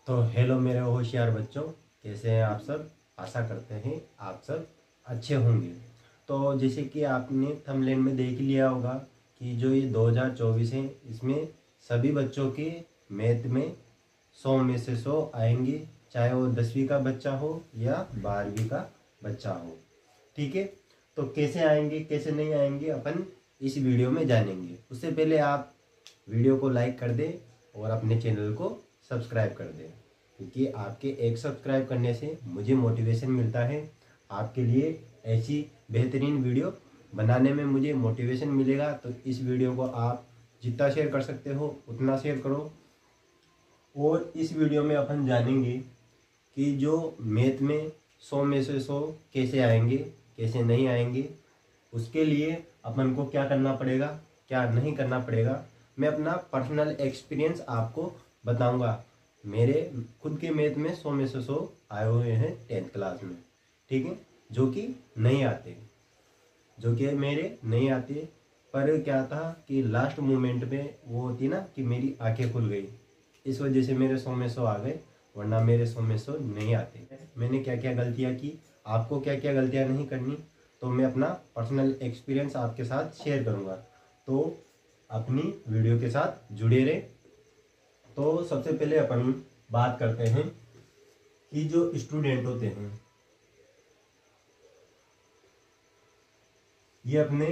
तो हेलो मेरे होशियार बच्चों, कैसे हैं आप सब। आशा करते हैं आप सब अच्छे होंगे। तो जैसे कि आपने थंबनेल में देख लिया होगा कि जो ये 2024 है, इसमें सभी बच्चों के मैथ में 100 में से 100 आएंगे, चाहे वो 10वीं का बच्चा हो या 12वीं का बच्चा हो। ठीक है, तो कैसे आएंगे कैसे नहीं आएंगे अपन इस वीडियो में जानेंगे। उससे पहले आप वीडियो को लाइक कर दें और अपने चैनल को सब्सक्राइब कर दें, क्योंकि आपके एक सब्सक्राइब करने से मुझे मोटिवेशन मिलता है। आपके लिए ऐसी बेहतरीन वीडियो बनाने में मुझे मोटिवेशन मिलेगा। तो इस वीडियो को आप जितना शेयर कर सकते हो उतना शेयर करो। और इस वीडियो में अपन जानेंगे कि जो मैथ में 100 में से 100 कैसे आएंगे कैसे नहीं आएंगे, उसके लिए अपन को क्या करना पड़ेगा क्या नहीं करना पड़ेगा। मैं अपना पर्सनल एक्सपीरियंस आपको बताऊंगा। मेरे खुद के मैथ में 100 में से 100 आए हुए हैं 10th क्लास में। ठीक है, जो कि नहीं आते, जो कि मेरे नहीं आते। पर क्या था कि लास्ट मोमेंट में वो होती ना कि मेरी आंखें खुल गई, इस वजह से मेरे 100 में 100 आ गए, वरना मेरे 100 में 100 नहीं आते। मैंने क्या क्या गलतियाँ की, आपको क्या क्या गलतियाँ नहीं करनी, तो मैं अपना पर्सनल एक्सपीरियंस आपके साथ शेयर करूँगा। तो अपनी वीडियो के साथ जुड़े रहे। तो सबसे पहले अपन बात करते हैं कि जो स्टूडेंट होते हैं ये अपने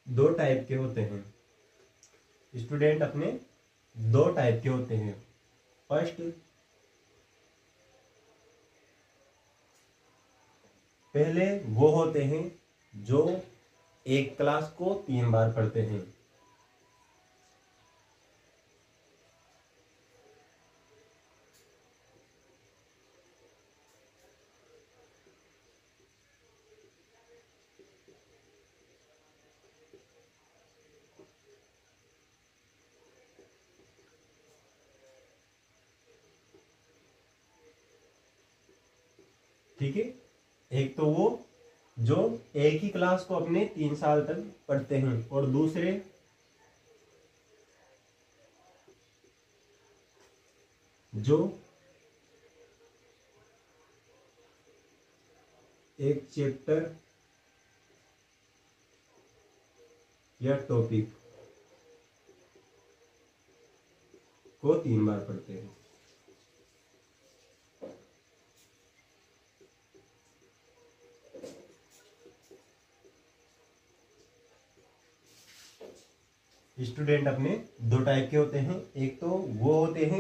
दो टाइप के होते हैं। स्टूडेंट अपने दो टाइप के होते हैं। फर्स्ट, पहले वो होते हैं जो एक क्लास को 3 बार पढ़ते हैं। ठीक है, एक तो वो जो एक ही क्लास को अपने 3 साल तक पढ़ते हैं, और दूसरे जो एक चैप्टर या टॉपिक को 3 बार पढ़ते हैं। स्टूडेंट अपने दो टाइप के होते हैं। एक तो वो होते हैं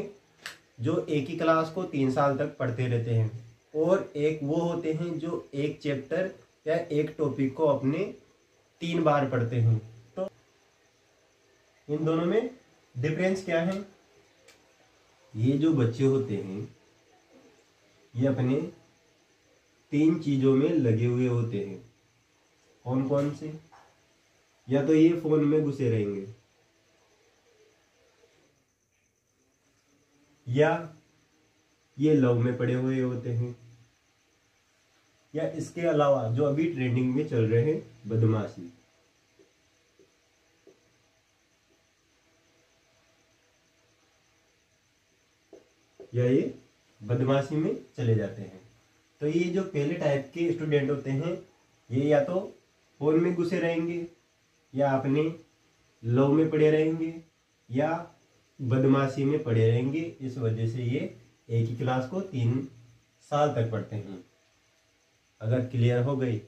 जो एक ही क्लास को 3 साल तक पढ़ते रहते हैं, और एक वो होते हैं जो एक चैप्टर या एक टॉपिक को अपने 3 बार पढ़ते हैं। तो इन दोनों में डिफरेंस क्या है। ये जो बच्चे होते हैं ये अपने 3 चीजों में लगे हुए होते हैं। कौन कौन से? या तो ये फोन में घुसे रहेंगे, या ये लव में पड़े हुए होते हैं, या इसके अलावा जो अभी ट्रेंडिंग में चल रहे हैं बदमाशी। या ये बदमाशी में चले जाते हैं। तो ये जो पहले टाइप के स्टूडेंट होते हैं ये या तो फोन में घुसे रहेंगे, या अपने लव में पड़े रहेंगे, या बदमाशी में पड़े रहेंगे। इस वजह से ये एक ही क्लास को 3 साल तक पढ़ते हैं। अगर क्लियर हो गई,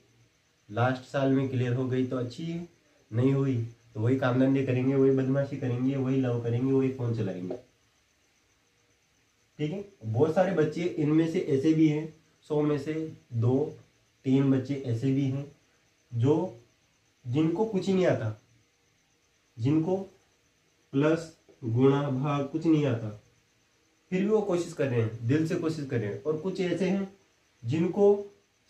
लास्ट साल में क्लियर हो गई तो अच्छी है, नहीं हुई तो वही काम धंधे करेंगे, वही बदमाशी करेंगे, वही लव करेंगे, वही फोन चलाएंगे। ठीक है, बहुत सारे बच्चे इनमें से ऐसे भी हैं, 100 में से 2-3 बच्चे ऐसे भी हैं जो जिनको कुछ ही नहीं आता, जिनको प्लस गुणा भाग कुछ नहीं आता, फिर भी वो कोशिश कर रहे हैं, दिल से कोशिश कर रहे हैं। और कुछ ऐसे हैं जिनको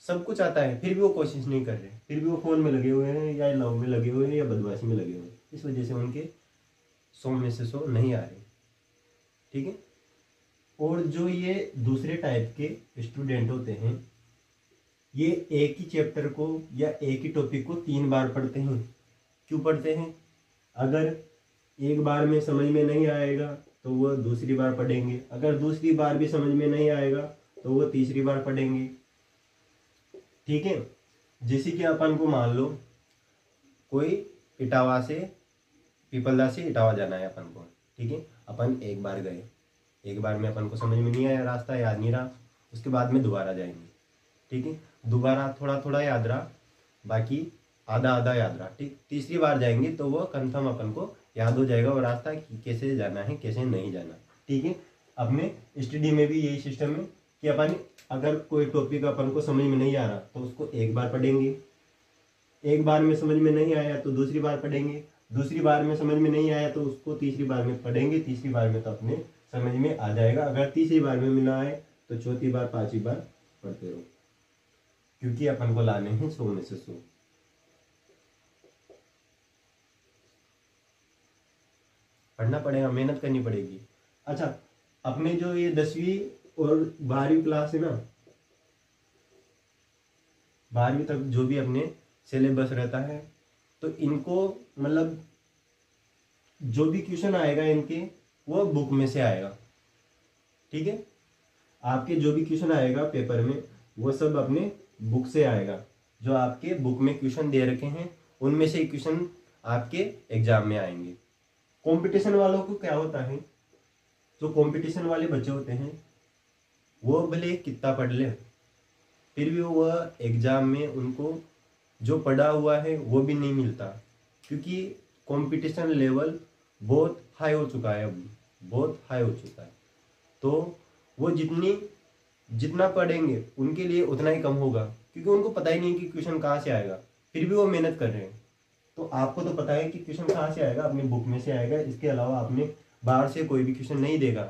सब कुछ आता है फिर भी वो कोशिश नहीं कर रहे, फिर भी वो फोन में लगे हुए हैं, या लव में लगे हुए हैं, या बदमाशी में लगे हुए हैं। इस वजह से उनके 100 में से 100 नहीं आ रहे। ठीक है, और जो ये दूसरे टाइप के स्टूडेंट होते हैं ये एक ही चैप्टर को या एक ही टॉपिक को 3 बार पढ़ते हैं। क्यों पढ़ते हैं? अगर एक बार में समझ में नहीं आएगा तो वो दूसरी बार पढ़ेंगे, अगर दूसरी बार भी समझ में नहीं आएगा तो वो तीसरी बार पढ़ेंगे। ठीक है, जैसे कि अपन को मान लो कोई इटावा से पीपलदा से इटावा जाना है अपन को। ठीक है, अपन एक बार गए, एक बार में अपन को समझ में नहीं आया, रास्ता याद नहीं रहा, उसके बाद में दोबारा जाएंगे। ठीक है, दोबारा थोड़ा थोड़ा याद रहा, बाकी आधा आधा याद रहा। ठीक, तीसरी बार जाएंगे तो वो कंफर्म अपन को याद हो जाएगा वो रास्ता कैसे जाना है कैसे नहीं जाना। ठीक है, अपने स्टडी में भी यही सिस्टम है कि अपन अगर कोई टॉपिक अपन को समझ में नहीं आ रहा तो उसको एक बार पढ़ेंगे, एक बार में समझ में नहीं आया तो दूसरी बार पढ़ेंगे, दूसरी बार में समझ में नहीं आया तो उसको तीसरी बार में पढ़ेंगे, तीसरी बार में तो अपने समझ में आ जाएगा। अगर तीसरी बार में ना आए तो चौथी बार पांचवी बार पढ़ते रहो, क्योंकि अपन को लाने हैं 100 में से 100। पढ़ना पड़ेगा, मेहनत करनी पड़ेगी। अच्छा, अपने जो ये 10वीं और 12वीं क्लास है ना, 12वीं तक जो भी अपने सिलेबस रहता है, तो इनको मतलब जो भी क्वेश्चन आएगा इनके वो बुक में से आएगा। ठीक है, आपके जो भी क्वेश्चन आएगा पेपर में वो सब अपने बुक से आएगा। जो आपके बुक में क्वेश्चन दे रखे हैं उनमें से क्वेश्चन आपके एग्जाम में आएंगे। कंपटीशन वालों को क्या होता है, जो कंपटीशन वाले बच्चे होते हैं वो भले कितना पढ़ ले, फिर भी वो एग्जाम में उनको जो पढ़ा हुआ है वो भी नहीं मिलता, क्योंकि कंपटीशन लेवल बहुत हाई हो चुका है, अब बहुत हाई हो चुका है। तो वो जितना पढ़ेंगे उनके लिए उतना ही कम होगा, क्योंकि उनको पता ही नहीं कि क्वेश्चन कहाँ से आएगा, फिर भी वो मेहनत कर रहे हैं। तो आपको तो पता है कि क्वेश्चन कहाँ से आएगा, अपनी बुक में से आएगा, इसके अलावा आपने बाहर से कोई भी क्वेश्चन नहीं देगा,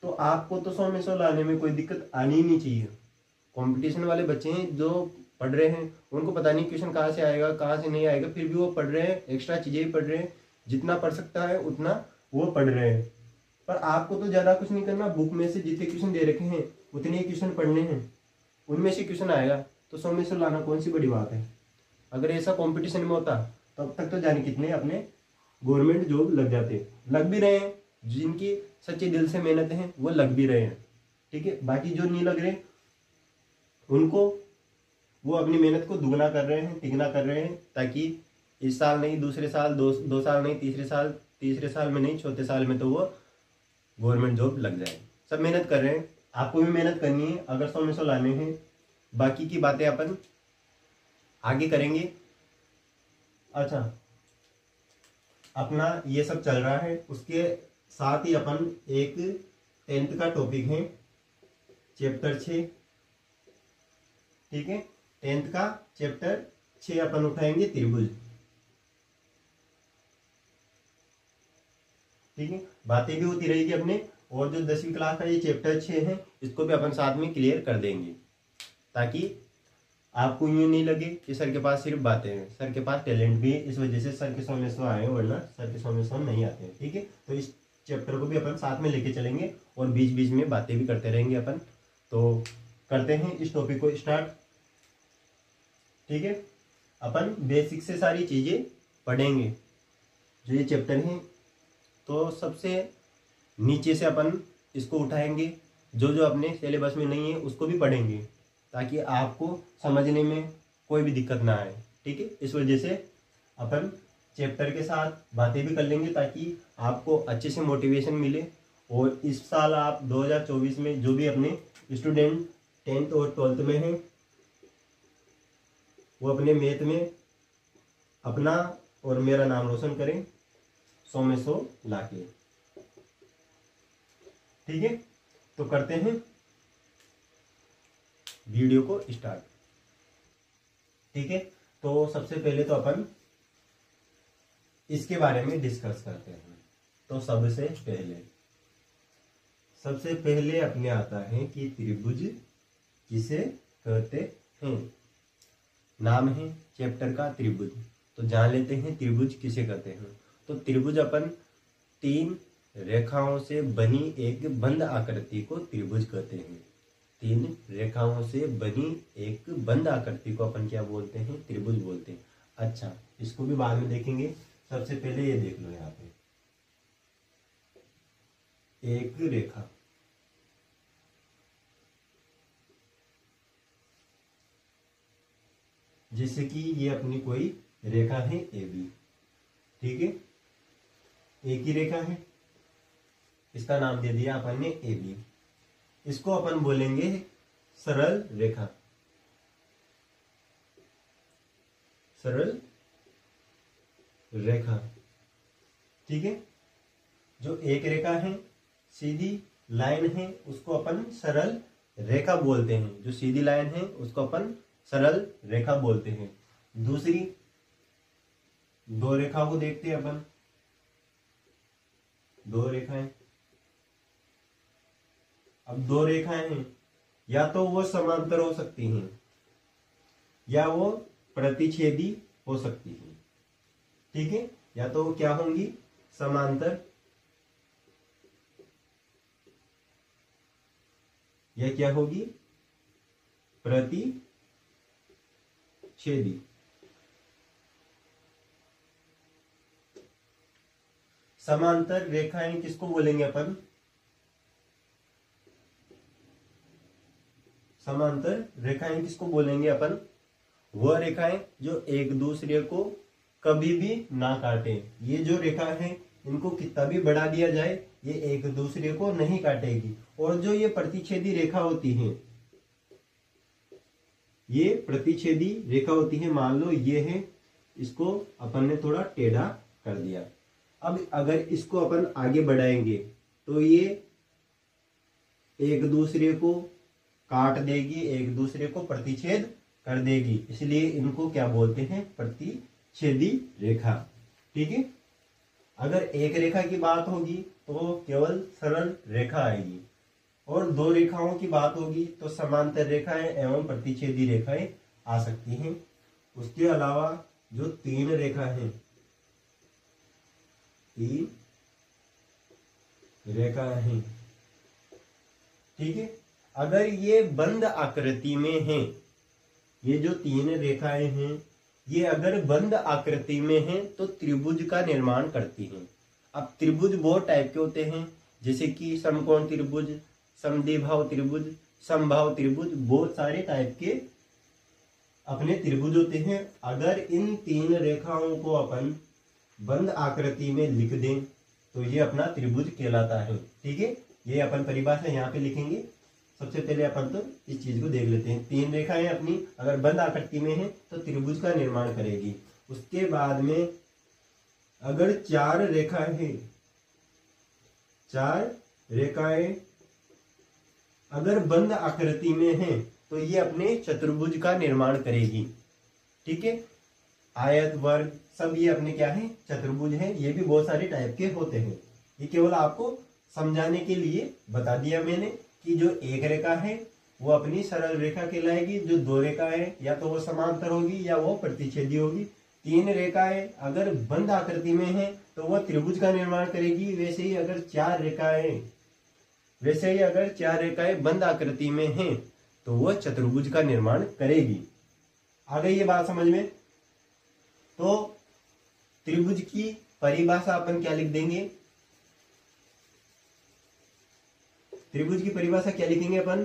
तो आपको तो 100 में 100 लाने में कोई दिक्कत आनी ही नहीं चाहिए। कंपटीशन वाले बच्चे हैं जो पढ़ रहे हैं, उनको पता नहीं क्वेश्चन कहाँ से आएगा कहाँ से नहीं आएगा, फिर भी वो पढ़ रहे हैं, एक्स्ट्रा चीजें भी पढ़ रहे हैं, जितना पढ़ सकता है उतना वो पढ़ रहे हैं। पर आपको तो ज्यादा कुछ नहीं करना, बुक में से जितने क्वेश्चन दे रखे हैं उतने ही क्वेश्चन पढ़ने हैं, उनमें से क्वेश्चन आएगा तो 100 में 100 लाना कौन सी बड़ी बात है। अगर ऐसा कंपटीशन में होता तो अब तक तो जाने कितने अपने गवर्नमेंट जॉब लग जाते, लग भी रहे हैं, जिनकी सच्चे दिल से मेहनत है वो लग भी रहे हैं। ठीक है, बाकी जो नहीं लग रहे उनको वो अपनी मेहनत को दुगना कर रहे हैं, तिगना कर रहे हैं, ताकि इस साल नहीं दूसरे साल, दो साल नहीं तीसरे साल में नहीं चौथे साल में तो वो गवर्नमेंट जॉब लग जाए। सब मेहनत कर रहे हैं, आपको भी मेहनत करनी है अगर 100 में 100 लाने हैं। बाकी की बातें अपन आगे करेंगे। अच्छा, अपना ये सब चल रहा है, उसके साथ ही अपन एक 10th का टॉपिक है चैप्टर 6। ठीक है, 10th का चैप्टर 6 अपन उठाएंगे त्रिभुज। ठीक है, बातें भी होती रहेगी अपने, और जो 10वीं क्लास का ये चैप्टर 6 है इसको भी अपन साथ में क्लियर कर देंगे, ताकि आपको यूं नहीं लगे कि सर के पास सिर्फ बातें हैं। सर के पास टैलेंट भी है, इस वजह से सर के 100 में 100 आए हैं, वरना सर के 100 में 100 नहीं आते हैं। ठीक है, तो इस चैप्टर को भी अपन साथ में लेके चलेंगे और बीच बीच में बातें भी करते रहेंगे अपन। तो करते हैं इस टॉपिक को स्टार्ट। ठीक है, अपन बेसिक से सारी चीजें पढ़ेंगे जो ये चैप्टर है। तो सबसे नीचे से अपन इसको उठाएंगे, जो जो अपने सिलेबस में नहीं है उसको भी पढ़ेंगे, ताकि आपको समझने में कोई भी दिक्कत ना आए। ठीक है, इस वजह से अपन चैप्टर के साथ बातें भी कर लेंगे, ताकि आपको अच्छे से मोटिवेशन मिले। और इस साल आप 2024 में जो भी अपने स्टूडेंट 10th और 12th में हैं, वो अपने मैथ में अपना और मेरा नाम रोशन करें 100 में 100 लाके। ठीक है, तो करते हैं वीडियो को स्टार्ट। ठीक है, तो सबसे पहले तो अपन इसके बारे में डिस्कस करते हैं। तो सबसे पहले अपने आता है कि त्रिभुज किसे कहते हैं। नाम है चैप्टर का त्रिभुज, तो जान लेते हैं त्रिभुज किसे कहते हैं। तो त्रिभुज अपन 3 रेखाओं से बनी एक बंद आकृति को त्रिभुज कहते हैं। 3 रेखाओं से बनी एक बंद आकृति को अपन क्या बोलते हैं, त्रिभुज बोलते हैं। अच्छा, इसको भी बाद में देखेंगे, सबसे पहले ये देख लो यहाँ पे एक रेखा। जैसे कि ये अपनी कोई रेखा है ए बी, ठीक है, एक ही रेखा है, इसका नाम दे दिया अपन ने ए बी। इसको अपन बोलेंगे सरल रेखा, सरल रेखा, ठीक है। जो एक रेखा है, सीधी लाइन है, उसको अपन सरल रेखा बोलते हैं। जो सीधी लाइन है उसको अपन सरल रेखा बोलते हैं। दूसरी दो रेखा को देखते हैं अपन, दो रेखाएं। अब दो रेखाएं हैं, या तो वो समांतर हो सकती हैं या वो प्रतिच्छेदी हो सकती हैं, ठीक है। या तो वो क्या होंगी, समांतर, या क्या होगी, प्रतिच्छेदी। समांतर रेखाएं किसको बोलेंगे अपन, समांतर रेखाएं किसको बोलेंगे अपन, वह रेखाएं जो एक दूसरे को कभी भी ना काटे। ये जो रेखा है, इनको कितना भी बढ़ा दिया जाए, ये एक दूसरे को नहीं काटेगी। और जो ये प्रतिच्छेदी रेखा होती है, ये प्रतिच्छेदी रेखा होती है, मान लो ये है, इसको अपन ने थोड़ा टेढ़ा कर दिया। अब अगर इसको अपन आगे बढ़ाएंगे तो ये एक दूसरे को काट देगी, एक दूसरे को प्रतिच्छेद कर देगी, इसलिए इनको क्या बोलते हैं, प्रतिच्छेदी रेखा, ठीक है। अगर एक रेखा की बात होगी तो केवल सरल रेखा आएगी, और दो रेखाओं की बात होगी तो समांतर रेखाएं एवं प्रतिच्छेदी रेखाएं आ सकती हैं। उसके अलावा जो तीन रेखा है, तीन रेखा है, ठीक है। अगर ये बंद आकृति में है, ये जो तीन रेखाएं हैं, ये अगर बंद आकृति में हैं तो त्रिभुज का निर्माण करती हैं। अब त्रिभुज बहुत टाइप के होते हैं, जैसे कि समकोण त्रिभुज, समद्विबाहु त्रिभुज, समबाहु त्रिभुज, बहुत सारे टाइप के अपने त्रिभुज होते हैं। अगर इन तीन रेखाओं को अपन बंद आकृति में लिख दें तो ये अपना त्रिभुज कहलाता है, ठीक है। ये अपन परिभाषा यहाँ पे लिखेंगे। सबसे पहले अपन तो इस चीज को देख लेते हैं। तीन रेखाएं अपनी अगर बंद आकृति में है तो त्रिभुज का निर्माण करेगी। उसके बाद में अगर चार रेखाएं हैं, चार रेखाएं अगर बंद आकृति में हैं तो ये अपने चतुर्भुज का निर्माण करेगी, ठीक है। आयत, वर्ग, सब ये अपने क्या है, चतुर्भुज है। ये भी बहुत सारे टाइप के होते हैं। ये केवल आपको समझाने के लिए बता दिया मैंने कि जो एक रेखा है वो अपनी सरल रेखा कहलाएगी, जो दो रेखा है या तो वो समांतर होगी या वो प्रतिच्छेदी होगी। तीन रेखाएं अगर बंद आकृति में है तो वह त्रिभुज का निर्माण करेगी। वैसे ही अगर चार रेखाएं बंद आकृति में हैं तो वह चतुर्भुज का निर्माण करेगी। आ गई ये बात समझ में। तो त्रिभुज की परिभाषा अपन क्या लिख देंगे, त्रिभुज की परिभाषा क्या लिखेंगे अपन,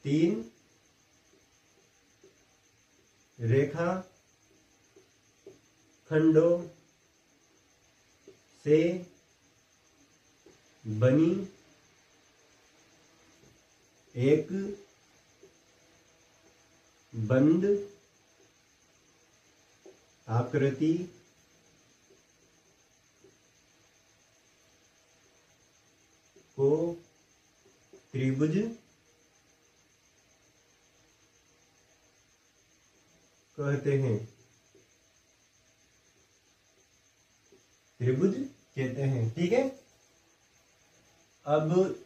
तीन रेखा खंडों से बनी एक बंद आकृति को त्रिभुज कहते हैं, त्रिभुज कहते हैं, ठीक है। अब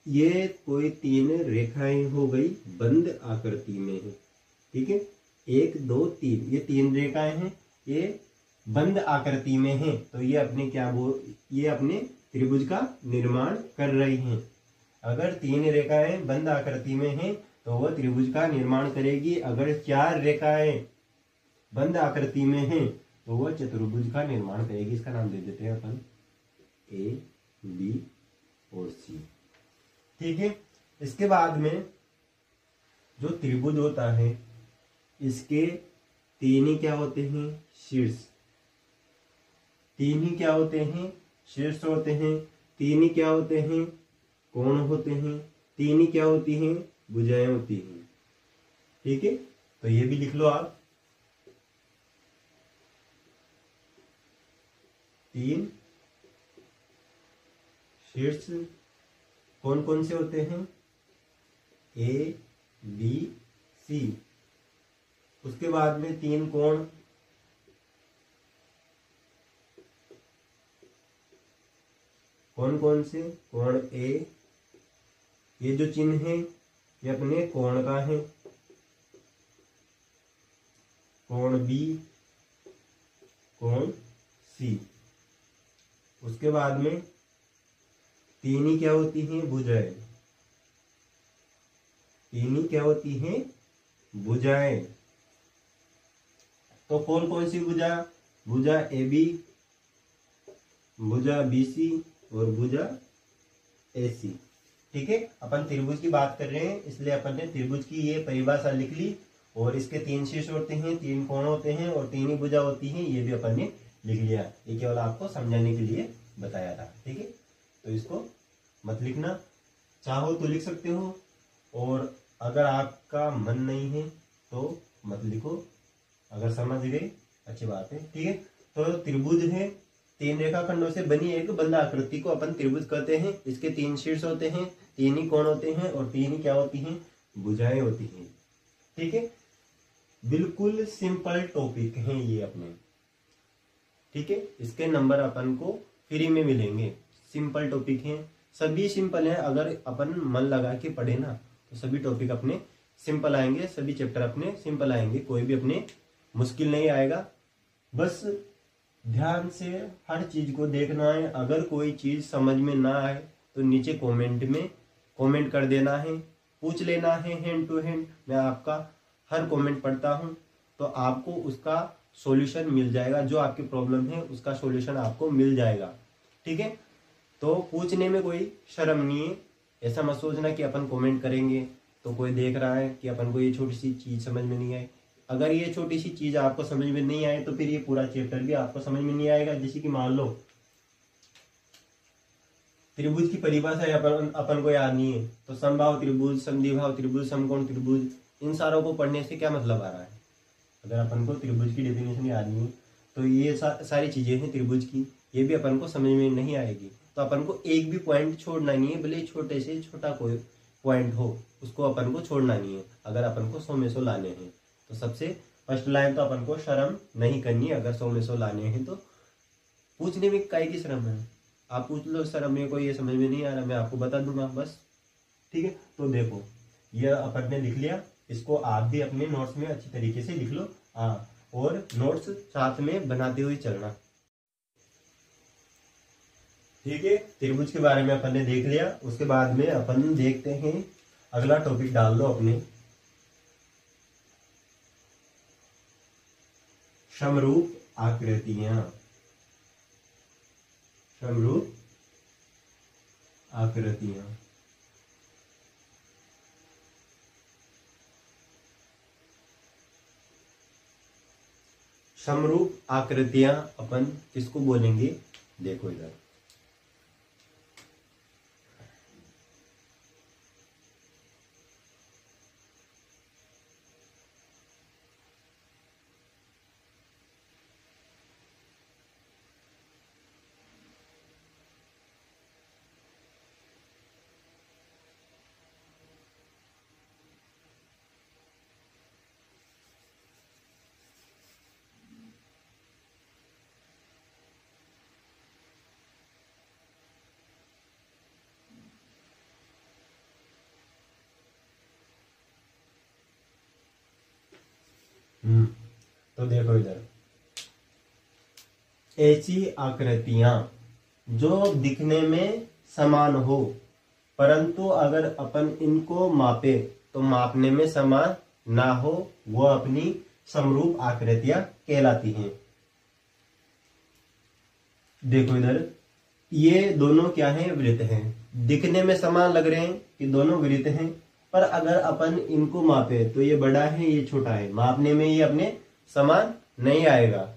ये कोई तीन रेखाएं हो गई, बंद आकृति में है, ठीक है। एक, दो, तीन, ये तीन रेखाएं हैं, ये बंद आकृति में हैं, तो ये अपने ये अपने त्रिभुज का निर्माण कर रही हैं। अगर तीन रेखाएं बंद आकृति में हैं तो वह त्रिभुज का निर्माण करेगी। अगर चार रेखाएं बंद आकृति में हैं तो वह चतुर्भुज का निर्माण करेगी। इसका नाम दे देते हैं अपन ए बी और सी। ठीक है, इसके बाद में जो त्रिभुज होता है इसके तीन ही क्या होते हैं, शीर्ष। तीन ही क्या होते हैं, शीर्ष होते हैं। तीन ही क्या होते हैं, कोण होते हैं। तीन ही क्या होती हैं, भुजाएं होती हैं। ठीक है, तो ये भी लिख लो आप। तीन शीर्ष कौन कौन से होते हैं, ए बी सी। उसके बाद में तीन कोण, कौन कौन से, कोण ए, ये जो चिन्ह है ये अपने कोण का है। कोण बी, कोण सी। उसके बाद में तीन ही क्या होती हैं, भुजाएं। तीन ही क्या होती हैं, भुजाएं। तो कौन कौन सी भुजा, भुजा ए बी, भुजा बी सी और भुजा ए सी। ठीक है, अपन त्रिभुज की बात कर रहे हैं इसलिए अपन ने त्रिभुज की ये परिभाषा लिख ली। और इसके तीन शीर्ष होते हैं, तीन कोण होते हैं और तीन ही भुजा होती हैं, ये भी अपन ने लिख लिया। ये केवल आपको समझाने के लिए बताया था। ठीक है, तो इसको मत लिखना, चाहो तो लिख सकते हो और अगर आपका मन नहीं है तो मत लिखो। अगर समझ गए अच्छी बात है। ठीक है, तो त्रिभुज है, तीन रेखाखंडों से बनी एक बंद आकृति को अपन त्रिभुज कहते हैं। इसके तीन शीर्ष होते हैं, तीन ही कोण होते हैं और तीन ही क्या होती हैं, भुजाएं होती हैं। ठीक है, बिल्कुल सिंपल टॉपिक है ये अपने। ठीक है, इसके नंबर अपन को फ्री में मिलेंगे। सिंपल टॉपिक हैं, सभी सिंपल हैं। अगर अपन मन लगा के पढ़े ना तो सभी टॉपिक अपने सिंपल आएंगे, सभी चैप्टर अपने सिंपल आएंगे, कोई भी अपने मुश्किल नहीं आएगा। बस ध्यान से हर चीज को देखना है। अगर कोई चीज समझ में ना आए तो नीचे कमेंट में कमेंट कर देना है, पूछ लेना है हैंड टू हैंड। मैं आपका हर कमेंट पढ़ता हूँ तो आपको उसका सॉल्यूशन मिल जाएगा। जो आपकी प्रॉब्लम है उसका सॉल्यूशन आपको मिल जाएगा। ठीक है, तो पूछने में कोई शर्म नहीं है। ऐसा मत सोचना कि अपन कमेंट करेंगे तो कोई देख रहा है कि अपन को ये छोटी सी चीज समझ में नहीं आई। अगर ये छोटी सी चीज आपको समझ में नहीं आए तो फिर ये पूरा चैप्टर भी आपको समझ में नहीं आएगा। जैसे कि मान लो त्रिभुज की परिभाषा अपन को याद नहीं है तो समबाहु त्रिभुज, समद्विबाहु त्रिभुज, समकोण त्रिभुज, इन सारों को पढ़ने से क्या मतलब आ रहा है। अगर अपन को त्रिभुज की डेफिनेशन याद नहीं है तो ये सारी चीजें हैं त्रिभुज की, ये भी अपन को समझ में नहीं आएगी। तो अपन को एक भी पॉइंट छोड़ना नहीं है, भले छोटे से छोटा कोई पॉइंट हो उसको अपन को छोड़ना नहीं है। अगर अपन को 100 में 100 लाने हैं तो सबसे फर्स्ट लाइन तो अपन को शर्म नहीं करनी है। अगर 100 में 100 लाने हैं तो पूछने में काहे की शर्म है, आप पूछ लो। शर्म मेरे को ये समझ में नहीं आ रहा, मैं आपको बता दूंगा बस। ठीक है, तो देखो ये अपन ने लिख लिया, इसको आप भी अपने नोट्स में अच्छी तरीके से लिख लो। हाँ, और नोट्स साथ में बनाते हुए चलना। ठीक है, त्रिभुज के बारे में अपन ने देख लिया। उसके बाद में अपन देखते हैं अगला टॉपिक डाल दो अपने, समरूप आकृतियां। समरूप आकृतियां, समरूप आकृतियां अपन किसको बोलेंगे, देखो इधर। तो देखो इधर, ऐसी आकृतियां जो दिखने में समान हो परंतु अगर अपन इनको मापे तो मापने में समान ना हो, वो अपनी समरूप आकृतियां कहलाती हैं। देखो इधर, ये दोनों क्या हैं, वृत्त हैं। दिखने में समान लग रहे हैं कि दोनों वृत्त हैं, पर अगर अपन इनको मापे तो ये बड़ा है ये छोटा है, मापने में ये अपने समान नहीं आएगा।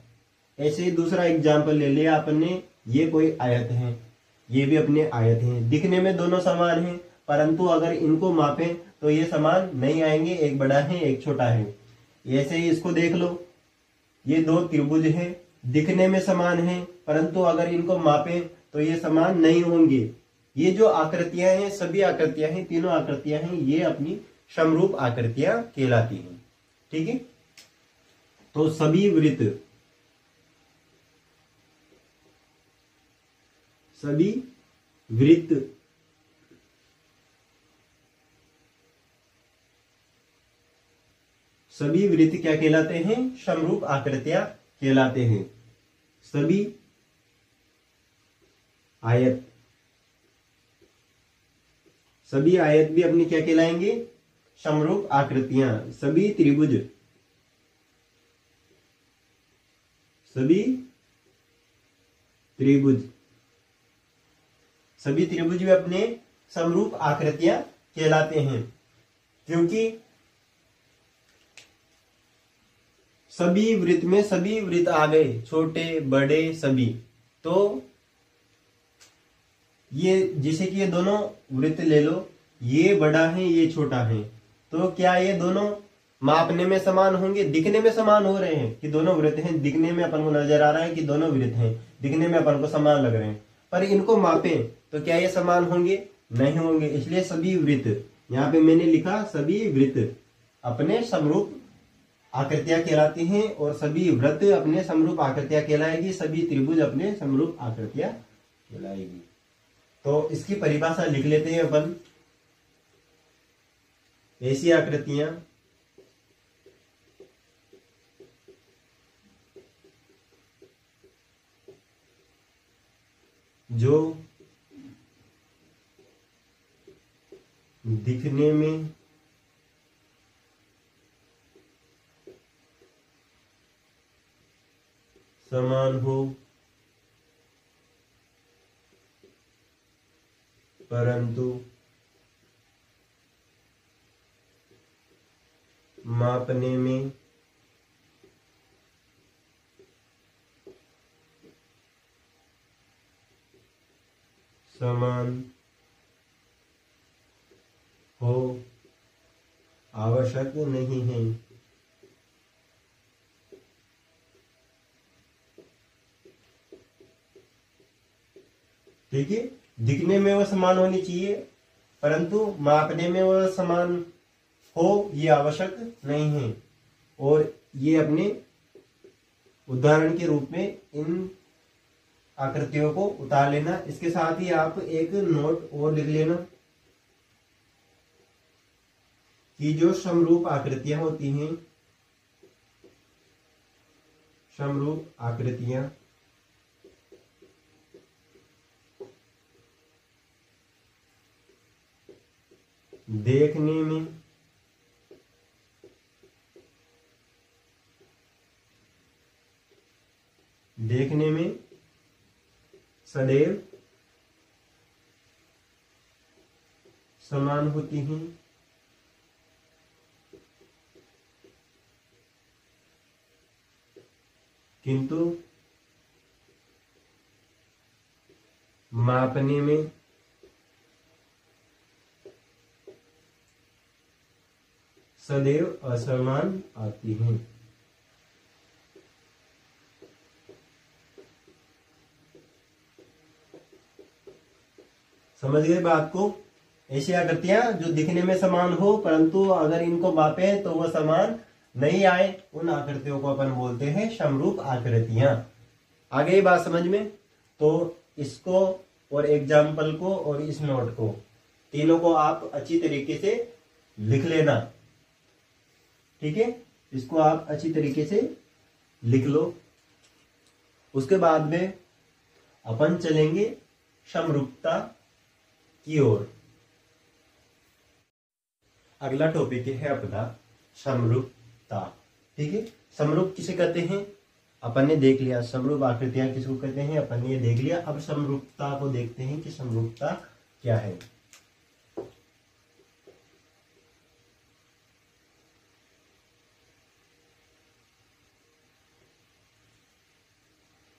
ऐसे ही दूसरा एग्जाम्पल ले लिया अपन ने, ये कोई आयत है, ये भी अपने आयत हैं, दिखने में दोनों समान हैं, परंतु अगर इनको मापें तो ये समान नहीं आएंगे, एक बड़ा है एक छोटा है। ऐसे ही इसको देख लो, ये दो त्रिभुज हैं, दिखने में समान हैं, परंतु अगर इनको मापें तो ये समान नहीं होंगे। ये जो आकृतियां हैं, सभी आकृतियां हैं, तीनों आकृतियां हैं, ये अपनी समरूप आकृतियां कहलाती हैं। ठीक है, तो सभी वृत्त सभी वृत्त क्या कहलाते हैं, समरूप आकृतियां कहलाते हैं। सभी आयत भी अपनी क्या कहलाएंगे, समरूप आकृतियां। सभी त्रिभुज भी अपने समरूप आकृतियां कहलाते हैं, क्योंकि सभी वृत्त में सभी वृत्त आ गए, छोटे बड़े सभी। तो ये जैसे कि ये दोनों वृत्त ले लो, ये बड़ा है ये छोटा है, तो क्या ये दोनों मापने में समान होंगे, दिखने में समान हो रहे हैं कि दोनों वृत्त हैं, दिखने में अपन को नजर आ रहा है कि दोनों वृत्त हैं, दिखने में अपन को समान लग रहे हैं, पर इनको मापें तो क्या ये समान होंगे, नहीं होंगे। इसलिए सभी वृत्त, यहाँ पे मैंने लिखा सभी वृत्त अपने समरूप आकृतियां कहलाती हैं, और सभी वृत्त अपने समरूप आकृतियां कहलाएगी, सभी त्रिभुज अपने समरूप आकृतियां कहलाएगी। तो इसकी परिभाषा लिख लेते हैं अपन। ऐसी आकृतियां जो दिखने में समान हो, परंतु मापने में समान हो आवश्यक नहीं है। ठीक है, दिखने में वो समान होनी चाहिए, परंतु मापने में वो समान हो ये आवश्यक नहीं है। और ये अपने उदाहरण के रूप में इन आकृतियों को उतार लेना। इसके साथ ही आप एक नोट और लिख लेना कि जो समरूप आकृतियां होती हैं, समरूप आकृतियां देखने में सदैव समान होती हैं, किंतु मापने में सदैव असमान आती हैं। समझ गए बात को? ऐसी आकृतियां जो दिखने में समान हो, परंतु अगर इनको मापे तो वह समान नहीं आए, उन आकृतियों को अपन बोलते हैं समरूप आकृतियां। आगे ये बात समझ में? तो इसको और एग्जाम्पल को और इस नोट को, तीनों को आप अच्छी तरीके से लिख लेना। ठीक है, इसको आप अच्छी तरीके से लिख लो। उसके बाद में अपन चलेंगे समरूपता की ओर। अगला टॉपिक है अपना समरूपता। ठीक है, समरूप किसे कहते हैं? अपन ने देख लिया समरूप आकृतियां किसको कहते हैं, अपन ने ये देख लिया। अब समरूपता को देखते हैं कि समरूपता क्या है।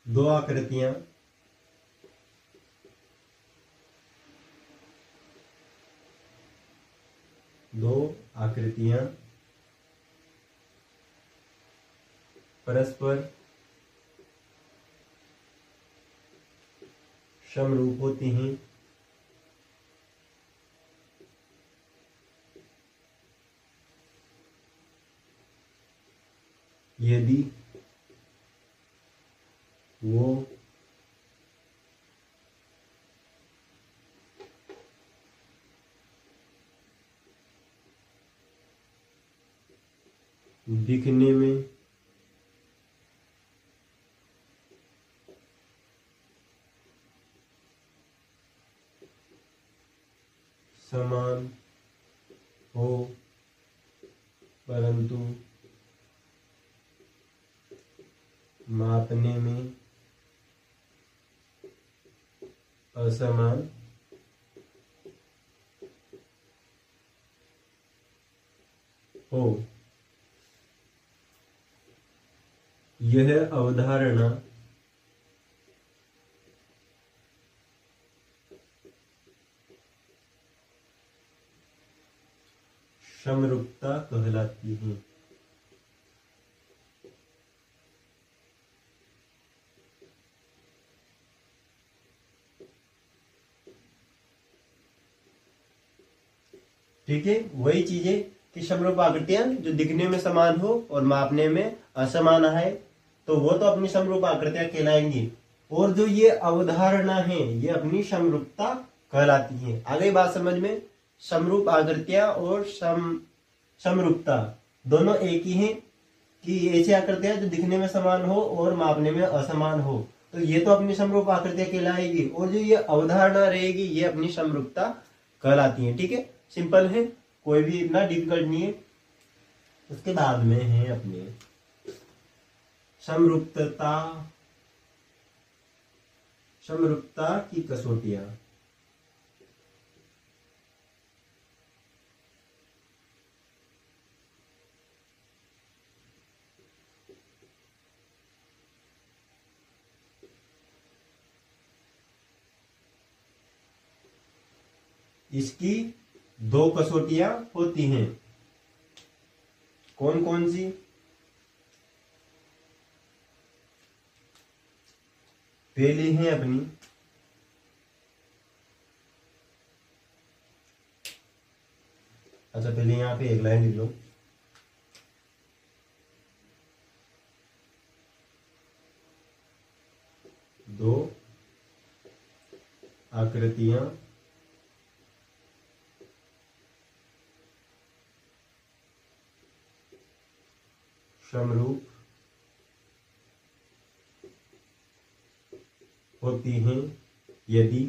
दो आकृतियां परस्पर समरूप होती हैं यदि वो दिखने में समान हो परंतु मापने में असमान हो। यह अवधारणा समरूपता कहलाती है। ठीक है, वही चीजें कि समरूप आकृतियां जो दिखने में समान हो और मापने में असमान है तो वो तो अपनी समरूप आकृतियां कहलाएंगी, और जो ये अवधारणा है ये अपनी समरूपता कहलाती है। आ गई बात समझ में? समरूप आकृतियां और समरूपता दोनों एक ही हैं कि ऐसी आकृतियां जो दिखने में समान हो और मापने में असमान हो, तो ये तो अपनी समरूप आकृतियां कहलाएगी, और जो ये अवधारणा रहेगी ये अपनी समरूपता कहलाती है। ठीक है, सिंपल है, कोई भी इतना डिफिकल्ट नहीं है। उसके बाद में है अपने समरूपता की कसौटियां। इसकी दो कसौटियां होती हैं। कौन कौन सी? पहली है अपनी अच्छा, पहले यहां पे एक लाइन लिख लो। दो आकृतियां समरूप होती हैं यदि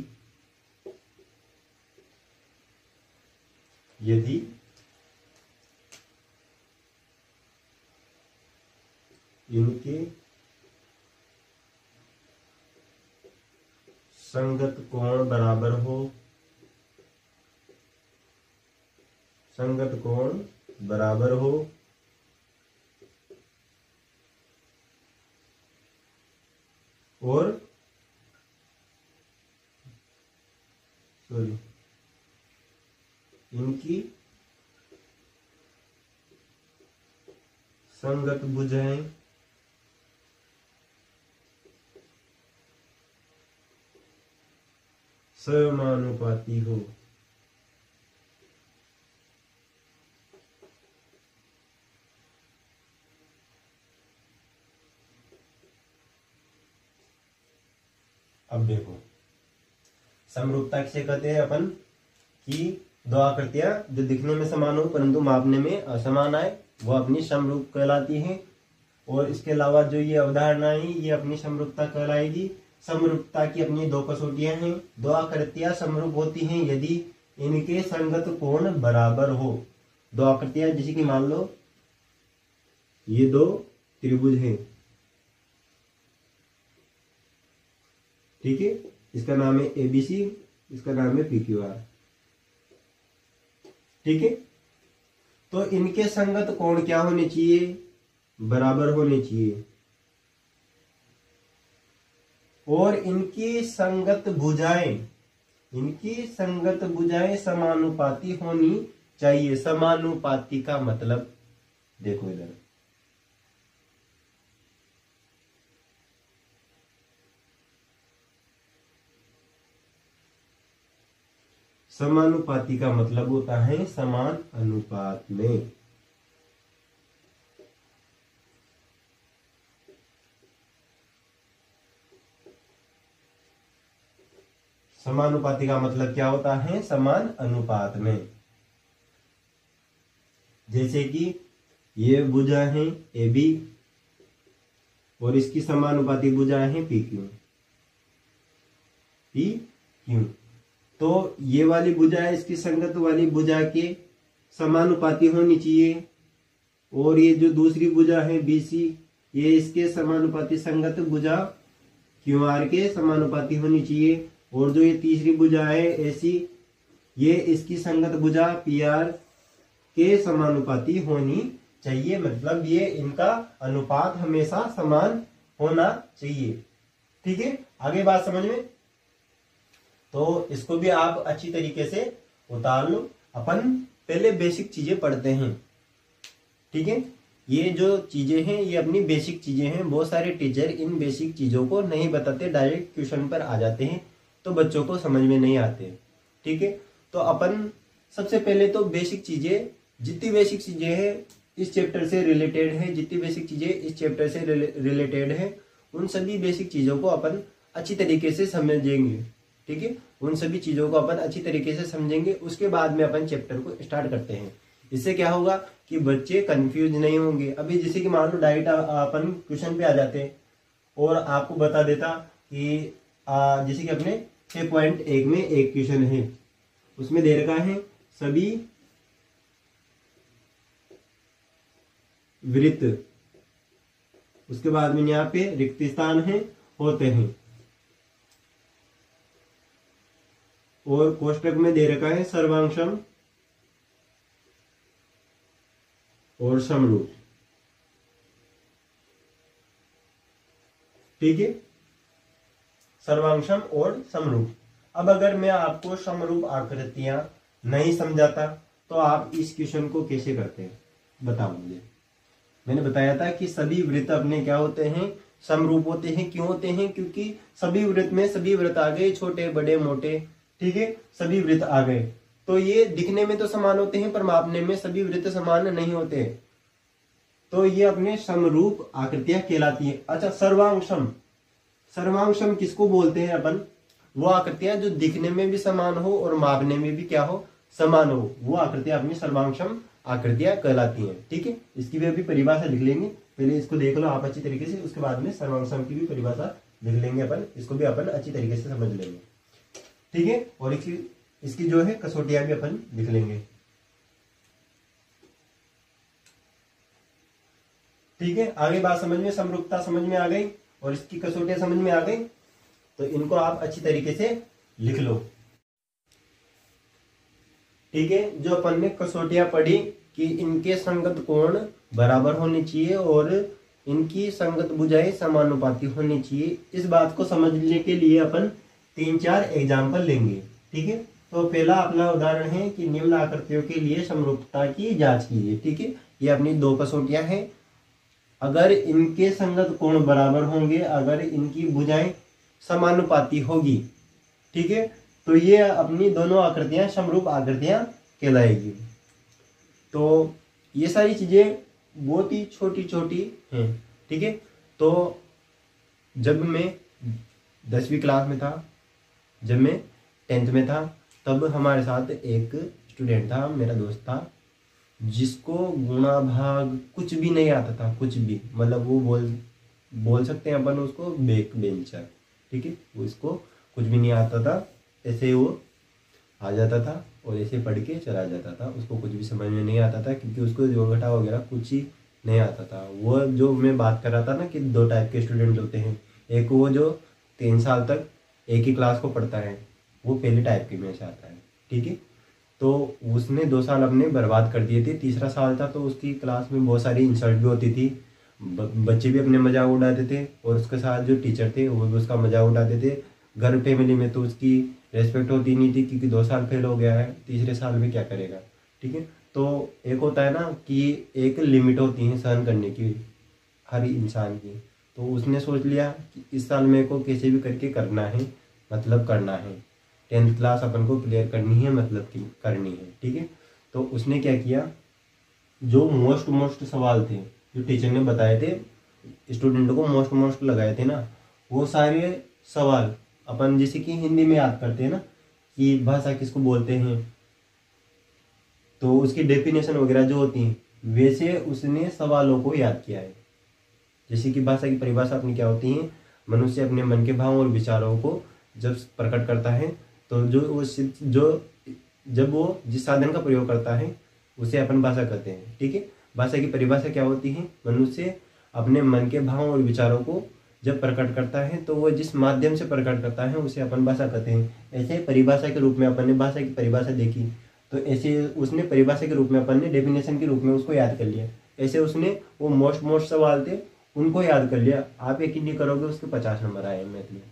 इनके संगत कोण बराबर हो। संगत कोण बराबर हो और इनकी संगत भुजाएं समानुपाती हो। अब देखो समरूपता किसे कहते हैं अपन कि दो आकृतियां जो दिखने में समान हो परंतु मापने में असमान आए वो अपनी समरूप कहलाती हैं। और इसके अलावा जो ये अवधारणा है ये अपनी समरूपता कहलाएगी। समरूपता की अपनी दो कसौटियां हैं। दो आकृतियां समरूप होती हैं यदि इनके संगत कोण बराबर हो। दो आकृतियां जैसे कि मान लो ये दो त्रिभुज हैं, ठीक है, इसका नाम है ABC, इसका नाम है PQR। ठीक है, तो इनके संगत कोण क्या होने चाहिए, बराबर होने चाहिए, और इनकी संगत भुजाएं समानुपाती होनी चाहिए। समानुपाती का मतलब देखो इधर, समानुपाती का मतलब होता है समान अनुपात में। समानुपाती का मतलब क्या होता है, समान अनुपात में। जैसे कि ये भुजा है AB और इसकी समानुपाती भुजा है PQ। तो ये वाली भुजा है, इसकी संगत वाली भुजा के समानुपाती होनी चाहिए, और ये जो दूसरी भुजा है BC, ये इसके समानुपाती संगत भुजा QR के समानुपाती होनी चाहिए, और जो ये तीसरी भुजा है AC, ये इसकी संगत भुजा PR के समानुपाती होनी चाहिए। मतलब ये इनका अनुपात हमेशा समान होना चाहिए। ठीक है, आगे बात समझ में, तो इसको भी आप अच्छी तरीके से उतार लो। अपन पहले बेसिक चीजें पढ़ते हैं। ठीक है, ये जो चीजें हैं ये अपनी बेसिक चीजें हैं। बहुत सारे टीचर इन बेसिक चीजों को नहीं बताते, डायरेक्ट क्वेश्चन पर आ जाते हैं, तो बच्चों को समझ में नहीं आते। ठीक है, तो अपन सबसे पहले तो बेसिक चीजें, जितनी बेसिक चीजें हैं इस चैप्टर से रिलेटेड है, जितनी बेसिक चीजें इस चैप्टर से रिलेटेड है, उन सभी बेसिक चीजों को अपन अच्छी तरीके से समझेंगे। ठीक है, उन सभी चीजों को अपन अच्छी तरीके से समझेंगे, उसके बाद में अपन चैप्टर को स्टार्ट करते हैं। इससे क्या होगा कि बच्चे कंफ्यूज नहीं होंगे। अभी जैसे कि मान लो डायरेक्ट अपन क्वेश्चन पे आ जाते हैं और आपको बता देता कि जैसे कि अपने 6.1 में एक क्वेश्चन है, उसमें दे रखा है सभी वृत्त, उसके बाद में यहाँ पे रिक्त स्थान है होते हैं, और कोष्टक में दे रखा है सर्वांशम और समरूप। ठीक है, सर्वांशम और समरूप। अब अगर मैं आपको समरूप आकृतियां नहीं समझाता तो आप इस क्वेश्चन को कैसे करते हैं बताओ मुझे। मैंने बताया था कि सभी वृत्त अपने क्या होते हैं, समरूप होते हैं। क्यों होते हैं, क्योंकि सभी वृत्त में सभी वृत्त आ गए, छोटे बड़े मोटे। ठीक है, सभी वृत्त आ गए, तो ये दिखने में तो समान होते हैं पर मापने में सभी वृत्त समान नहीं होते, तो ये अपने समरूप आकृतियां कहलाती हैं। अच्छा, सर्वांशम, सर्वांशम किसको बोलते हैं अपन, वो आकृतियां जो दिखने में भी समान हो और मापने में भी क्या हो, समान हो, वो आकृतियां अपनी सर्वांशम आकृतियां कहलाती हैं। ठीक है, इसकी भी अभी परिभाषा लिख लेंगे, पहले इसको देख लो आप अच्छी तरीके से, उसके बाद में सर्वांशम की भी परिभाषा लिख लेंगे अपन, इसको भी अपन अच्छी तरीके से समझ लेंगे। ठीक है, और इसकी जो है कसौटियां भी अपन लिख लेंगे। ठीक है, आगे बात समझ में, समरूपता समझ में आ गई और इसकी कसौटियां समझ में आ गई, तो इनको आप अच्छी तरीके से लिख लो। ठीक है, जो अपन ने कसौटियां पढ़ी कि इनके संगत कोण बराबर होने चाहिए और इनकी संगत भुजाएं समानुपाती होनी चाहिए, इस बात को समझने के लिए अपन 3-4 एग्जाम्पल लेंगे। ठीक है, तो पहला अपना उदाहरण है कि निम्न आकृतियों के लिए समरूपता की जांच कीजिए। ठीक है, ये अपनी 2 कसौटियां हैं। अगर इनके संगत कोण बराबर होंगे, अगर इनकी भुजाएं समानुपाती होगी, ठीक है, तो ये अपनी दोनों आकृतियां समरूप आकृतियां कहलाएगी। तो ये सारी चीजें बहुत ही छोटी छोटी हैं। ठीक है, तो जब मैं 10वीं क्लास में था, जब मैं 10th में था, तब हमारे साथ एक स्टूडेंट था, मेरा दोस्त था, जिसको गुणा भाग कुछ भी नहीं आता था, कुछ भी, मतलब वो बोल सकते हैं अपन उसको बैक बेंचर। ठीक है, वो इसको कुछ भी नहीं आता था, ऐसे वो आ जाता था और ऐसे पढ़ के चला जाता था, उसको कुछ भी समझ में नहीं आता था, क्योंकि उसको जोड़घटा वगैरह कुछ ही नहीं आता था। वो जो मैं बात कर रहा था ना कि 2 टाइप के स्टूडेंट होते हैं, एक वो जो 3 साल तक एक ही क्लास को पढ़ता है, वो पहले टाइप के में से आता है। ठीक है, तो उसने 2 साल अपने बर्बाद कर दिए थे। तीसरा साल था तो उसकी क्लास में बहुत सारी इंसल्ट भी होती थी, बच्चे भी अपने मजाक उड़ाते थे और उसके साथ जो टीचर थे वो भी उसका मजाक उड़ाते थे। घर फैमिली में तो उसकी रेस्पेक्ट होती नहीं थी, क्योंकि 2 साल फेल हो गया है, तीसरे साल में क्या करेगा। ठीक है, तो एक होता है ना कि एक लिमिट होती है सहन करने की हर इंसान की। तो उसने सोच लिया कि इस साल मेरे को कैसे भी करके करना है, मतलब करना है, 10th क्लास अपन को क्लियर करनी है, मतलब की करनी है। ठीक है, तो उसने क्या किया, जो मोस्ट सवाल थे जो टीचर ने बताए थे, स्टूडेंट को मोस्ट लगाए थे ना, वो सारे सवाल अपन जैसे कि हिंदी में याद करते हैं ना कि भाषा किसको बोलते हैं, तो उसकी डेफिनेशन वगैरह जो होती है, वैसे उसने सवालों को याद किया है। जैसे कि भाषा की परिभाषा अपनी क्या होती है, मनुष्य अपने मन के भाव और विचारों को जब प्रकट करता है, तो जब वो जिस साधन का प्रयोग करता है उसे अपन भाषा कहते हैं। ठीक है, भाषा की परिभाषा क्या होती है, मनुष्य अपने मन के भाव और विचारों को जब प्रकट करता है तो वो जिस माध्यम से प्रकट करता है उसे अपन भाषा कहते हैं। ऐसे परिभाषा के रूप में अपन ने भाषा की परिभाषा देखी, तो ऐसे उसने परिभाषा के रूप में अपन ने डेफिनेशन के रूप में उसको याद कर लिया। ऐसे उसने वो मोस्ट सवाल थे उनको याद कर लिया। आप यकीन नहीं करोगे उसके 50 नंबर आए मैथ में।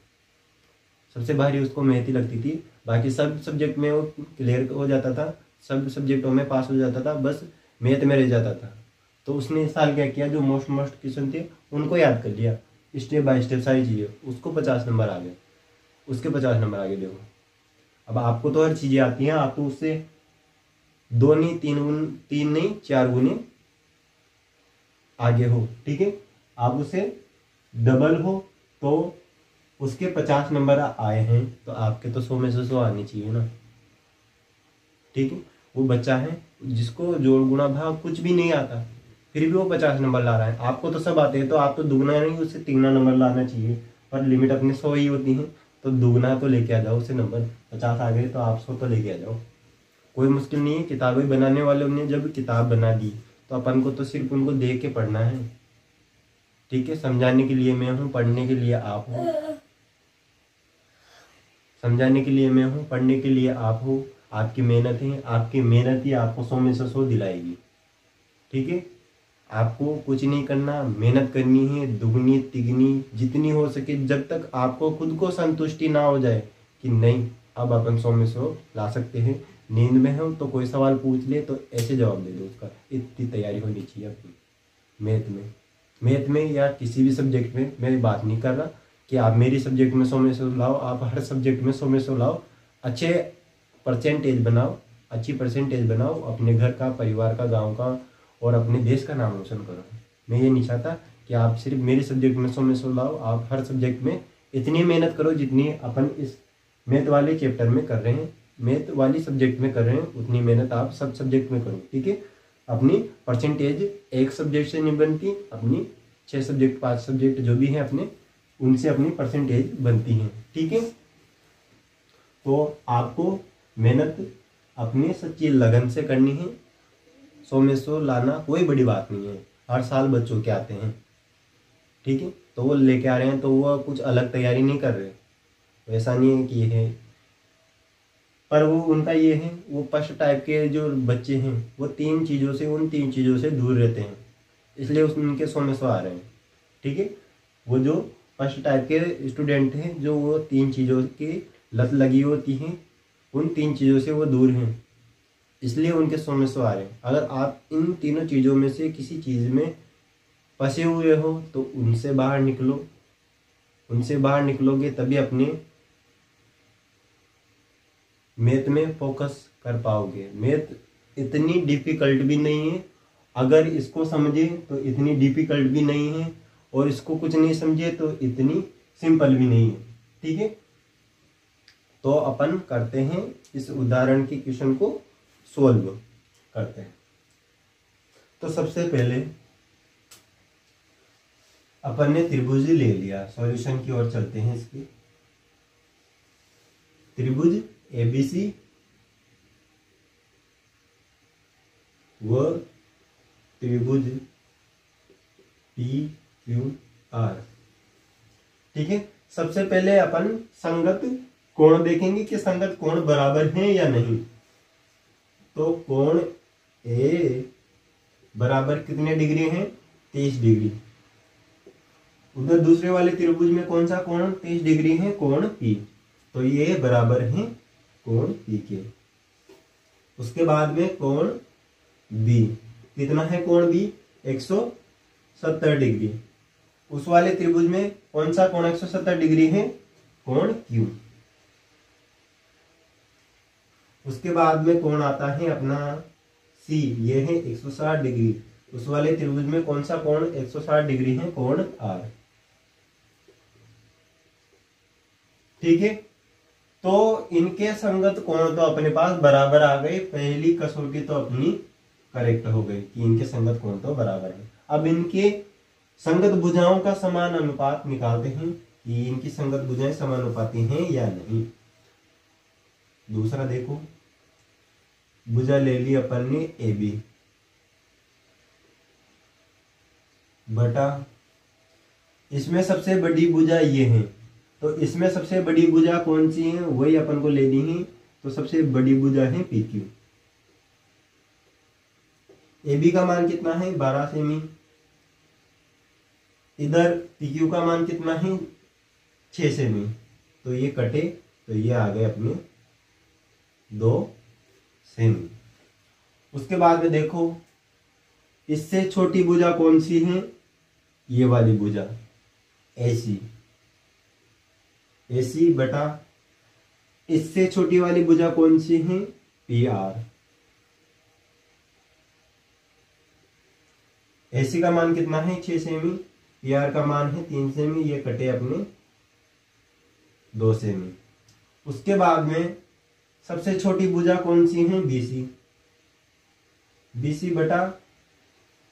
सबसे भारी उसको मैथ ही लगती थी, बाकी सब सब्जेक्ट में वो क्लियर हो जाता था, सब सब्जेक्टों में पास हो जाता था, बस मैथ में रह जाता था। तो उसने इस साल क्या किया, जो मोस्ट क्वेश्चन थे उनको याद कर लिया, स्टेप बाय स्टेप सारी चीज़ें, उसको 50 नंबर आ गए, उसके 50 नंबर आ गए। देखो अब आपको तो हर चीज़ें आती हैं, आप तो उससे 2 नहीं 3 नहीं 4 गुने आगे हो। ठीक है, आप उसे डबल हो, तो उसके 50 नंबर आए हैं, तो आपके तो 100 में से 100 आनी चाहिए ना। ठीक है, वो बच्चा है जिसको जोड़ गुणा भाग कुछ भी नहीं आता, फिर भी वो 50 नंबर ला रहा है। आपको तो सब आते हैं, तो आप तो दुगना नहीं उससे 3 नंबर लाना चाहिए, पर लिमिट अपने 100 ही होती है, तो दुगना तो लेके आ जाओ, उससे नंबर 50 आ गए तो आप 100 तो लेके आ जाओ। कोई मुश्किल नहीं है। किताबें बनाने वालों ने जब किताब बना दी तो अपन को तो सिर्फ उनको देख के पढ़ना है। ठीक है, समझाने के लिए मैं हूँ, पढ़ने के लिए आप हो। समझाने के लिए मैं हूँ, पढ़ने के लिए आप हो। आपकी मेहनत है, आपकी मेहनत ही आपको 100 में से 100 दिलाएगी। ठीक है, आपको कुछ नहीं करना, मेहनत करनी है दुगनी तिगनी जितनी हो सके, जब तक आपको खुद को संतुष्टि ना हो जाए कि नहीं अब अपन 100 में 100 ला सकते हैं। नींद में हो तो कोई सवाल पूछ ले तो ऐसे जवाब दे दो उसका, इतनी तैयारी होनी चाहिए अपनी। मैथ में या किसी भी सब्जेक्ट में मैं बात नहीं कर रहा कि आप मेरी सब्जेक्ट में 100 में 100 लाओ, आप हर सब्जेक्ट में 100 में 100 लाओ, अच्छे परसेंटेज बनाओ, अच्छी परसेंटेज बनाओ, अपने घर का, परिवार का, गांव का और अपने देश का नाम रोशन करो। मैं ये नहीं चाहता कि आप सिर्फ मेरे सब्जेक्ट में 100 में 100 लाओ, आप हर सब्जेक्ट में इतनी मेहनत करो जितनी अपन इस मैथ वाले चैप्टर में कर रहे हैं, मैथ वाली सब्जेक्ट में कर रहे हैं, उतनी मेहनत आप सब सब्जेक्ट में करो। ठीक है, अपनी परसेंटेज एक सब्जेक्ट से नहीं बनती, अपनी 6 सब्जेक्ट 5 सब्जेक्ट जो भी हैं अपने, उनसे अपनी परसेंटेज बनती हैं। ठीक है, तो आपको मेहनत अपनी सच्ची लगन से करनी है। 100 में 100 लाना कोई बड़ी बात नहीं है, हर साल बच्चों के आते हैं। ठीक है, तो वो लेके आ रहे हैं तो वो कुछ अलग तैयारी नहीं कर रहे, ऐसा नहीं है कि ये है, पर वो उनका ये है, वो फर्स्ट टाइप के जो बच्चे हैं वो उन 3 चीज़ों से दूर रहते हैं, इसलिए उनके 100 में 100 आ रहे हैं। ठीक है, वो जो फर्स्ट टाइप के स्टूडेंट हैं, जो वो 3 चीज़ों की लत लगी होती हैं, उन 3 चीज़ों से वो दूर हैं, इसलिए उनके 100 में 100 आ रहे हैं। अगर आप इन तीनों चीज़ों में से किसी चीज़ में फंसे हुए हो तो उनसे बाहर निकलो, उनसे बाहर निकलोगे तभी अपने मैथ में फोकस कर पाओगे। मैथ इतनी डिफिकल्ट भी नहीं है, अगर इसको समझे तो इतनी डिफिकल्ट भी नहीं है, और इसको कुछ नहीं समझे तो इतनी सिंपल भी नहीं है। ठीक है, तो अपन करते हैं इस उदाहरण के क्वेश्चन को सोल्व करते हैं। तो सबसे पहले अपन ने त्रिभुज ले लिया, सॉल्यूशन की ओर चलते हैं। इसकी त्रिभुज ABC व त्रिभुज PQR। ठीक है, सबसे पहले अपन संगत कोण देखेंगे कि संगत कोण बराबर है या नहीं। तो कोण ए बराबर कितने डिग्री है? 30 डिग्री। उधर दूसरे वाले त्रिभुज में कौन सा कोण 30 डिग्री है? कोण पी। तो ये बराबर है कोण पी के। उसके बाद में कोण बी कितना है? कोण बी 170 डिग्री। उस वाले त्रिभुज में कौन सा कोण 170 डिग्री है? कोण क्यू। उसके बाद में कोण आता है अपना सी, ये है 160 डिग्री। उस वाले त्रिभुज में कौन सा कोण 160 डिग्री है? कोण आर। ठीक है, तो इनके संगत कोण तो अपने पास बराबर आ गए। पहली कसौटी तो अपनी करेक्ट हो गई कि इनके संगत कोण तो बराबर है। अब इनके संगत भुजाओं का समान अनुपात निकालते हैं कि इनकी संगत भुजाएं समानुपाती हैं या नहीं। दूसरा देखो, भुजा ले ली अपन ने ए बी बटा, इसमें सबसे बड़ी भुजा ये है, तो इसमें सबसे बड़ी भुजा कौन सी है? वही अपन को लेनी है। तो सबसे बड़ी भुजा है पी क्यू। ए बी का मान कितना है? 12 सेमी। इधर पी क्यू का मान कितना है? 6 सेमी। तो ये कटे तो ये आ गए अपने 2 सेमी। उसके बाद में देखो, इससे छोटी भुजा कौन सी है? ये वाली भुजा एसी। एसी बटा, इससे छोटी वाली भुजा कौन सी है? P R. एसी का मान कितना है? 6 सेमी। पी आर का मान है 3 सेमी। ये कटे अपने 2 सेमी। उसके बाद में सबसे छोटी भुजा कौन सी है? बीसी। बीसी बटा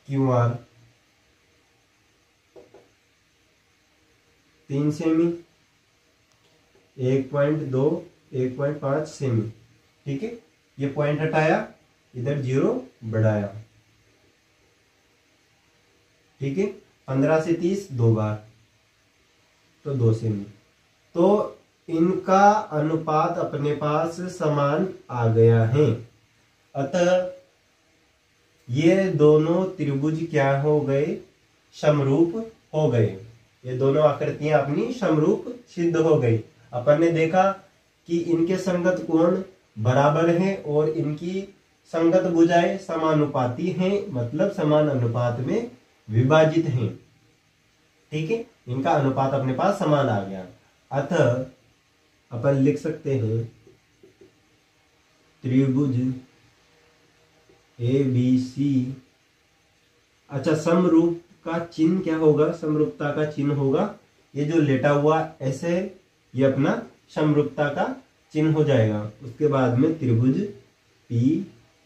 क्यू आर 3 सेमी। 1.2 1.5 सेमी। ठीक है, ये पॉइंट हटाया, इधर 0 बढ़ाया। ठीक है, 15 से 30 2 बार, तो 2 सेमी। तो इनका अनुपात अपने पास समान आ गया है। अतः ये दोनों त्रिभुज क्या हो गए? समरूप हो गए। ये दोनों आकृतियां अपनी समरूप सिद्ध हो गई। अपन ने देखा कि इनके संगत कोण बराबर हैं और इनकी संगत भुजाएं समानुपाती हैं, मतलब समान अनुपात में विभाजित हैं। ठीक है, इनका अनुपात अपने पास समान आ गया। अतः अपन लिख सकते हैं त्रिभुज ए बी सी। अच्छा, समरूप का चिन्ह क्या होगा? समरूपता का चिन्ह होगा ये जो लेटा हुआ ऐसे, ये अपना समरूपता का चिन्ह हो जाएगा। उसके बाद में त्रिभुज पी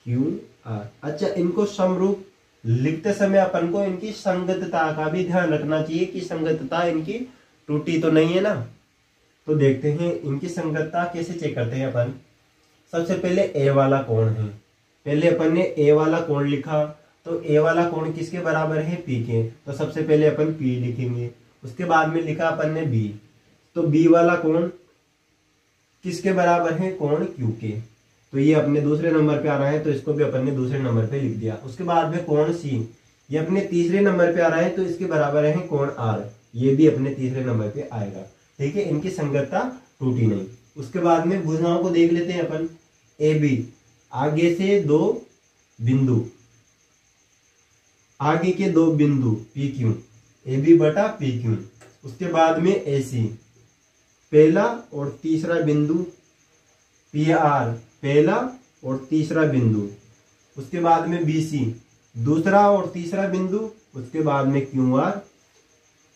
क्यू आर। अच्छा, इनको समरूप लिखते समय अपन को इनकी संगतता का भी ध्यान रखना चाहिए कि संगतता इनकी टूटी तो नहीं है ना। तो देखते हैं इनकी संगतता कैसे चेक करते हैं अपन। सबसे पहले ए वाला कोण है। पहले अपन ने ए वाला कोण लिखा, तो ए वाला कोण किसके बराबर है? पी के। तो सबसे पहले अपन पी लिखेंगे। उसके बाद में लिखा अपन ने बी, तो बी वाला कोण किसके बराबर है? कोण क्यू के। तो ये अपने दूसरे नंबर पे आ रहा है, तो इसको भी अपन ने दूसरे नंबर पे लिख दिया। उसके बाद में कोण सी, ये अपने तीसरे नंबर पे आ रहा है, तो इसके बराबर है कोण आर। ये भी अपने तीसरे नंबर पे आएगा। ठीक है, इनकी संगतता टूटी नहीं। उसके बाद में भुजाओं को देख लेते हैं अपन। ए बी, आगे से 2 बिंदु, आगे के 2 बिंदु पी क्यू, ए बी बटा पी क्यू। उसके बाद में ए सी, पहला और तीसरा बिंदु, पी आर, पहला और तीसरा बिंदु। उसके बाद में बी सी, दूसरा और तीसरा बिंदु। उसके बाद में क्यू आर,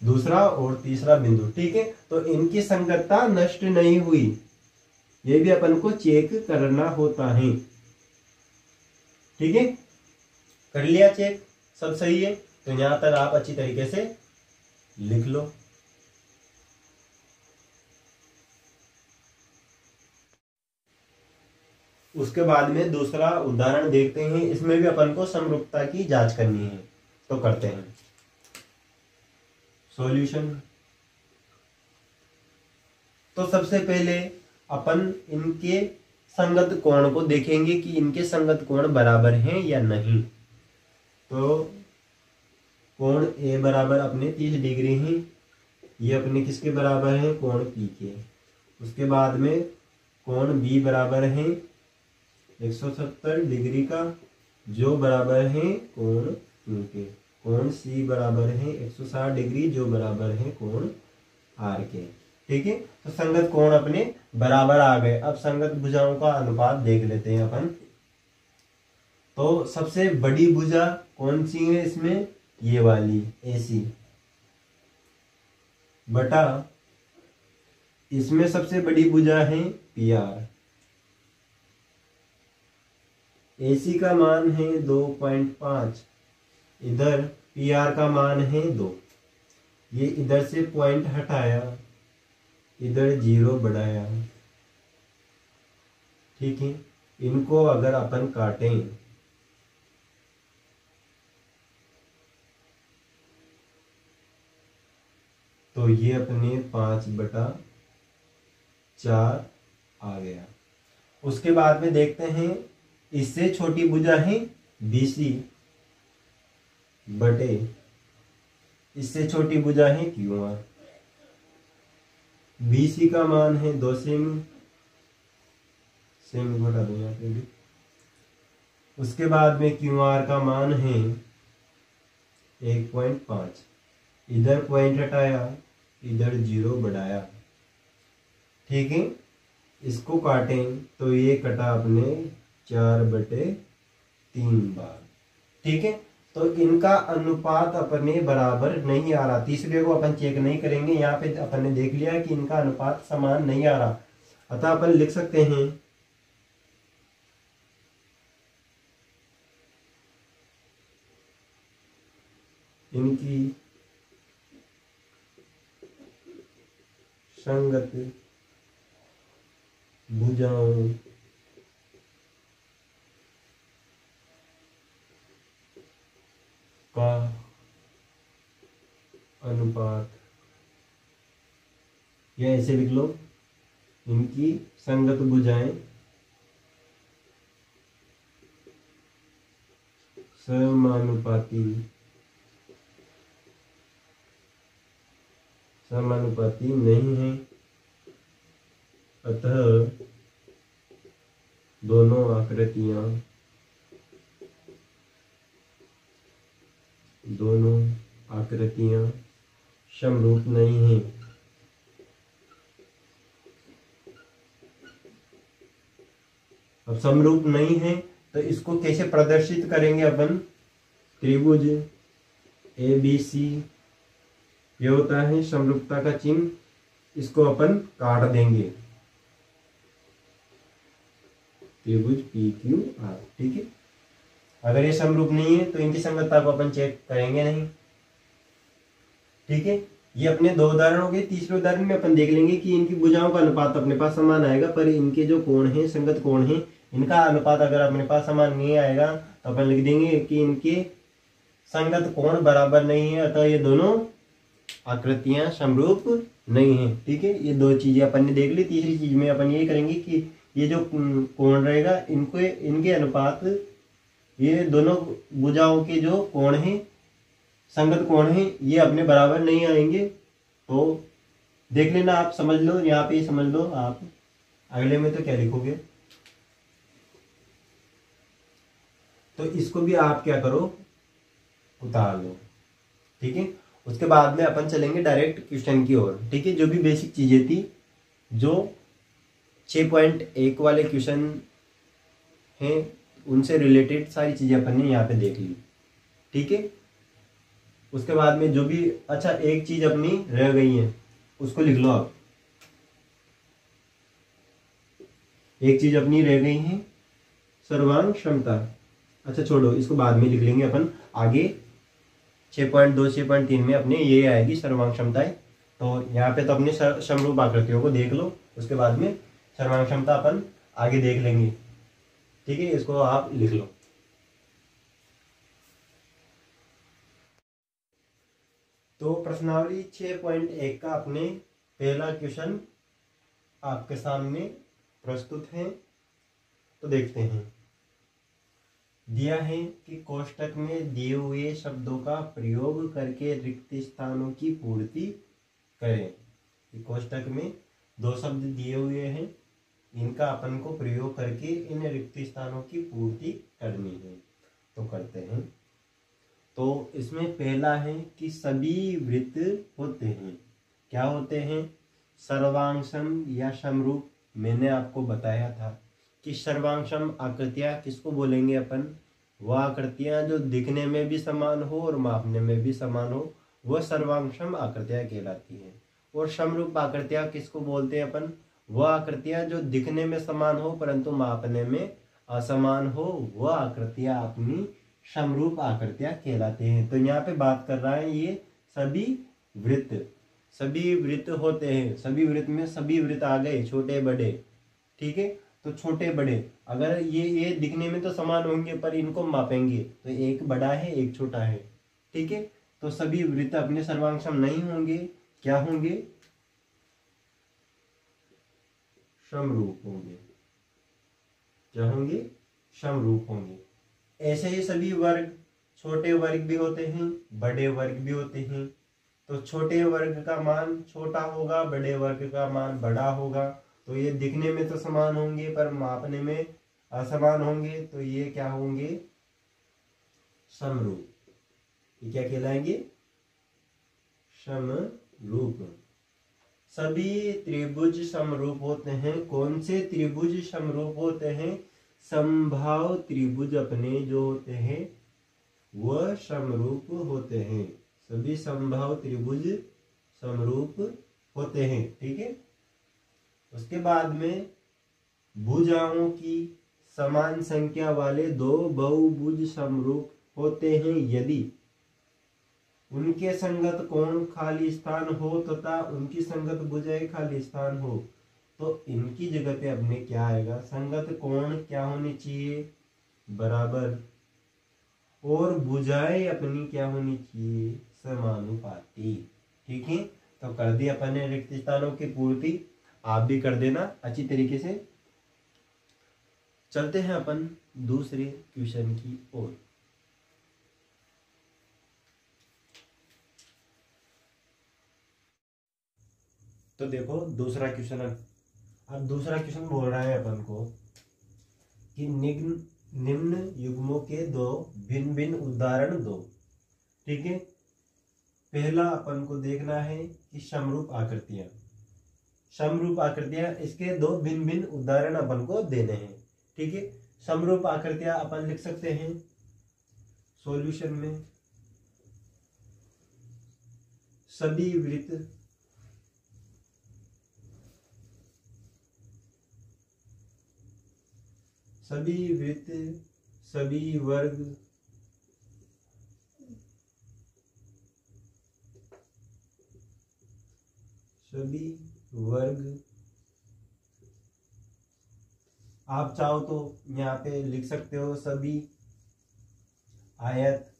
दूसरा और तीसरा बिंदु। ठीक है, तो इनकी संगतता नष्ट नहीं हुई, ये भी अपन को चेक करना होता है। ठीक है, कर लिया चेक, सब सही है। तो यहां तक आप अच्छी तरीके से लिख लो। उसके बाद में दूसरा उदाहरण देखते हैं। इसमें भी अपन को समरूपता की जांच करनी है, तो करते हैं। सॉल्यूशन। तो सबसे पहले अपन इनके संगत कोण को देखेंगे कि इनके संगत कोण बराबर हैं या नहीं। तो कोण ए बराबर अपने 30 डिग्री है, ये अपने किसके बराबर है, कोण पी के। उसके बाद में कोण बी बराबर है 170 डिग्री का, जो बराबर है कोण क्यू के। कोण सी बराबर है 160 डिग्री, जो बराबर है कोण आर के। ठीक है, तो संगत कोण अपने बराबर आ गए। अब संगत भुजाओं का अनुपात देख लेते हैं अपन। तो सबसे बड़ी भुजा कौन सी है इसमें, ये वाली AC बटा इसमें सबसे बड़ी भुजा है PR। AC का मान है 2.5, इधर PR का मान है 2। ये इधर से पॉइंट हटाया, इधर 0 बढ़ाया। ठीक है, इनको अगर अपन काटें तो ये अपने 5/4 आ गया। उसके बाद में देखते हैं इससे छोटी भुजा है BC बटे इससे छोटी भुजा है QR। BC का मान है 2 सेमी, घटा दो यहाँ पे भी। उसके बाद में QR का मान है 1.5, इधर पॉइंट हटाया, इधर 0 बढ़ाया। ठीक है, इसको काटें तो ये कटा अपने 4/3 बार। ठीक है, तो इनका अनुपात अपने बराबर नहीं आ रहा। तीसरे को अपन चेक नहीं करेंगे, यहाँ पे अपन ने देख लिया कि इनका अनुपात समान नहीं आ रहा। अतः अपन लिख सकते हैं इनकी संगत भुजाओं का अनुपात, या ऐसे लिख लो, इनकी संगत भुजाएं समानुपाती नहीं है। अतः दोनों आकृतियां समरूप नहीं हैं। अब समरूप नहीं है तो इसको कैसे प्रदर्शित करेंगे अपन। त्रिभुज ABC, ये होता है समरूपता का चिन्ह, इसको अपन काट देंगे, त्रिभुज PQR। ठीक है, अगर ये समरूप नहीं है तो इनकी संगतता को अपन चेक करेंगे नहीं। ठीक है, ये अपने 2 उदाहरण हो गए। तीसरे उदाहरण में अपन देख लेंगे कि इनकी भुजाओं का अनुपात अपने पास समान आएगा, पर इनके जो कोण है, संगत कोण है, इनका अनुपात अगर अपने पास समान नहीं आएगा तो अपन लिख देंगे कि इनके संगत कोण बराबर नहीं है, अतः ये दोनों आकृतियां समरूप नहीं है। ठीक है, ये 2 चीजें अपन ने देख ली। तीसरी चीज में अपन ये करेंगे कि ये जो कोण रहेगा, इनके अनुपात, ये दोनों भुजाओं के जो कोण है, संगत कोण है, ये अपने बराबर नहीं आएंगे। तो देख लेना, आप समझ लो, यहाँ पे समझ लो आप। अगले में तो क्या लिखोगे, तो इसको भी आप क्या करो, उतार लो। ठीक है, उसके बाद में अपन चलेंगे डायरेक्ट क्वेश्चन की ओर। ठीक है, जो भी बेसिक चीजें थी, जो 6.1 वाले क्वेश्चन हैं, उनसे रिलेटेड सारी चीजें अपन ने यहाँ पे देख ली। ठीक है, उसके बाद में जो भी, अच्छा एक चीज अपनी रह गई है, उसको लिख लो आप। एक चीज अपनी रह गई है, सर्वांग क्षमता। अच्छा छोड़ो, इसको बाद में लिख लेंगे अपन। आगे 6.2 6.3 में अपने ये आएगी सर्वांग क्षमताएं। तो यहाँ पे तो अपने समरूप आकृतियों को देख लो, उसके बाद में सर्वांग क्षमता अपन आगे देख लेंगे। ठीक है, इसको आप लिख लो। तो प्रश्नावली 6.1 का अपने पहला क्वेश्चन आपके सामने प्रस्तुत हैं। तो देखते हैं। दिया है कि कोष्टक में दिए हुए शब्दों का प्रयोग करके रिक्त स्थानों की पूर्ति करें। कोष्टक में 2 शब्द दिए हुए हैं, इनका अपन को प्रयोग करके इन रिक्त स्थानों की पूर्ति करनी है। तो करते हैं। तो इसमें पहला है कि सभी वृत्त होते हैं। क्या होते हैं? सर्वांशम या समरूप। मैंने आपको बताया था कि सर्वांशम आकृतियां किसको बोलेंगे अपन? वह आकृतियां जो दिखने में भी समान हो और मापने में भी समान हो, वह सर्वांशम आकृतियां कहलाती हैं। और समरूप आकृतियां किसको बोलते हैं अपन? वह आकृतियां जो दिखने में समान हो परंतु मापने में असमान हो, वह आकृतियां अपनी समरूप आकृतियां कहलाते हैं। तो यहाँ पे बात कर रहा है ये सभी वृत्त, सभी वृत्त होते हैं। सभी वृत्त में सभी वृत्त आ गए, छोटे बड़े, ठीक है। तो छोटे बड़े अगर ये दिखने में तो समान होंगे पर इनको मापेंगे तो एक बड़ा है एक छोटा है, ठीक है। तो सभी वृत्त अपने सर्वांशम नहीं होंगे, क्या होंगे? समरूप होंगे। क्या होंगे? समरूप होंगे। ऐसे ही सभी वर्ग, छोटे वर्ग भी होते हैं, बड़े वर्ग भी होते हैं। तो छोटे वर्ग का मान छोटा होगा, बड़े वर्ग का मान बड़ा होगा। तो ये दिखने में तो समान होंगे पर मापने में असमान होंगे, तो ये क्या होंगे? समरूप। ये क्या कहलाएंगे? समरूप। सभी त्रिभुज समरूप होते हैं। कौन से त्रिभुज समरूप होते हैं? समभाव त्रिभुज अपने जो होते हैं वह समरूप होते हैं। सभी समभाव त्रिभुज समरूप होते हैं, ठीक है। उसके बाद में भुजाओं की समान संख्या वाले 2 बहुभुज समरूप होते हैं यदि उनके संगत कोण खाली स्थान हो तथा उनकी संगत भुजाएं खाली स्थान हो। तो इनकी जगह पे अपने क्या आएगा? संगत कोण क्या होनी चाहिए? बराबर। और भुजाएं अपनी क्या होनी चाहिए? समानुपाती, ठीक है। तो कर दी अपन ने रिक्त स्थानों की पूर्ति। आप भी कर देना अच्छी तरीके से। चलते हैं अपन दूसरे क्वेश्चन की ओर। तो देखो दूसरा क्वेश्चन। अब दूसरा क्वेश्चन बोल रहा है अपन को कि निम्न युग्मों के 2 भिन्न भिन्न उदाहरण दो, ठीक है। पहला अपन को देखना है कि समरूप आकृतियां, समरूप आकृतियां, इसके 2 भिन्न भिन्न उदाहरण अपन को देने हैं, ठीक है। समरूप आकृतियां अपन लिख सकते हैं सॉल्यूशन में। सभी वृत्त सभी वर्ग आप चाहो तो यहाँ पे लिख सकते हो सभी आयत,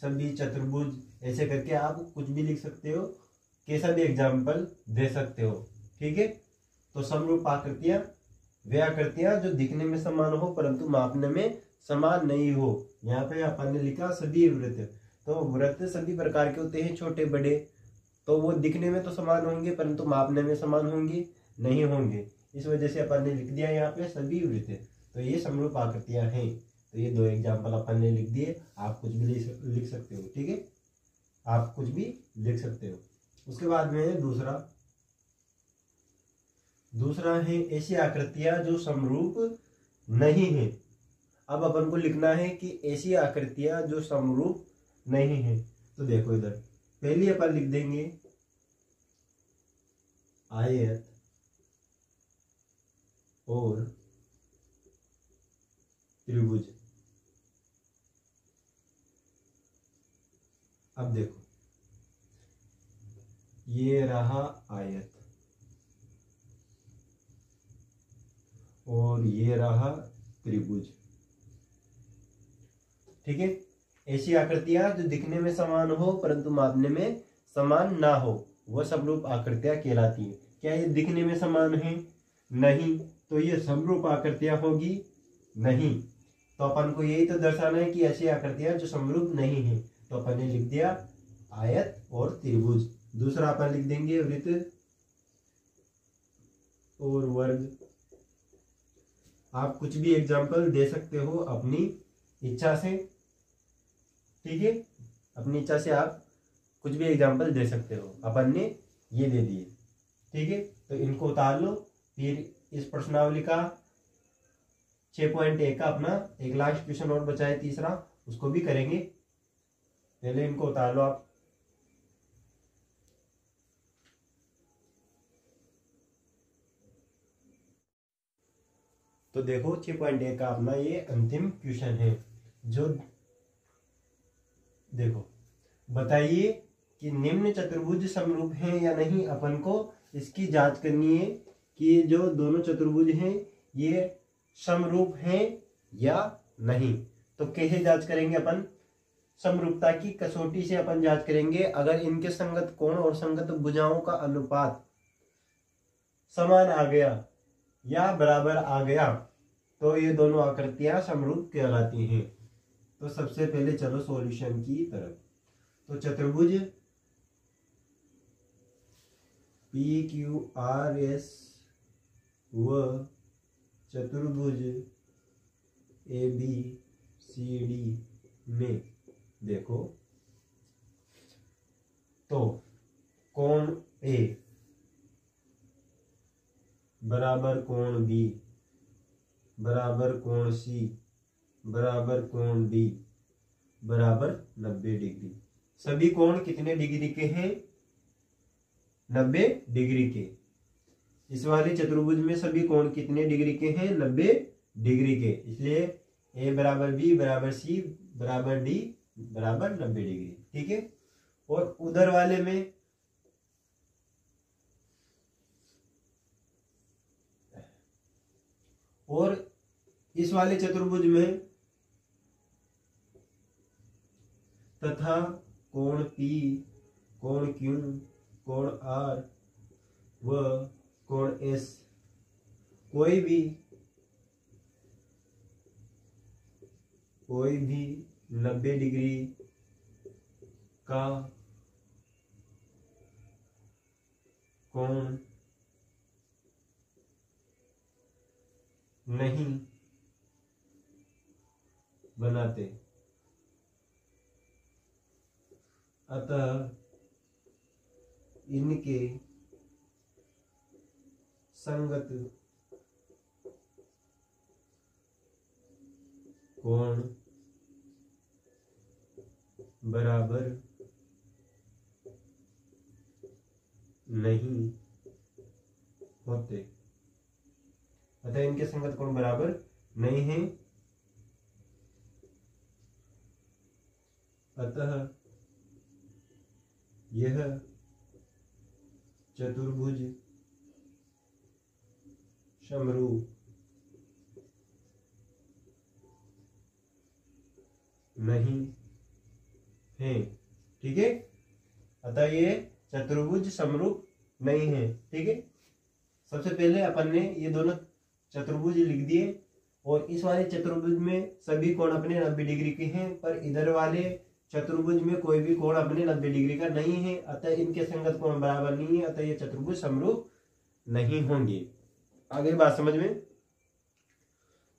सभी चतुर्भुज, ऐसे करके आप कुछ भी लिख सकते हो, कैसा भी एग्जाम्पल दे सकते हो, ठीक है। तो समरूप आकृतियां वे आकृतियां जो दिखने में समान हो परंतु मापने में समान नहीं हो। यहाँ पे अपन ने लिखा सभी वृत्त। तो वृत्त सभी प्रकार के होते हैं, छोटे बड़े। तो वो दिखने में तो समान होंगे परंतु मापने में समान होंगे नहीं होंगे। इस वजह से अपन ने लिख दिया यहाँ पे सभी वृत्त। तो ये समरूप आकृतियां हैं। तो ये 2 एग्जाम्पल अपन ने लिख दिए। आप कुछ भी लिख सकते हो, ठीक है। आप कुछ भी लिख सकते हो। उसके बाद में दूसरा है ऐसी आकृतियां जो समरूप नहीं है। अब अपन को लिखना है कि ऐसी आकृतियां जो समरूप नहीं है। तो देखो इधर पहली अपन लिख देंगे आयत और त्रिभुज। अब देखो ये रहा आयत और ये रहा त्रिभुज, ठीक है। ऐसी आकृतियां जो दिखने में समान हो परंतु मापने में समान ना हो वह समरूप आकृतियां कहलाती है। क्या ये दिखने में समान है? नहीं। तो ये समरूप आकृतियां होगी? नहीं। तो अपन को यही तो दर्शाना है कि ऐसी आकृतियां जो समरूप नहीं है। तो अपन ने लिख दिया आयत और त्रिभुज। दूसरा अपन लिख देंगे वृत्त और वर्ग। आप कुछ भी एग्जाम्पल दे सकते हो अपनी इच्छा से, ठीक है, अपनी इच्छा से आप कुछ भी एग्जाम्पल दे सकते हो। अपन ने ये दे दिए, ठीक है। तो इनको उतार लो। फिर इस प्रश्नावली का 6.1 का अपना एक लास्ट क्वेश्चन और बचा है तीसरा, उसको भी करेंगे। पहले इनको उतार लो आप। तो देखो 6.1 का अपना ये अंतिम क्वेश्चन है। जो देखो, बताइए कि निम्न चतुर्भुज समरूप हैं या नहीं। अपन को इसकी जांच करनी है कि जो दोनों चतुर्भुज हैं ये समरूप हैं या नहीं। तो कैसे जांच करेंगे अपन? समरूपता की कसौटी से अपन जांच करेंगे। अगर इनके संगत कोण और संगत भुजाओं का अनुपात समान आ गया या बराबर आ गया तो ये दोनों आकृतियां समरूप कहलाती हैं। तो सबसे पहले चलो सॉल्यूशन की तरफ। तो चतुर्भुज PQRS व चतुर्भुज ABCD में देखो, तो कोण A बराबर कोण B बराबर कोण C बराबर कोण D बराबर 90 डिग्री। सभी कोण कितने डिग्री के हैं? 90 डिग्री के। इस वाले चतुर्भुज में सभी कोण कितने डिग्री के हैं? 90 डिग्री के। इसलिए A बराबर B बराबर C बराबर D बराबर 90 डिग्री, ठीक है। और उधर वाले में और इस वाले चतुर्भुज में तथा कोण P, कोण Q, कोण R व कोण S कोई भी 90 डिग्री का कोण नहीं बनाते, अतः इनके संगत कोण बराबर नहीं होते। अतः इनके संगत कोण बराबर नहीं है, अतः यह चतुर्भुज समरूप नहीं है, ठीक है। अतः ये चतुर्भुज समरूप नहीं है, ठीक है। सबसे पहले अपन ने ये दोनों चतुर्भुज लिख दिए और इस वाले चतुर्भुज में सभी कोण अपने 90 डिग्री के हैं, पर इधर वाले चतुर्भुज में कोई भी कोण अपने 90 डिग्री का नहीं है, अतः इनके संगत कोण बराबर नहीं है, अतः ये चतुर्भुज समरूप नहीं होंगे। आगे बात समझ में?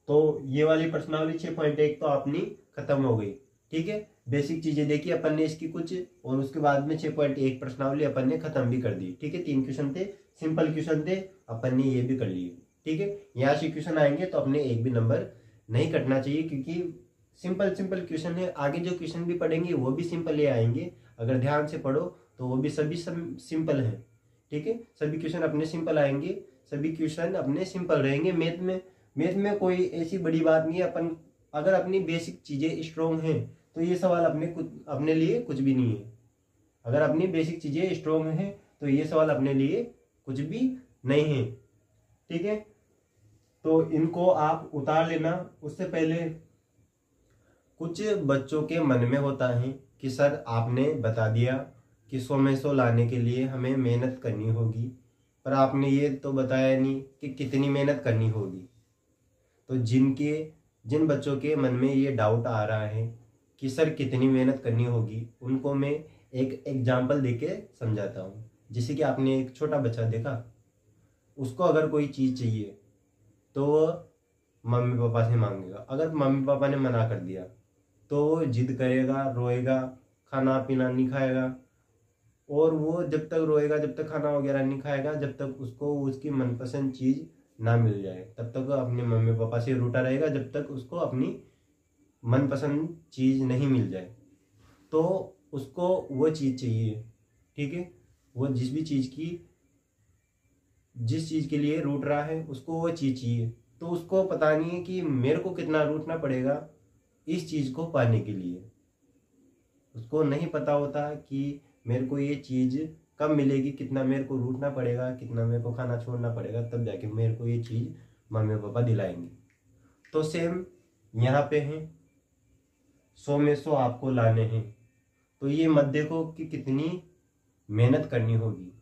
तो ये वाली प्रश्नावली 6.1 तो अपनी खत्म हो गई, ठीक है। बेसिक चीजें देखी अपन ने इसकी कुछ, और उसके बाद में 6.1 प्रश्नावली अपन ने खत्म भी कर दी, ठीक है। 3 क्वेश्चन थे, सिंपल क्वेश्चन थे, अपन ने ये भी कर लिए, ठीक है। यहाँ से क्वेश्चन आएंगे तो अपने एक भी नंबर नहीं कटना चाहिए, क्योंकि सिंपल क्वेश्चन है। आगे जो क्वेश्चन भी पढ़ेंगे वो भी सिंपल ही आएंगे, अगर ध्यान से पढ़ो तो वो भी सभी सिंपल है, ठीक है। सभी क्वेश्चन अपने सिंपल आएंगे, सभी क्वेश्चन अपने सिंपल रहेंगे। मैथ में कोई ऐसी बड़ी बात नहीं है। अपन अगर अपनी बेसिक चीजें स्ट्रोंग हैं तो ये सवाल अपने लिए कुछ भी नहीं है। अगर अपनी बेसिक चीजें स्ट्रोंग हैं तो ये सवाल अपने लिए कुछ भी नहीं है, ठीक है। तो इनको आप उतार लेना। उससे पहले कुछ बच्चों के मन में होता है कि सर आपने बता दिया कि 100 में 100 लाने के लिए हमें मेहनत करनी होगी, पर आपने ये तो बताया नहीं कि कितनी मेहनत करनी होगी। तो जिन बच्चों के मन में ये डाउट आ रहा है कि सर कितनी मेहनत करनी होगी, उनको मैं एक एग्जाम्पल देके समझाता हूँ। जैसे कि आपने एक छोटा बच्चा देखा, उसको अगर कोई चीज़ चाहिए तो वो मम्मी पापा से मांगेगा। अगर मम्मी पापा ने मना कर दिया तो वो जिद करेगा, रोएगा, खाना पीना नहीं खाएगा। और वो जब तक रोएगा, जब तक खाना वगैरह नहीं खाएगा, जब तक उसको उसकी मनपसंद चीज़ ना मिल जाए, तब तक वो अपने मम्मी पापा से रूठा रहेगा, जब तक उसको अपनी मनपसंद चीज़ नहीं मिल जाए। तो उसको वो चीज़ चाहिए, ठीक है। वो जिस चीज़ के लिए रूठ रहा है उसको वो चीज़ चाहिए। तो उसको पता नहीं है कि मेरे को कितना रूठना पड़ेगा इस चीज़ को पाने के लिए। उसको नहीं पता होता कि मेरे को ये चीज़ कब मिलेगी, कितना मेरे को रूठना पड़ेगा, कितना मेरे को खाना छोड़ना पड़ेगा, तब जाके मेरे को ये चीज़ मम्मी पापा दिलाएंगे। तो सेम यहाँ पे है, 100 में 100 आपको लाने हैं। तो ये मत देखो कि कितनी मेहनत करनी होगी।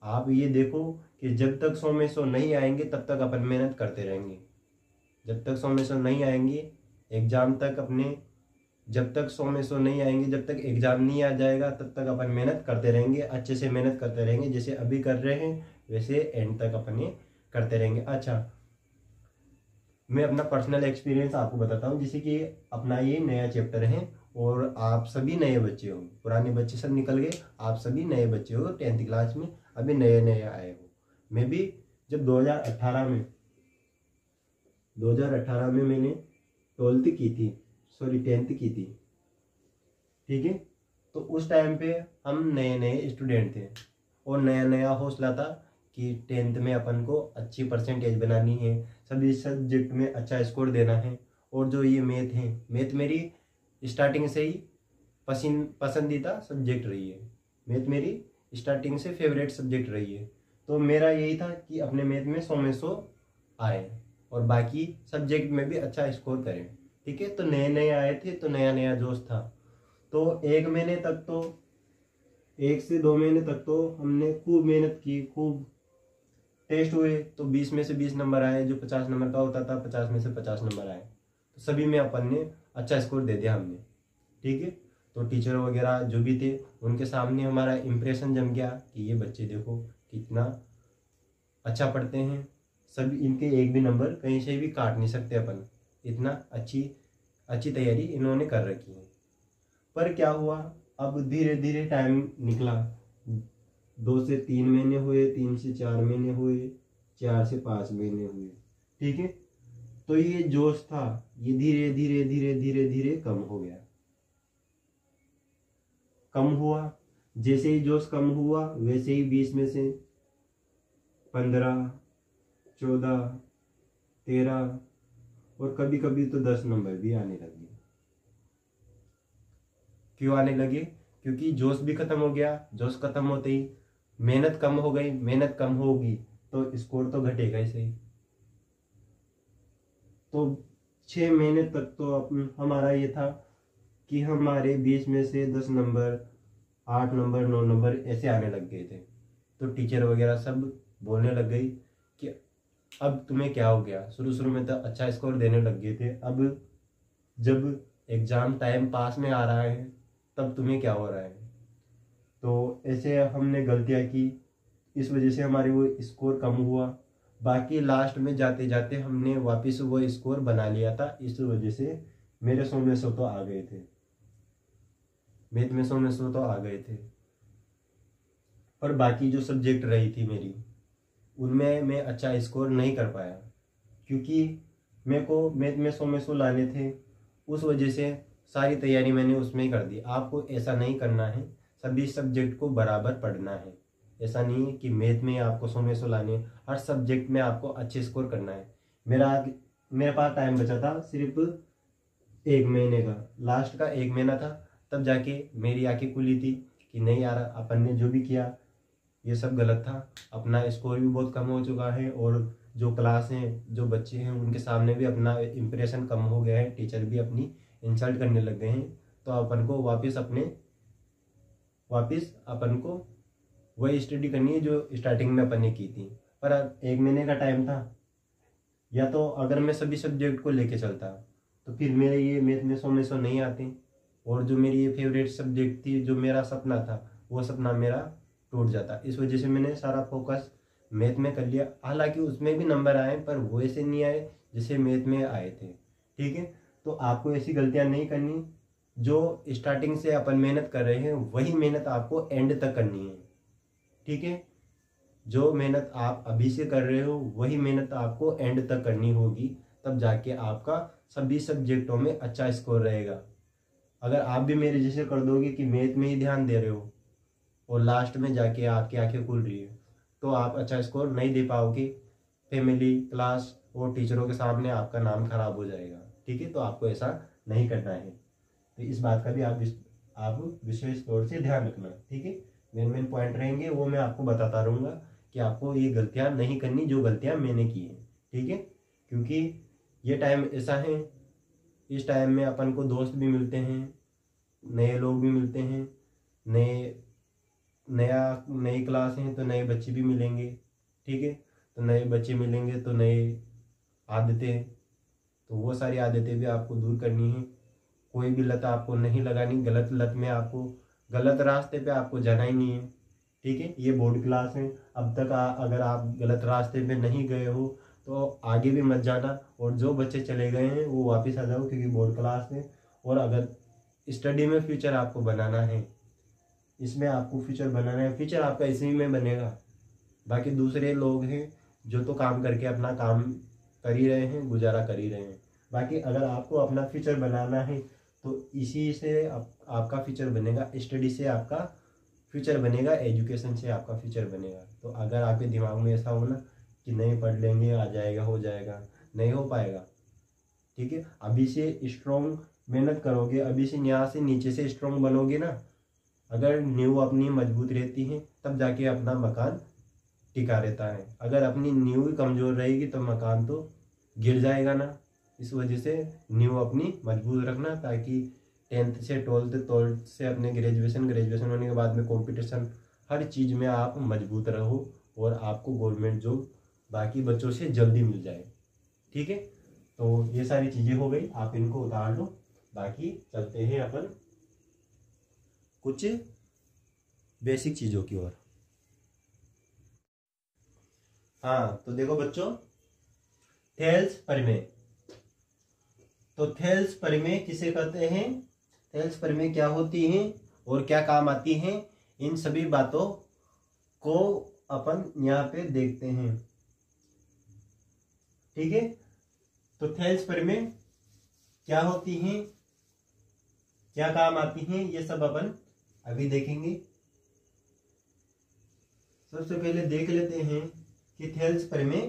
आप ये देखो कि जब तक 100 में 100 नहीं आएंगे तब तक अपन मेहनत करते रहेंगे। जब तक 100 में 100 नहीं आएंगे एग्जाम तक अपने, जब तक 100 में 100 नहीं आएंगे, जब तक एग्जाम नहीं आ जाएगा तब तक अपन मेहनत करते रहेंगे, अच्छे से मेहनत करते रहेंगे। जैसे अभी कर रहे हैं वैसे एंड तक अपने करते रहेंगे। अच्छा, मैं अपना पर्सनल एक्सपीरियंस आपको बताता हूँ। जैसे कि अपना ये नया चैप्टर है और आप सभी नए बच्चे हो, पुराने बच्चे सब निकल गए, आप सभी नए बच्चे हो, 10th क्लास में अभी नए नए आए हो। मैं भी जब 2018 में मैंने 12th की थी, सॉरी 10th की थी, ठीक है। तो उस टाइम पे हम नए नए स्टूडेंट थे और नया नया हौसला था कि 10th में अपन को अच्छी परसेंटेज बनानी है, सभी सब्जेक्ट में अच्छा स्कोर देना है। और जो ये मैथ मेरी स्टार्टिंग से ही पसंदीदा सब्जेक्ट रही है। मैथ मेरी स्टार्टिंग से फेवरेट सब्जेक्ट रही है। तो मेरा यही था कि अपने मैथ में 100 में 100 आए और बाकी सब्जेक्ट में भी अच्छा स्कोर करें, ठीक है। तो नए नए आए थे तो नया नया जोश था। तो 1 से 2 महीने तक तो हमने खूब मेहनत की, खूब टेस्ट हुए तो 20 में से 20 नंबर आए, जो 50 नंबर का होता था 50 में से 50 नंबर आए। तो सभी में अपन ने अच्छा स्कोर दे दिया हमने, ठीक है। तो टीचर वगैरह जो भी थे उनके सामने हमारा इम्प्रेशन जम गया कि ये बच्चे देखो कितना अच्छा पढ़ते हैं, सभी इनके एक भी नंबर कहीं से भी काट नहीं सकते अपन, इतना अच्छी तैयारी इन्होंने कर रखी है। पर क्या हुआ, अब धीरे धीरे टाइम निकला, 2 से 3 महीने हुए, 3 से 4 महीने हुए, 4 से 5 महीने हुए, ठीक है। तो ये जोश था ये धीरे धीरे धीरे धीरे धीरे कम हो गया, कम हुआ। जैसे ही जोश कम हुआ वैसे ही 20 में से 15, 14, 13 और कभी कभी तो 10 नंबर भी आने लगे। क्यों आने लगे? क्योंकि जोश भी खत्म हो गया। जोश खत्म होते ही मेहनत कम हो गई, मेहनत कम होगी तो स्कोर तो घटेगा ही सही। तो 6 महीने तक तो हमारा ये था कि हमारे 20 में से 10 नंबर, 8 नंबर, 9 नंबर ऐसे आने लग गए थे। तो टीचर वगैरह सब बोलने लग गई कि अब तुम्हें क्या हो गया, शुरू में तो अच्छा स्कोर देने लग गए थे, अब जब एग्जाम टाइम पास में आ रहा है तब तुम्हें क्या हो रहा है। तो ऐसे हमने गलतियां की, इस वजह से हमारे वो स्कोर कम हुआ। बाकी लास्ट में जाते जाते हमने वापस वो स्कोर बना लिया था, इस वजह से मेरे 100 में 100 तो आ गए थे, मैथ में 100 में 100 तो आ गए थे। पर बाकी जो सब्जेक्ट रही थी मेरी, उनमें मैं अच्छा स्कोर नहीं कर पाया, क्योंकि मेरे को मैथ में 100 में 100 लाने थे। उस वजह से सारी तैयारी मैंने उसमें ही कर दी। आपको ऐसा नहीं करना है, सभी सब्जेक्ट को बराबर पढ़ना है। ऐसा नहीं है कि मैथ में आपको 100 में 100 लाने, हर सब्जेक्ट में आपको अच्छे स्कोर करना है। मेरे पास टाइम बचा था सिर्फ 1 महीने का, लास्ट का 1 महीना था, तब जाके मेरी आंखें खुली थी कि नहीं यार, अपन ने जो भी किया ये सब गलत था। अपना स्कोर भी बहुत कम हो चुका है और जो क्लास हैं, जो बच्चे हैं, उनके सामने भी अपना इम्प्रेशन कम हो गया है, टीचर भी अपनी इंसल्ट करने लग गए हैं। तो अपन को वापस वही स्टडी करनी है जो स्टार्टिंग में अपन ने की थी। पर 1 महीने का टाइम था, या तो अगर मैं सभी सब्जेक्ट को लेके चलता तो फिर मेरे ये मैथ में 100 में 100 नहीं आते, और जो मेरी ये फेवरेट सब्जेक्ट थी, जो मेरा सपना था, वो सपना मेरा टूट जाता। इस वजह से मैंने सारा फोकस मैथ में कर लिया। हालांकि उसमें भी नंबर आए, पर वो ऐसे नहीं आए जैसे मैथ में आए थे। ठीक है, तो आपको ऐसी गलतियां नहीं करनी। जो स्टार्टिंग से अपन मेहनत कर रहे हैं वही मेहनत आपको एंड तक करनी है। ठीक है, जो मेहनत आप अभी से कर रहे हो वही मेहनत आपको एंड तक करनी होगी, तब जाके आपका सभी सब्जेक्टों में अच्छा स्कोर रहेगा। अगर आप भी मेरे जैसे कर दोगे कि मैथ में ही ध्यान दे रहे हो और लास्ट में जाके आपकी आंखें खुल रही है, तो आप अच्छा स्कोर नहीं दे पाओगे। फैमिली, क्लास और टीचरों के सामने आपका नाम खराब हो जाएगा। ठीक है, तो आपको ऐसा नहीं करना है। तो इस बात का भी आप विशेष तौर से ध्यान रखना। ठीक है, मेन पॉइंट रहेंगे वो मैं आपको बताता रहूँगा कि आपको ये गलतियां नहीं करनी जो गलतियां मैंने की हैं। ठीक है, क्योंकि ये टाइम ऐसा है, इस टाइम में अपन को दोस्त भी मिलते हैं, नए लोग भी मिलते हैं, नई क्लास है तो नए बच्चे भी मिलेंगे। ठीक है, तो नए बच्चे मिलेंगे तो नए आदतें, तो वो सारी आदतें भी आपको दूर करनी है। कोई भी लत आपको नहीं लगानी, गलत लत में आपको, गलत रास्ते पे आपको जाना ही नहीं है। ठीक है, ये बोर्ड क्लास है। अब तक अगर आप गलत रास्ते पे नहीं गए हो तो आगे भी मत जाना, और जो बच्चे चले गए हैं वो वापस आ जाओ, क्योंकि बोर्ड क्लास है। और अगर स्टडी में फ्यूचर आपको बनाना है, इसमें आपको फ्यूचर बनाना है, फ्यूचर आपका इसी में बनेगा। बाकी दूसरे लोग हैं जो तो काम करके अपना काम कर ही रहे हैं, गुजारा कर ही रहे हैं। बाकी अगर आपको अपना फ्यूचर बनाना है तो इसी से आपका फ्यूचर बनेगा, स्टडी से आपका फ्यूचर बनेगा, एजुकेशन से आपका फ्यूचर बनेगा। तो अगर आपके दिमाग में ऐसा हो ना कि नहीं पढ़ लेंगे आ जाएगा, हो जाएगा, नहीं हो पाएगा। ठीक है, अभी से स्ट्रॉन्ग मेहनत करोगे, अभी से यहाँ से नीचे से स्ट्रॉन्ग बनोगे ना। अगर नींव अपनी मजबूत रहती है तब जाके अपना मकान टिका रहता है। अगर अपनी नींव कमजोर रहेगी तो मकान तो गिर जाएगा ना। इस वजह से नींव अपनी मजबूत रखना, ताकि 10th से 12th से अपने ग्रेजुएशन होने के बाद में कंपटीशन, हर चीज़ में आप मजबूत रहो और आपको गवर्नमेंट जॉब बाकी बच्चों से जल्दी मिल जाए। ठीक है, तो ये सारी चीज़ें हो गई, आप इनको उतार लो। बाकी चलते हैं अपन कुछ बेसिक चीज़ों की ओर। हाँ, तो देखो बच्चों, थेल्स परिमेय। तो थेल्स परिमेय किसे कहते हैं, थेल्स परिमेय क्या होती हैं और क्या काम आती हैं, इन सभी बातों को अपन यहाँ पे देखते हैं। ठीक है, तो थेल्स परिमेय क्या होती हैं, क्या काम आती हैं, ये सब अपन अभी देखेंगे। सबसे पहले देख लेते हैं कि थेल्स परिमेय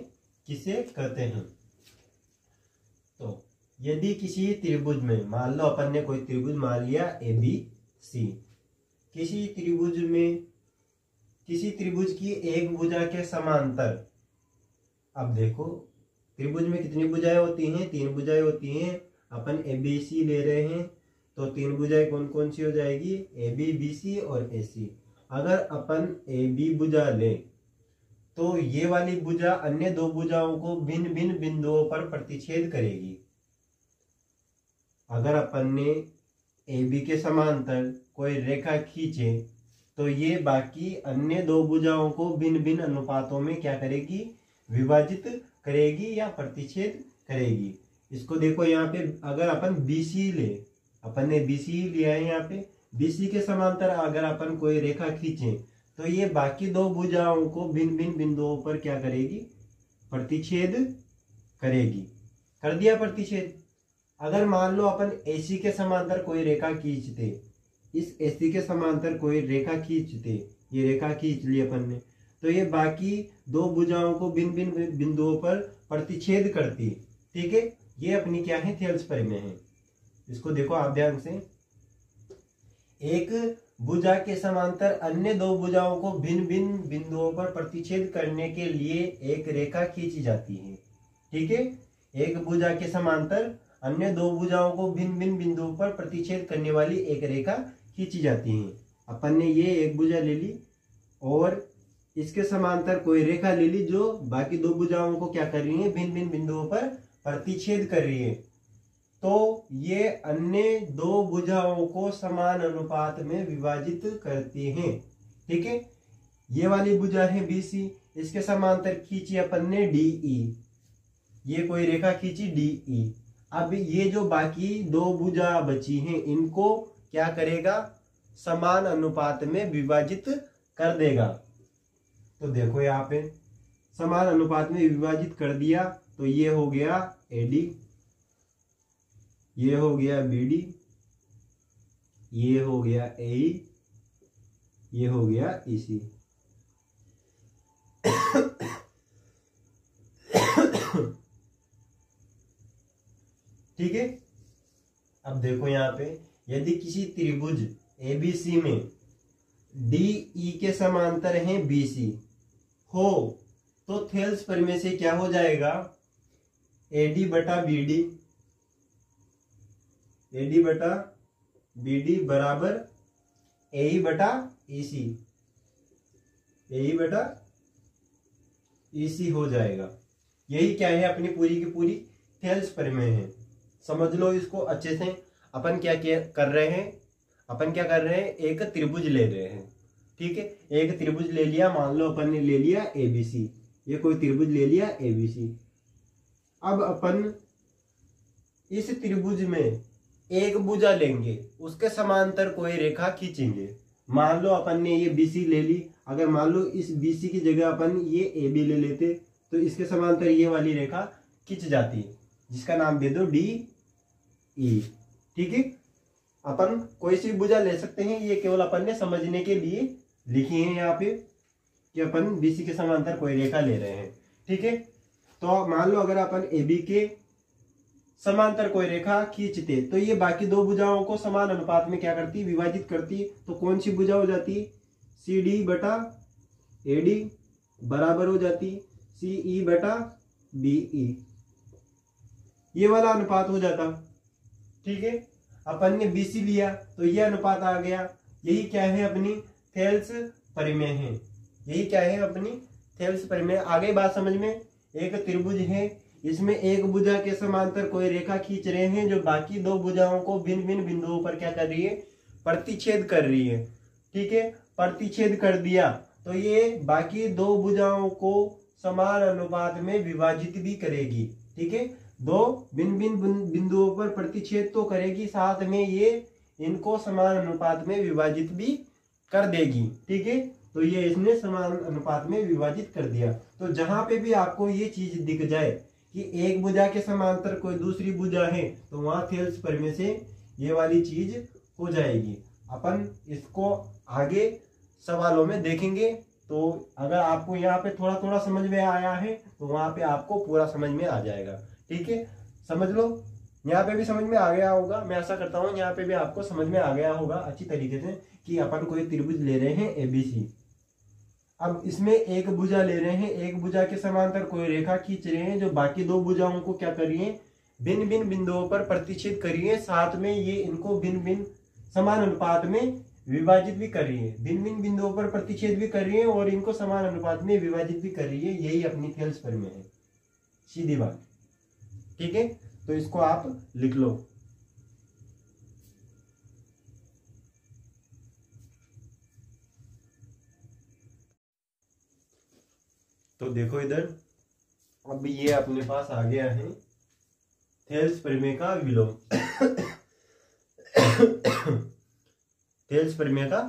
किसे कहते हैं। तो यदि किसी त्रिभुज में, मान लो अपन ने कोई त्रिभुज मान लिया ABC, किसी त्रिभुज की एक भुजा के समांतर, अब देखो त्रिभुज में कितनी भुजाएं होती हैं, 3 भुजाएं होती हैं। अपन ABC ले रहे हैं तो 3 भुजाएं कौन कौन सी हो जाएगी, AB, BC और AC। अगर अपन AB भुजा ले तो ये वाली भुजा अन्य 2 भुजाओं को भिन्न भिन्न बिंदुओं पर प्रतिच्छेद करेगी। अगर अपन ने AB के समांतर कोई रेखा खींचे तो ये बाकी अन्य 2 भुजाओं को भिन्न भिन्न अनुपातों में क्या करेगी, विभाजित करेगी या प्रतिच्छेद करेगी। इसको देखो यहाँ पे, अगर अपन BC ले, अपन ने BC लिया है, यहाँ पे BC के समांतर अगर अपन कोई रेखा खींचे तो ये बाकी 2 भुजाओं को भिन्न भिन्न बिंदुओं पर क्या करेगी, प्रतिच्छेद करेगी। कर दिया प्रतिच्छेद। अगर मान लो अपन AC के समांतर कोई रेखा खींचते, इस AC के समांतर कोई रेखा खींचते, ये रेखा खींच ली अपन ने, तो ये बाकी 2 भुजाओं को भिन्न भिन्न बिंदुओं पर प्रतिच्छेद करती। ठीक है, ये अपनी क्या है, थेल्स परिमेय है। इसको देखो आप ध्यान से, एक भुजा के समांतर अन्य 2 भुजाओं को भिन्न भिन्न बिंदुओं पर प्रतिच्छेद करने के लिए एक रेखा खींची जाती है। ठीक है, एक भुजा के समांतर अन्य 2 भुजाओं को भिन्न भिन्न बिंदुओं पर प्रतिच्छेद करने वाली एक रेखा खींची जाती है। अपन ने ये एक भुजा ले ली, और इसके समांतर कोई रेखा ले ली जो बाकी दो भुजाओं को क्या कर रही है, भिन्न भिन्न बिंदुओं पर प्रतिच्छेद कर रही है। तो ये अन्य दो भुजाओं को समान अनुपात में विभाजित करती हैं। ठीक है, ये वाली भुजा है BC, इसके समांतर खींची अपन ने DE, ये कोई रेखा खींची DE। अब ये जो बाकी दो भुजा बची हैं इनको क्या करेगा, समान अनुपात में विभाजित कर देगा। तो देखो यहाँ पे समान अनुपात में विभाजित कर दिया, तो ये हो गया AD, ये हो गया BD, ये हो गया AE, ये हो गया EC। ठीक है, अब देखो यहाँ पे यदि किसी त्रिभुज ABC में DE के समांतर हैं BC हो तो थेल्स प्रमेय से क्या हो जाएगा, AD बटा BD बराबर AE बटा EC हो जाएगा। यही क्या है, अपनी पूरी की पूरी थेल्स प्रमेय है। समझ लो इसको अच्छे से। अपन क्या कर रहे हैं, एक त्रिभुज ले रहे हैं। ठीक है, एक त्रिभुज ले लिया, मान लो अपन ने ले लिया ABC, ये कोई त्रिभुज ले लिया ABC। अब अपन इस त्रिभुज में एक भुजा लेंगे, उसके समांतर कोई रेखा खींचेंगे। मान लो अपन ने ये BC ले ली, अगर मान लो इस BC की जगह अपन ये AB ले लेते तो इसके समांतर ये वाली रेखा खींच जाती है, जिसका नाम दे दो DE। ठीक है, अपन कोई सी भुजा ले सकते हैं, ये केवल अपन ने समझने के लिए लिखी है यहाँ पे कि अपन BC के समांतर कोई रेखा ले रहे हैं। ठीक है, तो मान लो अगर अपन AB के समांतर कोई रेखा खींचते तो ये बाकी दो भुजाओं को समान अनुपात में क्या करती, विभाजित करती। तो कौन सी भुजा हो जाती, CD बटा AD बराबर हो जाती CE बटा BE, ये वाला अनुपात हो जाता। ठीक है, अपन ने BC लिया तो ये अनुपात आ गया। यही क्या है, अपनी थेल्स प्रमेय है। यही क्या है, अपनी थेल्स प्रमेय। आगे बात समझ में। एक त्रिभुज है, इसमें एक भुजा के समांतर कोई रेखा खींच रहे हैं जो बाकी दो भुजाओं को भिन्न भिन्न बिंदुओं पर क्या कर रही है, प्रतिच्छेद कर रही है। ठीक है, प्रतिच्छेद कर दिया तो ये बाकी दो भुजाओं को समान अनुपात में विभाजित भी करेगी। ठीक है, दो भिन्न भिन्न बिंदुओं पर प्रतिच्छेद तो करेगी, साथ में ये इनको समान अनुपात में विभाजित भी कर देगी। ठीक है, तो ये इसने समान अनुपात में विभाजित कर दिया। तो जहां पे भी आपको ये चीज दिख जाए कि एक भुजा के समांतर कोई दूसरी भुजा है तो वहां थेल्स प्रमेय से ये वाली चीज हो जाएगी। अपन इसको आगे सवालों में देखेंगे। तो अगर आपको यहाँ पे थोड़ा थोड़ा समझ में आया है तो वहां पे आपको पूरा समझ में आ जाएगा। ठीक है, समझ लो, यहाँ पे भी समझ में आ गया होगा। मैं ऐसा करता हूँ यहाँ पे भी आपको समझ में आ गया होगा अच्छी तरीके से कि अपन कोई त्रिभुज ले रहे हैं ABC। अब इसमें एक भुजा ले रहे हैं, एक भुजा के समांतर कोई रेखा खींच रहे हैं जो बाकी दो भुजाओं को क्या कर रही है, भिन्न भिन्न बिंदुओं पर प्रतिच्छेद कर रही है, साथ में ये इनको भिन्न भिन्न समान अनुपात में विभाजित भी कर रही है। भिन्न भिन्न बिंदुओं पर प्रतिच्छेद भी कर रही है और इनको समान अनुपात में विभाजित भी कर रही है। यही अपनी थेल्स प्रमेय है, सीधी बात। ठीक है, तो इसको आप लिख लो। तो देखो इधर, अब ये अपने पास आ गया है थेल्स प्रमेय का विलोम। थेल्स प्रमेय का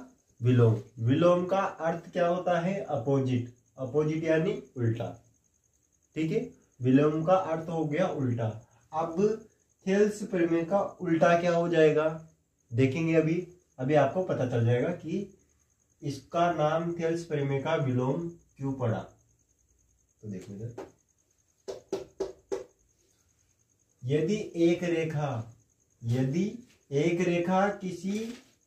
विलोम। विलोम का अर्थ क्या होता है, अपोजिट। अपोजिट यानी उल्टा। ठीक है, विलोम का अर्थ हो गया उल्टा। अब थेल्स प्रमेय का उल्टा क्या हो जाएगा देखेंगे। अभी आपको पता चल जाएगा कि इसका नाम थेल्स प्रमेय का विलोम क्यों पड़ा। तो देखो इधर, यदि एक रेखा किसी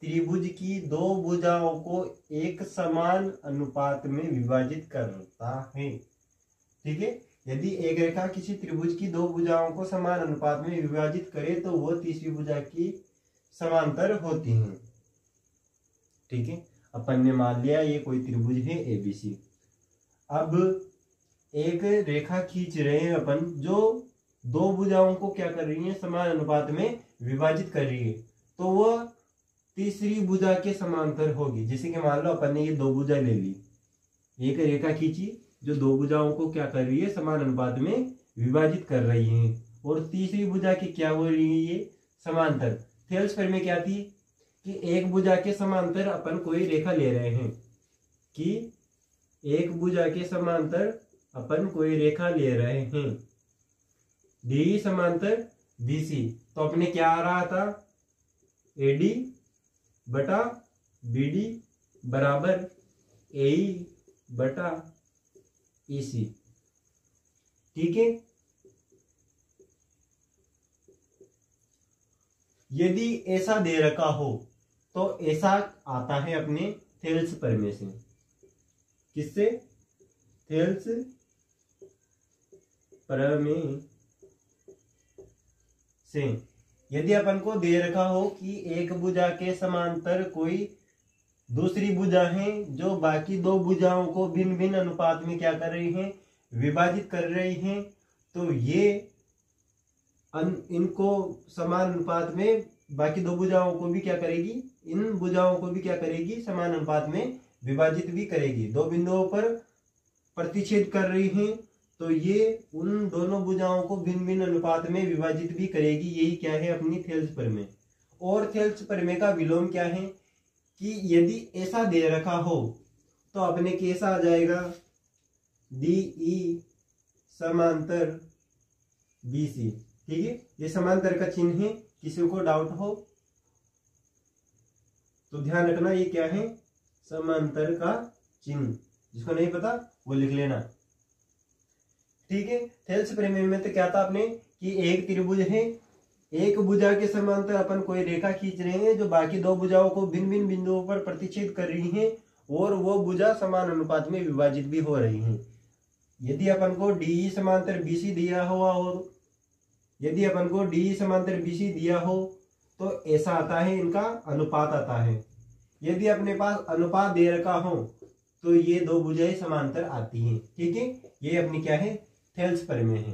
त्रिभुज की दो भुजाओं को एक समान अनुपात में विभाजित करता है। ठीक है, यदि एक रेखा किसी त्रिभुज की दो भुजाओं को समान अनुपात में विभाजित करे तो वह तीसरी भुजा की समांतर होती है। ठीक है, अपन ने मान लिया ये कोई त्रिभुज है ABC। अब एक रेखा खींच रहे हैं अपन जो दो भुजाओं को क्या कर रही है, समान अनुपात में विभाजित कर रही है, तो वह तीसरी भुजा के समांतर होगी। जैसे कि मान लो अपन ने ये दो भुजा ले ली, एक रेखा खींची जो दो भुजाओं को क्या कर रही है, समान अनुपात में विभाजित कर रही है, और तीसरी भुजा की क्या हो रही है, ये समांतर। थेल्स प्रमेय क्या थी कि एक भुजा के समांतर अपन कोई रेखा ले रहे हैं, कि एक भुजा के समांतर अपन कोई रेखा ले रहे हैं, डी समांतर BC। तो अपने क्या आ रहा था, AD बटा BD बराबर AE बटा EC। ठीक है, यदि ऐसा दे रखा हो तो ऐसा आता है अपने थेल्स प्रमेय से। किससे? थेल्स प्रमेय से। यदि अपन को दे रखा हो कि एक भुजा के समांतर कोई दूसरी भुजा है जो बाकी दो भुजाओं को भिन्न भिन्न अनुपात में क्या कर रही हैं, विभाजित कर रही हैं, तो ये इनको समान अनुपात में बाकी दो भुजाओं को भी क्या करेगी, इन भुजाओं को भी क्या करेगी, समान अनुपात में विभाजित भी करेगी। दो बिंदुओं पर प्रतिच्छेद कर रही हैं तो ये उन दोनों भुजाओं को भिन्न भिन्न अनुपात में विभाजित भी करेगी। यही क्या है, अपनी थेल्स प्रमेय। और थेल्स प्रमेय का विलोम क्या है कि यदि ऐसा दे रखा हो तो अपने कैसा आ जाएगा, DE समांतर BC। ठीक है, ये समांतर का चिन्ह है, किसी को डाउट हो तो ध्यान रखना, ये क्या है, समांतर का चिन्ह। जिसको नहीं पता वो लिख लेना। ठीक है, थेल्स प्रमेय में तो क्या था अपने कि एक त्रिभुज है, एक भुजा के समांतर अपन कोई रेखा खींच रहे हैं जो बाकी दो भुजाओं को भिन्न भिन्न बिंदुओं पर प्रतिच्छेद कर रही हैं, और वो भुजा समान अनुपात में विभाजित भी हो रही हैं। यदि अपन को DE समांतर BC दिया हुआ हो, यदि अपन को DE समांतर BC दिया हो तो ऐसा आता है, इनका अनुपात आता है। यदि अपने पास अनुपात दे रखा हो तो ये दो भुजाएं समांतर आती हैं। ठीक है, ये अपनी क्या है, थेल्स प्रमेय है,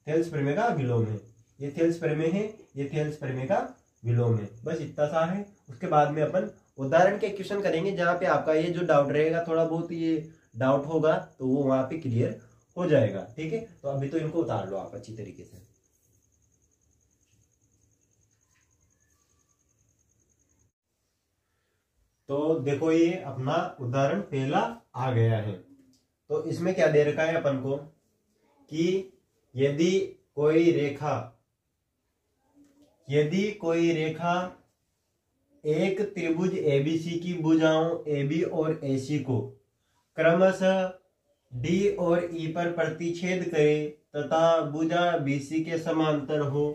थेल्स प्रमेय का विलोम है। ये थेल्स प्रमेय है, ये थेल्स प्रमेय का विलोम है। बस इतना सा है। उसके बाद में अपन उदाहरण के क्वेश्चन करेंगे जहां पे आपका ये जो डाउट रहेगा, थोड़ा बहुत ये डाउट होगा तो वो वहां पे क्लियर हो जाएगा। ठीक है, तो अभी तो इनको उतार लो आप अच्छी तरीके से। तो देखो ये अपना उदाहरण पहला आ गया है। तो इसमें क्या दे रखा है अपन को कि यदि कोई रेखा एक त्रिभुज ABC की भुजाओं AB और AC को क्रमशः D और E पर प्रतिच्छेद करे तथा भुजा BC के समांतर हो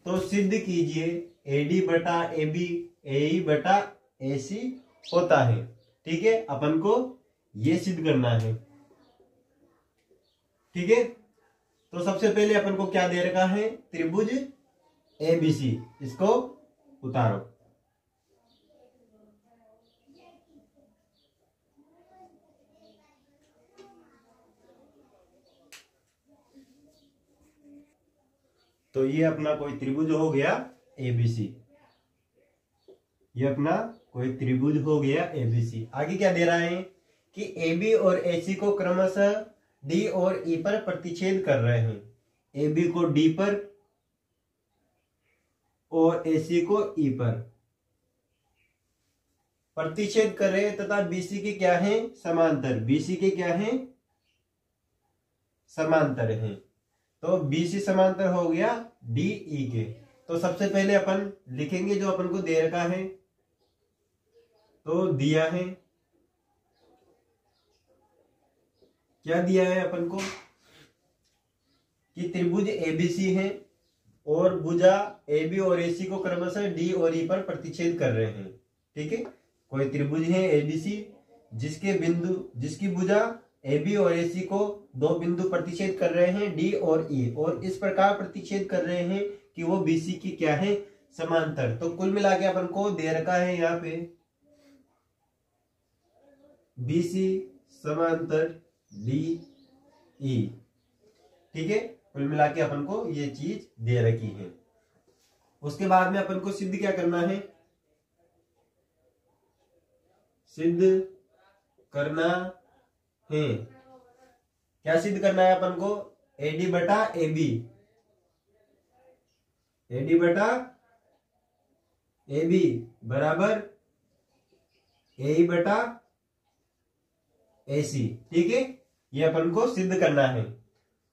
तो सिद्ध कीजिए AD बटा AB AE बटा AC होता है। ठीक है, अपन को ये सिद्ध करना है। ठीक है, तो सबसे पहले अपन को क्या दे रखा है, त्रिभुज ABC। इसको उतारो। तो ये अपना कोई त्रिभुज हो गया ABC। ये अपना कोई त्रिभुज हो गया ABC। आगे क्या दे रहा है कि AB और AC को क्रमशः D और E पर प्रतिच्छेद कर रहे हैं। AB को D पर और AC को E पर प्रतिच्छेद कर रहे हैं तथा BC के क्या है, समांतर। BC के क्या है, समांतर हैं। तो BC समांतर हो गया DE के। तो सबसे पहले अपन लिखेंगे जो अपन को दे रखा है। तो दिया है, क्या दिया है अपन को कि त्रिभुज ABC है और भुजा AB और AC को क्रमशः D और E पर प्रतिच्छेद कर रहे हैं। ठीक है, कोई त्रिभुज है ABC जिसकी भुजा AB और AC को दो बिंदु प्रतिच्छेद कर रहे हैं D और E, और इस प्रकार प्रतिच्छेद कर रहे हैं कि वो BC की क्या है, समांतर। तो कुल मिला के अपन को दे रखा है यहाँ पे BC समांतर DE। ठीक है, कुल मिला के अपन को ये चीज दे रखी है। उसके बाद में अपन को सिद्ध क्या करना है, सिद्ध करना है, क्या सिद्ध करना है अपन को, AD बटा AB, AD बटा AB बराबर AE बटा AC। ठीक है, ये अपन को सिद्ध करना है।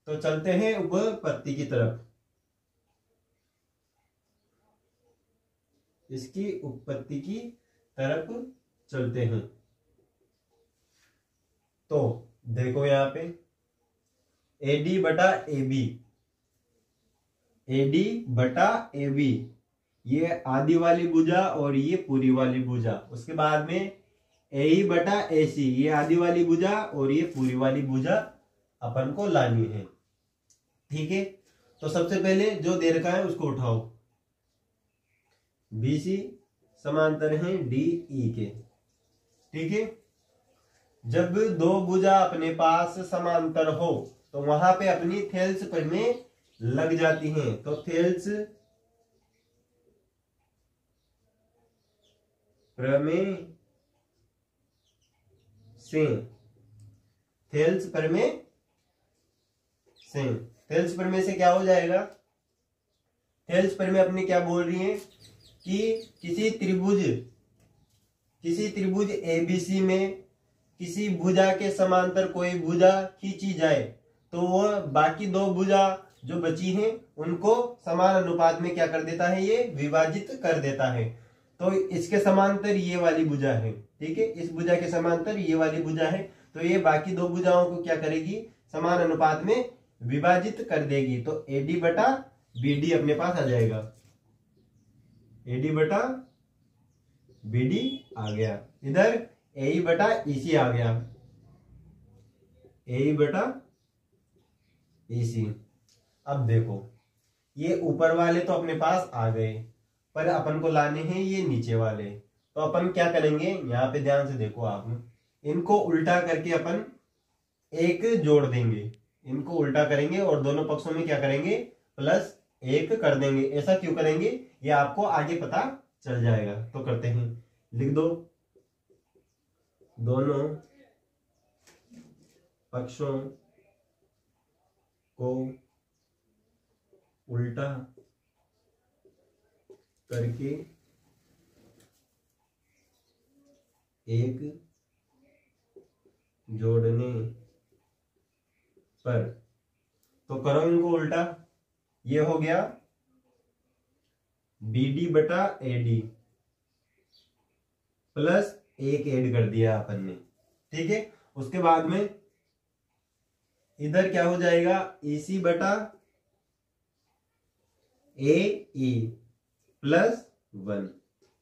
तो चलते हैं उपपत्ति की तरफ, इसकी उपपत्ति की तरफ चलते हैं। तो देखो यहां पे AD बटा AB, AD बटा AB, ये आधी वाली भुजा और ये पूरी वाली भुजा। उसके बाद में AE बटा AC, ये आधी वाली भुजा और ये पूरी वाली भुजा अपन को लानी है। ठीक है, तो सबसे पहले जो दे रखा है उसको उठाओ, BC समांतर है DE के। ठीक है, जब दो भुजा अपने पास समांतर हो तो वहां पे अपनी थेल्स प्रमेय लग जाती हैं। तो थेल्स प्रमेय से, थेल्स प्रमेय से, थेल्स प्रमेय से क्या हो जाएगा, थेल्स प्रमेय अपनी क्या बोल रही है कि किसी त्रिभुज ABC में किसी भुजा के समांतर कोई भुजा खींची जाए तो वह बाकी दो भुजा जो बची हैं उनको समान अनुपात में क्या कर देता है, ये विभाजित कर देता है। तो इसके समांतर ये वाली भुजा है। ठीक है, इस भुजा के समांतर ये वाली भुजा है, तो ये बाकी दो भुजाओं को क्या करेगी, समान अनुपात में विभाजित कर देगी। तो AD बटा BD अपने पास आ जाएगा, AD बटा BD आ गया, इधर AE बटा EC आ गया, AE बटा EC। अब देखो ये ऊपर वाले तो अपने पास आ गए, पर अपन को लाने हैं ये नीचे वाले। तो अपन क्या करेंगे, यहाँ पे ध्यान से देखो आप, इनको उल्टा करके अपन एक जोड़ देंगे, इनको उल्टा करेंगे और दोनों पक्षों में क्या करेंगे, +1 कर देंगे। ऐसा क्यों करेंगे ये आपको आगे पता चल जाएगा। तो करते हैं, लिख दो, दोनों पक्षों को उल्टा करके एक जोड़ने पर, तो करो इनको उल्टा, ये हो गया BD बटा AD +1 ऐड कर दिया अपन ने। ठीक है, उसके बाद में इधर क्या हो जाएगा, EC बटा AE +1।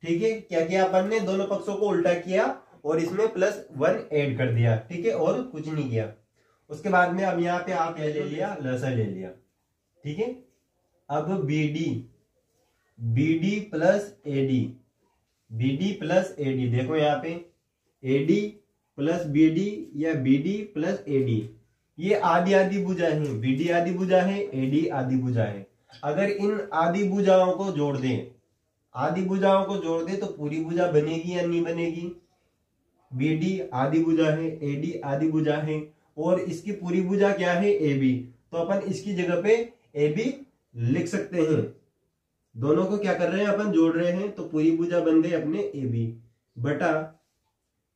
ठीक है, क्या किया अपन ने, दोनों पक्षों को उल्टा किया और इसमें +1 ऐड कर दिया। ठीक है, और कुछ नहीं किया। उसके बाद में अब यहाँ पे आप क्या ले लिया, लसा ले लिया। ठीक है, अब BD प्लस AD, देखो यहाँ पे AD प्लस BD या BD प्लस AD, ये आधी आधी भुजा है, BD आधी भुजा है, AD आधी भुजा है। अगर इन आधी भुजाओं को जोड़ दें, तो पूरी भुजा बनेगी या नहीं बनेगी। BD आधी भुजा है, AD आधी भुजा है और इसकी पूरी भुजा क्या है, AB। तो अपन इसकी जगह पे AB लिख सकते हैं। दोनों को क्या कर रहे हैं, अपन जोड़ रहे हैं, तो पूरी भुजा बन गई अपने AB बटा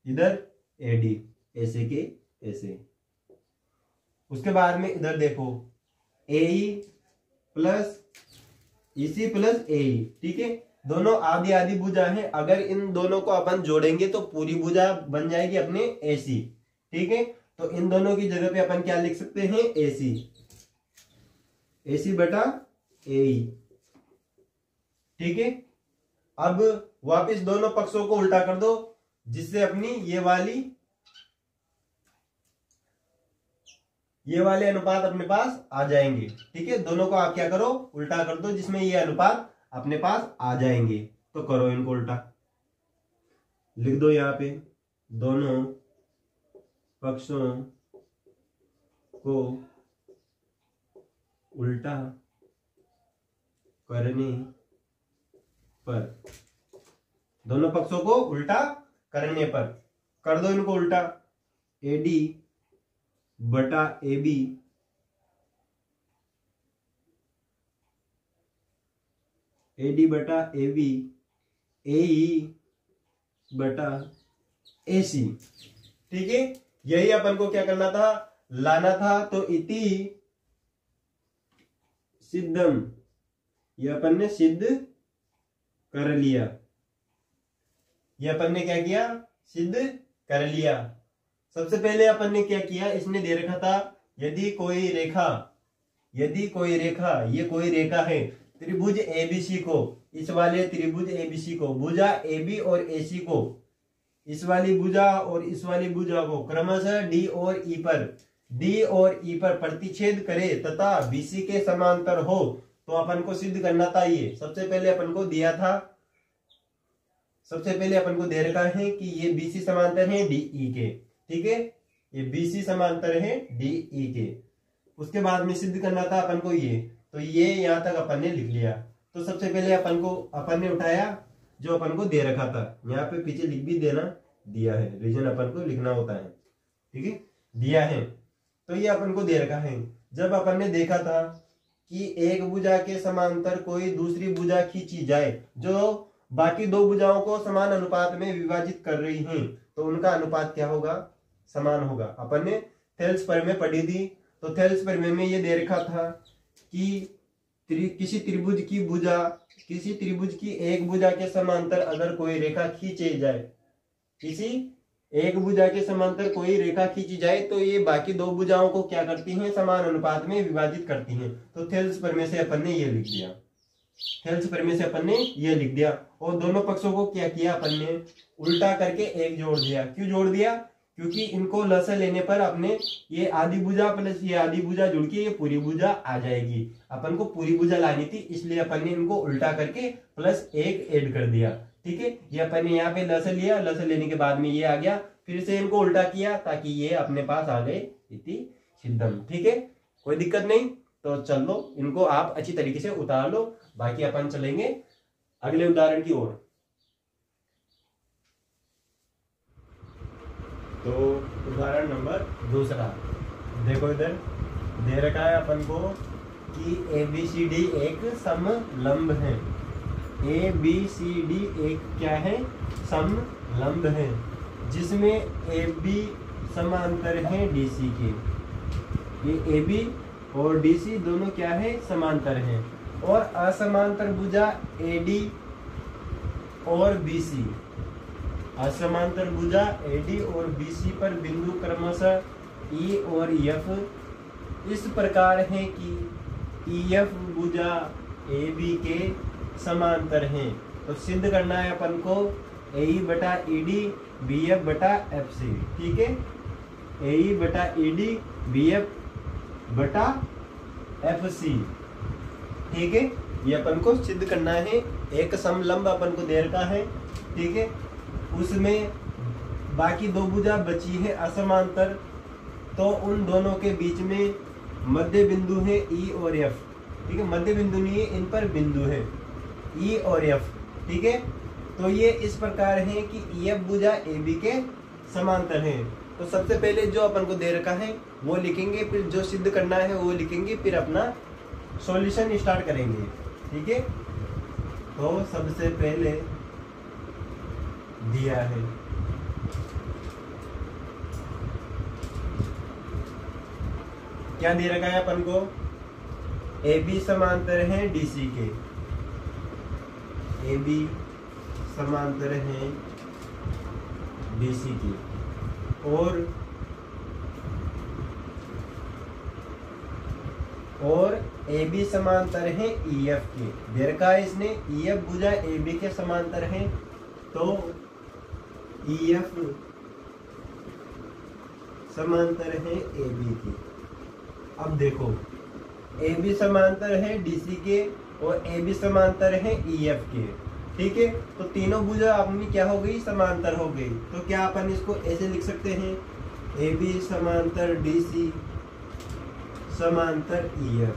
इधर AD, ऐसे के ऐसे। उसके बाद में इधर देखो AE plus EC plus AE। ठीक है, दोनों आधी आधी भुजा है, अगर इन दोनों को अपन जोड़ेंगे तो पूरी भुजा बन जाएगी अपने AC। ठीक है, तो इन दोनों की जगह पे अपन क्या लिख सकते हैं, AC बटा AE। ठीक है, अब वापस दोनों पक्षों को उल्टा कर दो, जिससे अपनी ये वाले अनुपात अपने पास आ जाएंगे। ठीक है, दोनों को आप क्या करो, उल्टा कर दो, जिसमें ये अनुपात अपने पास आ जाएंगे। तो करो इनको उल्टा, लिख दो यहाँ पे, दोनों पक्षों को उल्टा करने पर, दोनों पक्षों को उल्टा करने पर, कर दो इनको उल्टा, AD बटा AB AD बटा AB AE बटा AC। ठीक है, यही अपन को क्या करना था, लाना था। तो इति सिद्धम, ये अपन ने सिद्ध कर लिया, ये अपन ने क्या किया, सिद्ध कर लिया। सबसे पहले अपन ने क्या किया, इसने दे रखा था यदि कोई रेखा, ये कोई रेखा है त्रिभुज ABC को, इस वाले त्रिभुज ABC को, भुजा AB और AC को, इस वाली भुजा और इस वाली भुजा को क्रमशः D और E पर प्रतिच्छेद करे तथा BC के समांतर हो, तो अपन को सिद्ध करना था। ये सबसे पहले अपन को दिया था, सबसे पहले अपन को दे रखा है कि ये BC समांतर है DE के। ठीक है, ये BC समांतर है DE के। उसके बाद में सिद्ध करना था अपन को ये, तो ये यहां तक अपन ने लिख लिया। तो सबसे पहले अपन ने उठाया जो अपन को दे रखा था, यहाँ पे पीछे लिख भी देना, दिया है, रीजन अपन को लिखना होता है। ठीक है, दिया है, तो ये अपन को दे रखा है। जब अपन ने देखा था कि एक भुजा के समांतर कोई दूसरी भुजा खींची जाए जो बाकी दो भुजाओं को समान अनुपात में विभाजित कर रही हैं, तो उनका अनुपात क्या होगा, समान होगा। अपन ने थेल्स प्रमेय पढ़ी थी, तो थेल्स प्रमेय में ये दे रखा था कि किसी त्रिभुज की एक भुजा के समांतर अगर कोई रेखा खींची जाए, किसी एक भुजा के समांतर कोई रेखा खींची जाए तो ये बाकी दो भुजाओं को क्या करती हैं, समान अनुपात में विभाजित करती हैं। तो थेल्स प्रमेय से अपन ने ये लिख दिया, थेल्स प्रमेय से अपन ने ये लिख दिया। और दोनों पक्षों को क्या किया, अपन ने उल्टा करके एक जोड़ दिया। क्यों जोड़ दिया, क्योंकि इनको लसा लेने पर अपने ये आधी भुजा प्लस ये आधी भुजा जुड़ के ये पूरी भुजा आ जाएगी। अपन को पूरी भुजा लानी थी, इसलिए अपन ने इनको उल्टा करके प्लस एक ऐड कर दिया। ठीक है, ये अपन ने यहाँ पे लसा लिया, लसा लेने के बाद में ये आ गया, फिर से इनको उल्टा किया ताकि ये अपने पास आ गए इति सिद्धम। ठीक है, कोई दिक्कत नहीं। तो चलो इनको आप अच्छी तरीके से उतार लो, बाकी अपन चलेंगे अगले उदाहरण की ओर। तो उदाहरण नंबर दूसरा देखो, इधर दे रखा है अपन को कि ABCD एक समलंब है। ABCD एक क्या है, समलंब है, जिसमें AB समांतर है DC के। ये AB और DC दोनों क्या है, समांतर हैं। और असमांतर भुजा AD और BC, असमांतर भुजा AD और BC पर बिंदु क्रमशः E और F इस प्रकार है कि EF भुजा AB के समांतर हैं। तो सिद्ध करना है अपन को AE बटा ED BF बटा FC। ठीक है, AE बटा ED BF बटा FC। ठीक है, ये अपन को सिद्ध करना है। एक समलंब अपन को दे रखा है, ठीक है, उसमें बाकी दो भुजा बची है असमांतर, तो उन दोनों के बीच में मध्य बिंदु है E और F। ठीक है, मध्य बिंदु नहीं है, इन पर बिंदु है E और F। ठीक है, तो ये इस प्रकार है कि EF भुजा AB के समांतर है। तो सबसे पहले जो अपन को दे रखा है वो लिखेंगे, फिर जो सिद्ध करना है वो लिखेंगे, फिर अपना सॉल्यूशन स्टार्ट करेंगे। ठीक है, तो सबसे पहले दिया है क्या दे रखा है अपन को, AB समांतर है DC के, AB समांतर है DC की, और AB समांतर है EF के। दे रखा है इसने EF भुजा AB के समांतर है, तो EF समांतर है AB की। अब देखो AB समांतर है DC के और AB समांतर है EF के। ठीक है, तो तीनों भुजा अपनी क्या हो गई, समांतर हो गई। तो क्या अपन इसको ऐसे लिख सकते हैं AB समांतर DC समांतर EF।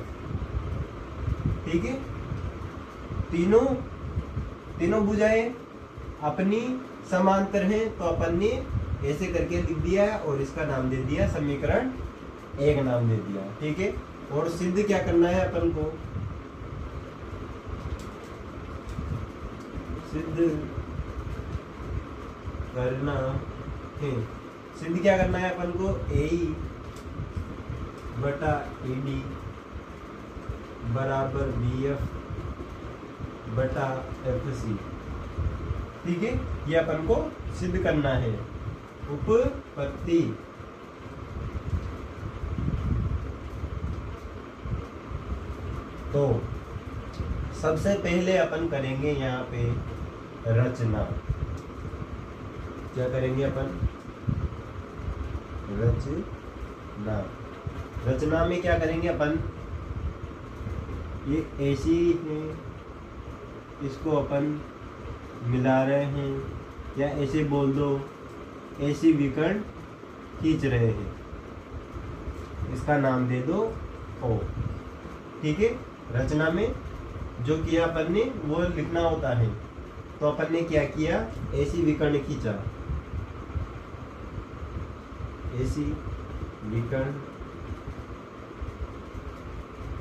ठीक है, तीनों भुजाएं अपनी समांतर हैं, तो अपन ने ऐसे करके लिख दिया है और इसका नाम दे दिया समीकरण 1 नाम दे दिया। ठीक है, और सिद्ध क्या करना है अपन को, सिद्ध करना है। सिद्ध क्या करना है अपन को, AE बटा AD बराबर BF बटा FC। ठीक है, ये अपन को सिद्ध करना है। उपपत्ति, तो सबसे पहले अपन करेंगे यहाँ पे रचना। क्या करेंगे अपन, रचना में क्या करेंगे अपन, ये AC है, इसको अपन मिला रहे हैं, या ऐसे बोल दो AC विकर्ण खींच रहे हैं, इसका नाम दे दो O। ठीक है, रचना में जो किया अपन ने वो लिखना होता है, तो अपन ने क्या किया, AC विकर्ण खींचा, AC विकर्ण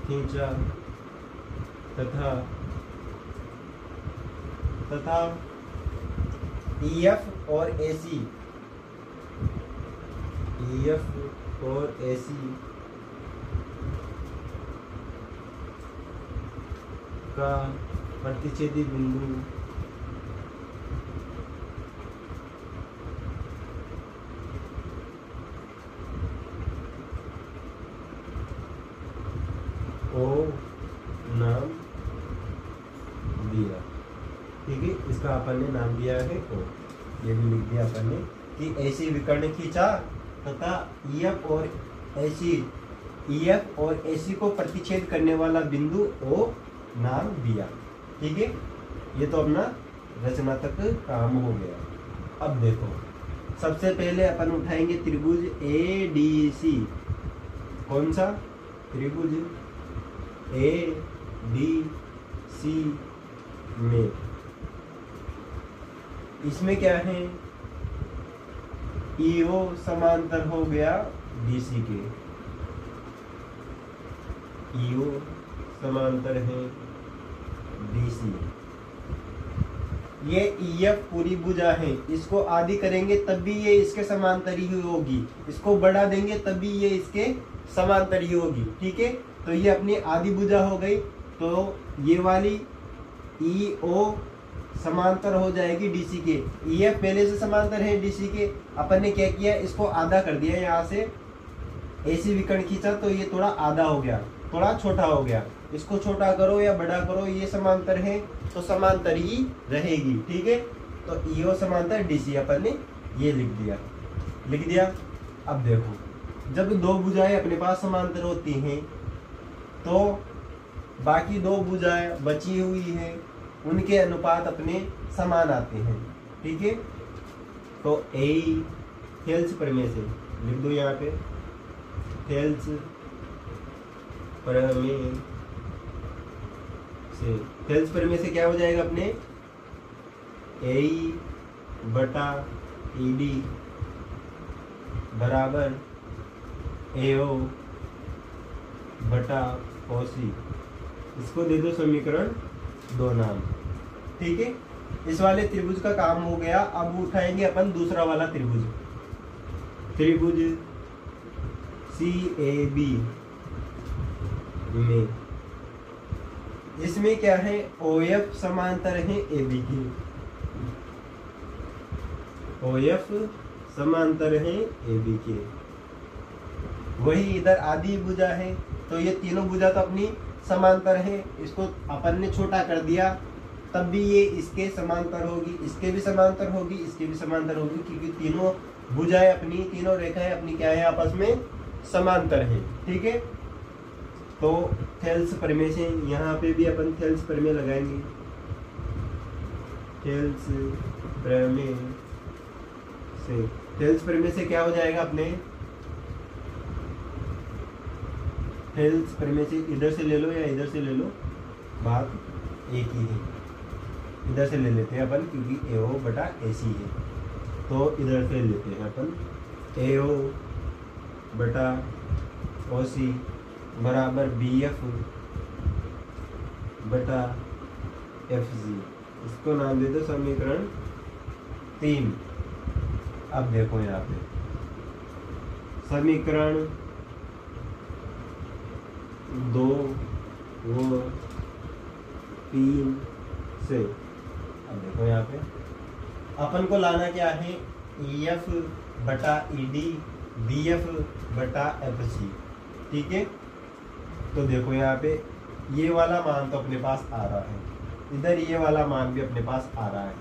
खींचा तथा EF और AC का प्रतिच्छेदी बिंदु O नाम दिया। ठीक है, इसका अपन ने नाम दिया है O। ये भी लिख दिया अपन ने कि ऐसी विकर्ण खींचा तथा EF और AC को प्रतिच्छेद करने वाला बिंदु O नाम दिया। ठीक है, ये तो अपना रचनात्मक काम हो गया। अब देखो, सबसे पहले अपन उठाएंगे त्रिभुज ADC। कौन सा त्रिभुज ADC में, इसमें क्या है, EO समांतर हो गया DC के, EO समांतर है DC। ये EF पूरी भुजा है, इसको आधी करेंगे तब भी ये इसके समांतर ही होगी, इसको बढ़ा देंगे तब भी ये इसके समांतर ही होगी। ठीक है, तो ये अपनी आधी भुजा हो गई, तो ये वाली EO समांतर हो जाएगी DC के। EF पहले से समांतर है DC के, अपन ने क्या किया, इसको आधा कर दिया, यहाँ से AC विकर्ण खींचा तो ये थोड़ा आधा हो गया, थोड़ा छोटा हो गया, इसको छोटा करो या बड़ा करो, ये समांतर है तो समांतर ही रहेगी। ठीक है, तो EO समांतर DC अपन ने ये लिख दिया। अब देखो, जब दो भुजाएं अपने पास समांतर होती हैं तो बाकी दो भुजाएं बची हुई हैं, उनके अनुपात अपने समान आते हैं। ठीक है, तो AE थेल्स प्रमेय से लिख दो, यहाँ पे थेल्स प्रमेय से, थेल्स प्रमेय से क्या हो जाएगा अपने, AE बटा ED बराबर AO बटा OC। इसको दे दो समीकरण 2 नाम। ठीक है, इस वाले त्रिभुज का काम हो गया। अब उठाएंगे अपन दूसरा वाला त्रिभुज, त्रिभुज CAB में, इसमें क्या है, OF समांतर है AB के, OF समांतर है AB के, वही इधर आधी भुजा है, तो ये तीनों भुजा तो अपनी समांतर है, इसको अपन ने छोटा कर दिया तब भी ये इसके समांतर होगी, इसके भी समांतर होगी, इसके भी समांतर होगी, क्योंकि तीनों भुजाएं अपनी, तीनों रेखाएं अपनी क्या है, आपस में समांतर है। ठीक है, तो थेल्स प्रमेय से यहाँ पे भी अपन थेल्स प्रमेय लगाएंगे, थेल्स प्रमेय से टेल्स प्रमेय से क्या हो जाएगा अपने, टेल्स प्रमेय से इधर से ले लो या इधर से ले लो, बात एक ही है। इधर से ले लेते हैं अपन क्योंकि AO बटा AC है, तो इधर से लेते हैं अपन AO बटा OC बराबर BF बटा FG। इसको नाम दे दो समीकरण 3। अब देखो यहाँ पे समीकरण 2 व 3 से, अब देखो यहाँ पे अपन को लाना क्या है, EF बटा ED BF बटा FC, ठीक है। तो देखो यहाँ पे ये वाला मान तो अपने पास आ रहा है, इधर ये वाला मान भी अपने पास आ रहा है,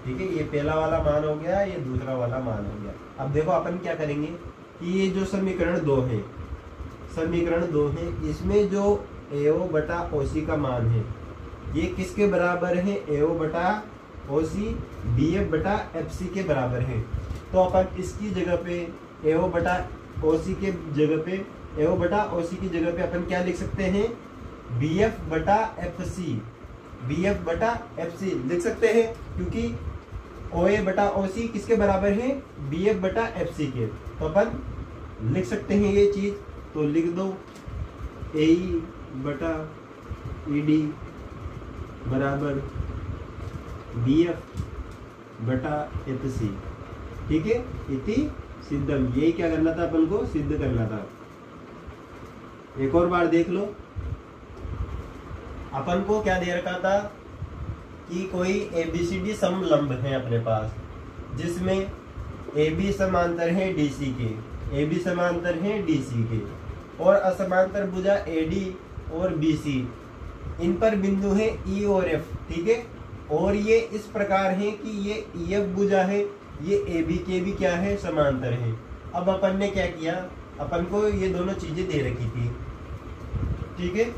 ठीक है। ये पहला वाला मान हो गया, ये दूसरा वाला मान हो गया। अब देखो अपन क्या करेंगे कि ये जो समीकरण 2 है, समीकरण 2 है, इसमें जो AO बटा OC का मान है ये किसके बराबर है, AO बटा OC BF बटा FC के बराबर है। तो अपन इसकी जगह पे AO बटा OC के जगह पे, AO बटा OC की जगह पे अपन क्या लिख सकते हैं, BF बटा FC, BF बटा FC लिख सकते हैं, क्योंकि OA बटा OC किसके बराबर है, BF बटा FC के। तो अपन लिख सकते हैं ये चीज, तो लिख दो AE बटा ED बराबर BF बटा FC, ठीक है। इति सिद्धम, यही क्या करना था अपन को, सिद्ध करना था। एक और बार देख लो, अपन को क्या दे रखा था कि कोई ABCD समलंब है अपने पास, जिसमें AB समांतर है DC के, AB समांतर है DC के, और असमांतर भुजा AD और BC, इन पर बिंदु है E और F, ठीक है। और ये इस प्रकार है कि ये EF भुजा है, ये AB के भी क्या है, समांतर है। अब अपन ने क्या किया, अपन को ये दोनों चीजें दे रखी थी, ठीक है।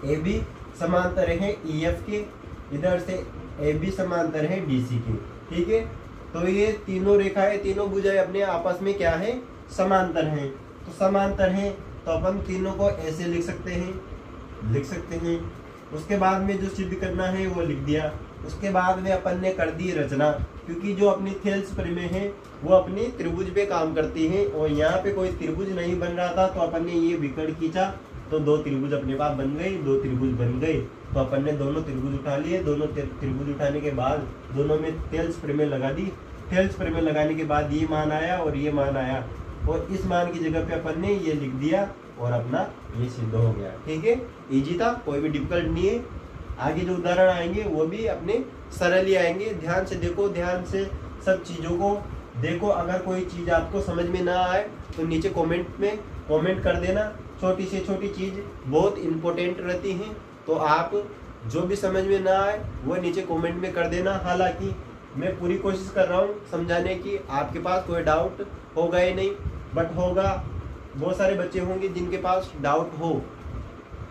AB समांतर है EF के, इधर से AB समांतर है DC के, ठीक है। तो ये तीनों रेखाएं, तीनों भुजाएं अपने आपस में क्या है, समांतर हैं। तो समांतर हैं तो अपन तीनों को ऐसे लिख सकते हैं। उसके बाद में जो सिद्ध करना है वो लिख दिया। उसके बाद में अपन ने कर दी रचना, क्योंकि जो अपनी थेल्स प्रमेय है वो अपनी त्रिभुज पे काम करती है, और यहाँ पे कोई त्रिभुज नहीं बन रहा था, तो अपन ने ये विकर्ण खींचा तो 2 त्रिभुज अपने पास बन गए, 2 त्रिभुज बन गए। तो अपन ने दोनों त्रिभुज उठा लिए, दोनों त्रिभुज उठाने के बाद दोनों में थेल्स प्रमेय लगा दी। थेल्स प्रमेय लगाने के बाद ये मान आया और ये मान आया, और इस मान की जगह पे अपन ने ये लिख दिया और अपना ये सिद्ध हो गया, ठीक है। इजी था, कोई भी डिफिकल्ट नहीं है। आगे जो उदाहरण आएंगे वो भी अपने सरल ही आएंगे। ध्यान से देखो, ध्यान से सब चीजों को देखो। अगर कोई चीज आपको समझ में ना आए तो नीचे कमेंट में कमेंट कर देना। छोटी से छोटी चीज बहुत इंपॉर्टेंट रहती है, तो आप जो भी समझ में ना आए वो नीचे कमेंट में कर देना। हालांकि मैं पूरी कोशिश कर रहा हूँ समझाने की, आपके पास कोई डाउट होगा ही नहीं, बट होगा, बहुत सारे बच्चे होंगे जिनके पास डाउट हो,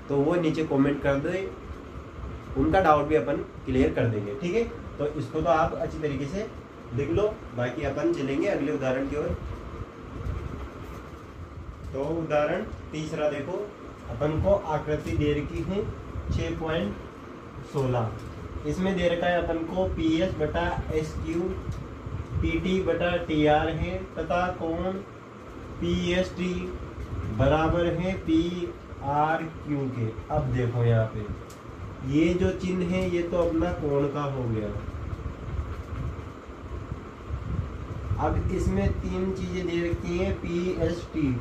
तो वो नीचे कमेंट कर दे, उनका डाउट भी अपन क्लियर कर देंगे, ठीक है। तो इसको तो आप अच्छी तरीके से लिख लो, बाकी अपन चलेंगे अगले उदाहरण की ओर। तो उदाहरण तीसरा देखो, अपन को आकृति दे रखी है 6.16। इसमें दे रखा है अपन को PS बटा SQ PT बटा TR है, तथा कोण PST बराबर है PRQ के। अब देखो यहाँ पे ये जो चिन्ह है ये तो अपना कोण का हो गया। अब इसमें 3 चीजें दे रखी हैं PST।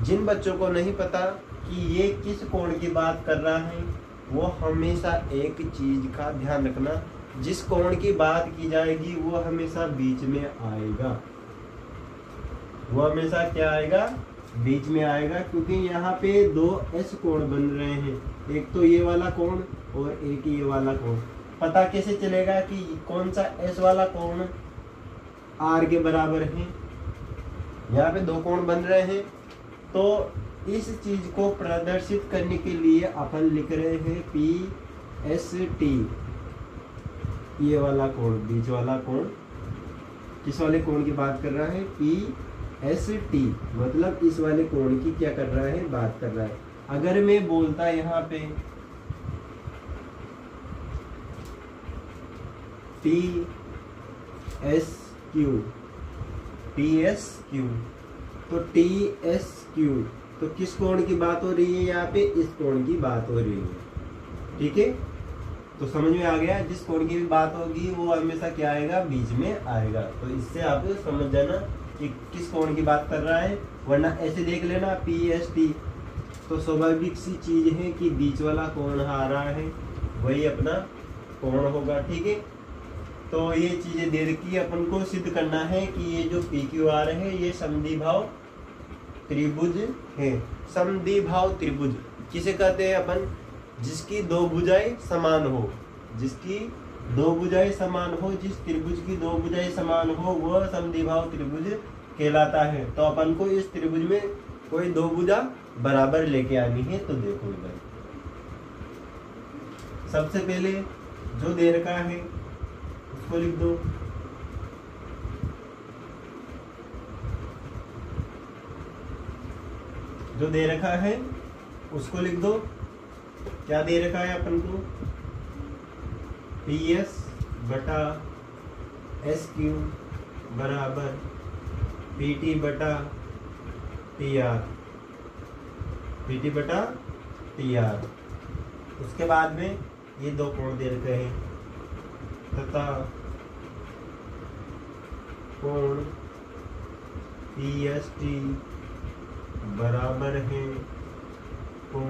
जिन बच्चों को नहीं पता कि ये किस कोण की बात कर रहा है, वो हमेशा एक चीज का ध्यान रखना, जिस कोण की बात की जाएगी वो हमेशा बीच में आएगा। वो हमेशा क्या आएगा, बीच में आएगा, क्योंकि यहाँ पे 2 S कोण बन रहे हैं, एक तो ये वाला कोण और एक ये वाला कोण। पता कैसे चलेगा कि कौन सा S वाला कोण R के बराबर है। यहाँ पे 2 कोण बन रहे हैं, तो इस चीज को प्रदर्शित करने के लिए अपन लिख रहे हैं PST। ये वाला कोण, बीच वाला कोण किस वाले कोण की बात कर रहा है? PST, मतलब इस वाले कोण की क्या कर रहा है? बात कर रहा है। अगर मैं बोलता यहाँ पे TSQ, तो TSQ तो किस कोण की बात हो रही है? यहाँ पे इस कोण की बात हो रही है। ठीक है, तो समझ में आ गया। जिस कोण की भी बात होगी वो हमेशा क्या आएगा? बीच में आएगा। तो इससे आप समझ जाना कि किस कोण की बात कर रहा है, वरना ऐसे देख लेना PST, तो स्वाभाविक सी चीज है कि बीच वाला कोण आ रहा है, वही अपना कोण होगा। ठीक है, तो ये चीजें दे रखी है, अपन को सिद्ध करना है कि ये जो PQR है ये समद्विभाव त्रिभुज है। समद्विभाव त्रिभुज किसे कहते हैं अपन? जिसकी दो भुजाएं समान हो, जिसकी दो भुजाएं समान हो, जिस त्रिभुज की दो भुजाएं समान हो वह समद्विभाव त्रिभुज कहलाता है। तो अपन को इस त्रिभुज में कोई दो भुजा बराबर लेके आनी है। तो देखो इधर सबसे पहले जो दे रखा है उसको लिख दो। जो दे रखा है उसको लिख दो। क्या दे रखा है अपन को? PS बटा SQ बराबर PT बटा TR, PT बटा TR। उसके बाद में ये दो कोण दे रखे हैं तथा कोण PST बराबर है कोण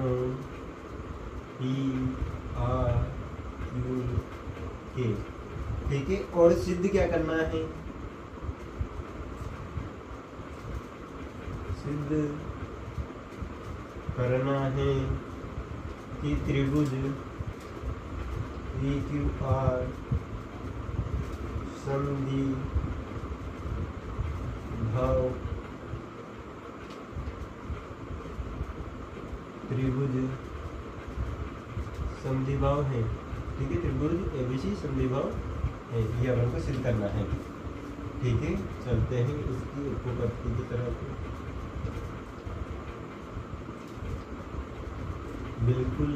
PRQ के। ठीक है, और सिद्ध क्या करना है? सिद्ध करना है कि त्रिभुज PQR समद्विभाव त्रिभुज समद्विभाव है। ठीक है, त्रिभुज ABC समद्विभाव है, ये अपन को सिद्ध करना है। ठीक है, चलते हैं इसकी उपपत्ति की तरफ। बिल्कुल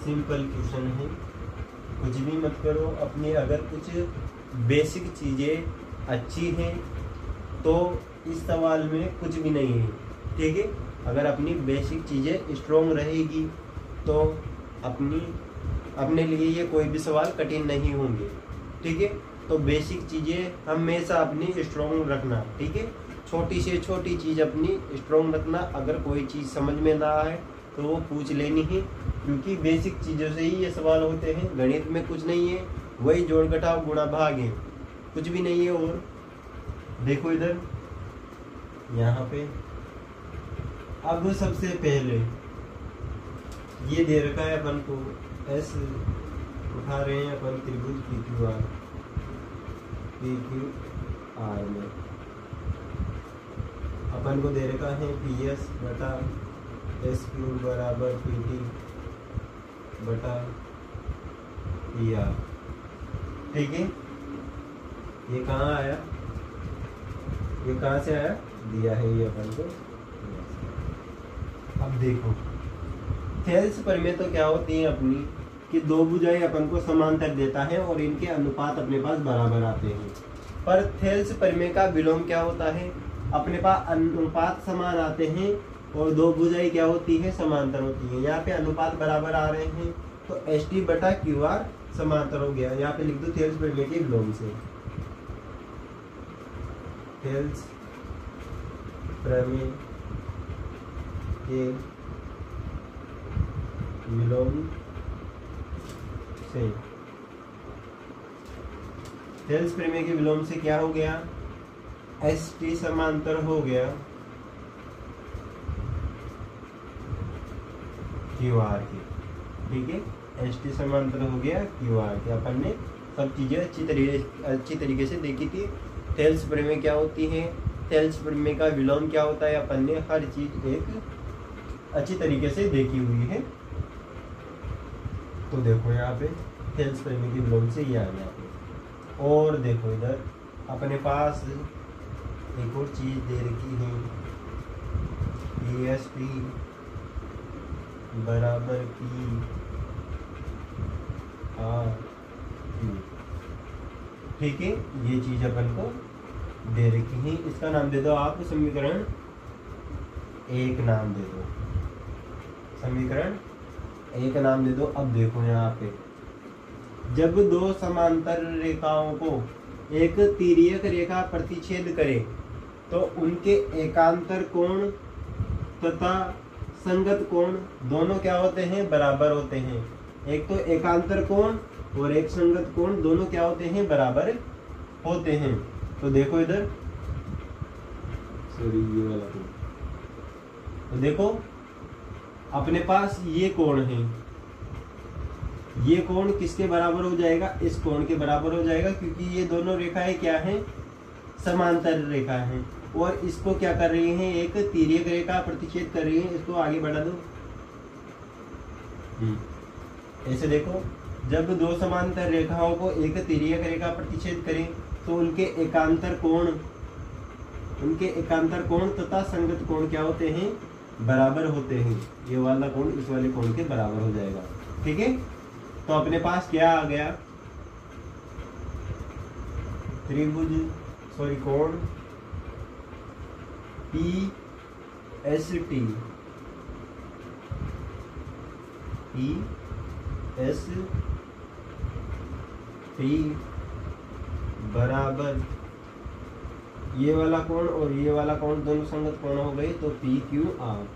सिंपल क्वेश्चन है, कुछ भी मत करो। अपने अगर कुछ बेसिक चीजें अच्छी हैं तो इस सवाल में कुछ भी नहीं है। ठीक है, अगर अपनी बेसिक चीजें स्ट्रॉन्ग रहेगी तो अपने लिए ये कोई भी सवाल कठिन नहीं होंगे। ठीक है, तो बेसिक चीजें हमेशा अपनी स्ट्रॉन्ग रखना। ठीक है, छोटी से छोटी चीज अपनी स्ट्रॉन्ग रखना। अगर कोई चीज समझ में ना आए तो वो पूछ लेनी है, क्योंकि बेसिक चीजों से ही ये सवाल होते हैं। गणित में कुछ नहीं है, वही जोड़ घटाव गुणा भाग है, कुछ भी नहीं है। और देखो इधर यहाँ पे अब सबसे पहले ये दे रखा है अपन को S, उठा रहे हैं अपन त्रिभुज PQR में अपन को दे रखा है PS बटा SQ बराबर PT बटा PR। ठीक है, ये कहाँ आया? ये कहाँ से आया? दिया है ये अपन को। अब देखो थेल्स प्रमेय तो क्या होती है अपनी कि दो भुजाएं अपन को समांतर देता है और इनके अनुपात अपने पास बराबर आते हैं। पर थेल्स प्रमेय का विलोम क्या होता है? अपने पास अनुपात समान आते हैं और दो भुजाएं क्या होती है? समांतर होती है। यहाँ पे अनुपात बराबर आ रहे हैं तो ST बटा QR समांतर हो गया। यहाँ पे लिख दो थेल्स प्रमेय के विलोम से। थेल्स प्रमेय के विलोम से, थेल्स प्रमेय के विलोम से क्या हो गया? ST समांतर हो गया QR के। ठीक है, ST समांतर हो गया QR के। अपन ने सब चीजें अच्छी तरीके से देखी थी। थेल्स प्रमेय क्या होती है, थेल्स प्रमेय का विलोम क्या होता है, अपन ने हर चीज एक अच्छी तरीके से देखी हुई है। तो देखो यहाँ पे थेल्स प्रमेय के विलोम से ये आ गया। और देखो इधर अपने पास एक और चीज दे रखी है, PSP बराबर PR Q। ठीक है, ये चीज अपन को दे रखी है। इसका नाम दे दो आप, समीकरण 1 नाम दे दो, समीकरण 1 नाम दे दो। अब देखो यहाँ पे, जब दो समांतर रेखाओं को एक तिर्यक रेखा प्रतिच्छेद करे तो उनके एकांतर कोण तथा संगत कोण दोनों क्या होते हैं? बराबर होते हैं। एक तो एकांतर कोण और एक संगत कोण दोनों क्या होते हैं? बराबर होते हैं। तो देखो इधर, सॉरी ये वाला कोण, तो देखो अपने पास ये कोण है, ये कोण किसके बराबर हो जाएगा? इस कोण के बराबर हो जाएगा, क्योंकि ये दोनों रेखाएं क्या हैं? समांतर रेखा हैं। और इसको क्या कर रही हैं? एक तिर्यक रेखा प्रतिच्छेद कर रही है। इसको आगे बढ़ा दो, ऐसे देखो, जब दो समांतर रेखाओं को एक तिर्यक रेखा प्रतिच्छेद करें तो उनके एकांतर कोण तथा संगत कोण क्या होते हैं? बराबर होते हैं। ये वाला कोण इस वाले कोण के बराबर हो जाएगा। ठीक है, तो अपने पास क्या आ गया? कोण PST बराबर ये वाला कोण और ये वाला कोण दोनों संगत कोण हो गए, तो PQR।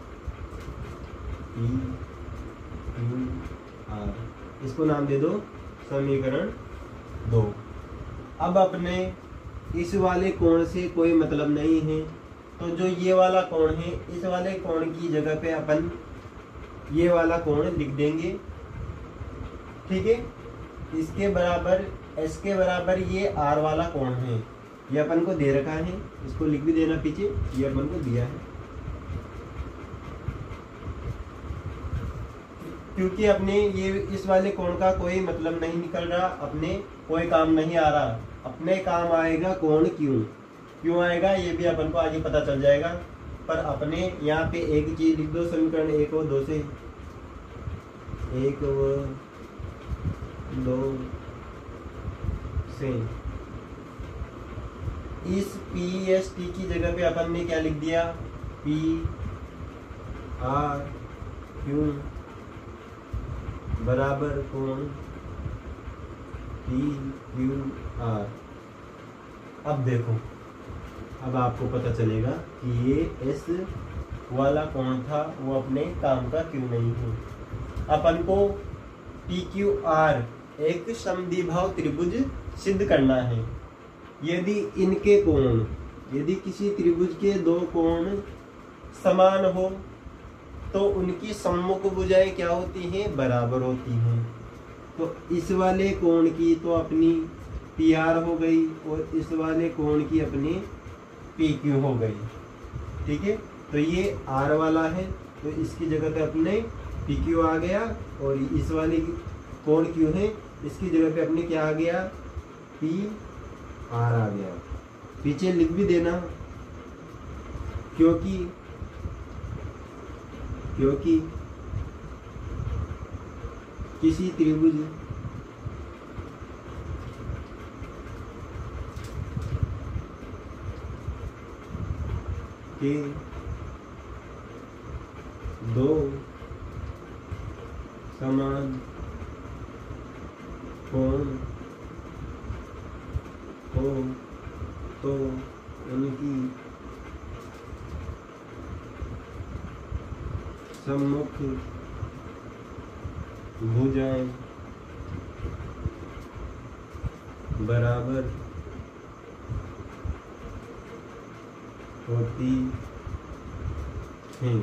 इसको नाम दे दो समीकरण 2। अब अपने इस वाले कोण से कोई मतलब नहीं है, तो जो ये वाला कोण है, इस वाले कोण की जगह पे अपन ये वाला कोण लिख देंगे। ठीक है, इसके बराबर, S के बराबर ये R वाला कोण है, ये अपन को दे रखा है। इसको लिख भी देना पीछे, ये अपन को दिया है, क्योंकि अपने ये इस वाले कोण का कोई मतलब नहीं निकल रहा, अपने कोई काम नहीं आ रहा। अपने काम आएगा कोण क्यों आएगा, ये भी अपन को आगे पता चल जाएगा। पर अपने यहाँ पे एक चीज लिख दो, समीकरण 1 और 2 से, 1 और 2 से इस PST की जगह पे अपन ने क्या लिख दिया? PRQ बराबर कोण PQR। अब देखो, अब आपको पता चलेगा कि ये S वाला कोण था, वो अपने काम का क्यों नहीं है। अपन को PQR एक समद्विबाहु त्रिभुज सिद्ध करना है। यदि इनके कोण, यदि किसी त्रिभुज के दो कोण समान हो तो उनकी सम्मुख भुजाएं क्या होती हैं? बराबर होती हैं। तो इस वाले कोण की तो अपनी PR हो गई और इस वाले कोण की अपनी PQ हो गई। ठीक है, तो ये R वाला है, तो इसकी जगह पे अपने PQ आ गया, और इस वाले कोण Q है, इसकी जगह पे अपने क्या आ गया? PR आ गया। पीछे लिख भी देना, क्योंकि किसी त्रिभुज के दो समान कोण हो तो उनकी सम्मुख भुजाएं बराबर होती हैं।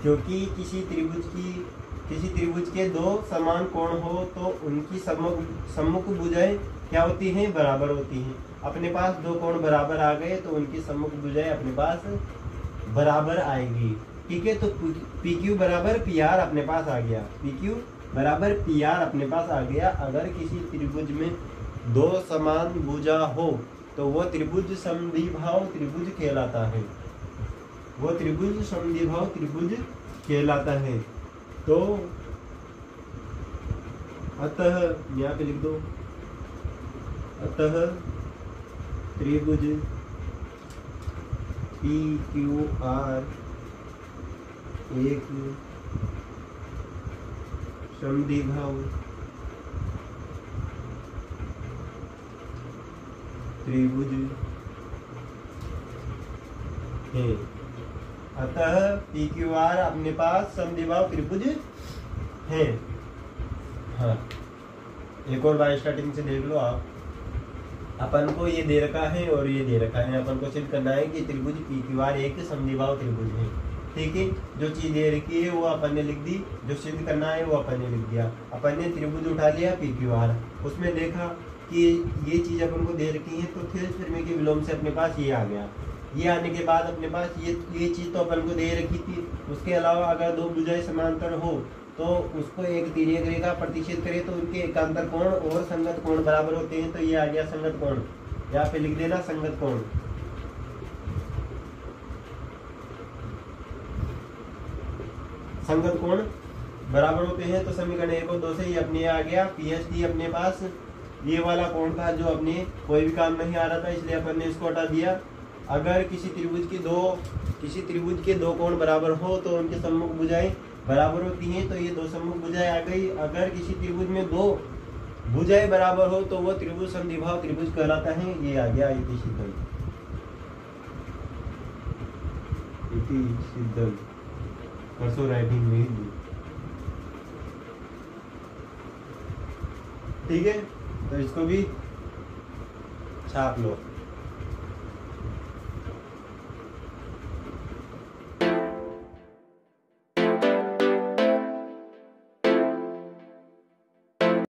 क्योंकि किसी त्रिभुज के दो समान कोण हो तो उनकी सम्मुख भुजाएं क्या होती हैं? बराबर होती हैं। अपने पास दो कोण बराबर आ गए तो उनकी सम्मुख भुजाएं अपने पास बराबर आएगी। ठीक है, तो PQ बराबर PR अपने पास आ गया। PQ बराबर PR अपने पास आ गया। अगर किसी त्रिभुज में दो समान भुजा हो तो वो त्रिभुज समद्विभाव त्रिभुज कहलाता है। वो त्रिभुज समद्विभाव त्रिभुज कहलाता है। तो अतः यहाँ पे लिख दो, अतः त्रिभुज PQR एक समद्विभाव त्रिभुज है। अतः PQR अपने पास समद्विभाव त्रिभुज है। हाँ, एक और बार स्टार्टिंग से देख लो आप। अपन को ये दे रखा है और ये दे रखा है, अपन को सिद्ध करना है कि त्रिभुज PQR एक समद्विभाव त्रिभुज है। ठीक है, जो चीज दे रखी है वो अपन ने लिख दी, जो सिद्ध करना है वो अपन ने लिख दिया। अपन ने त्रिभुज उठा लिया PQR, उसमें देखा कि ये चीज अपन को दे रखी है, तो थेलेस के विलोम से अपने पास ये आ गया। ये आने के बाद अपने पास ये चीज तो अपन को दे रखी थी। उसके अलावा अगर दो भुजाएं समांतर हो तो उसको एक तिर्यक रेखा प्रतिच्छेद करे तो उनके एकांतर कोण और संगत कोण बराबर होते हैं। तो ये आ गया संगत कोण, यहाँ पे लिख देना संगत कोण। संगत कोण बराबर होते हैं तो समीकरण 1 और 2 से ये अपने आ गया। PSD अपने पास ये वाला कोण था जो अपने कोई भी काम नहीं आ रहा था, इसलिए अपन ने इसको हटा दिया। अगर किसी त्रिभुज के दो कोण बराबर हो तो उनके सम्मुख भुजाएं बराबर होती हैं, तो ये दो सम्मुख भुजाएं आ गई। अगर किसी त्रिभुज में दो भुजाएं बराबर हो तो वो त्रिभुज समद्विभाव त्रिभुज कहलाता है। ये आ गया इति सिद्धम। इति सिद्धम परसों राइटिंग में ही। ठीक है, तो इसको भी छाप लो।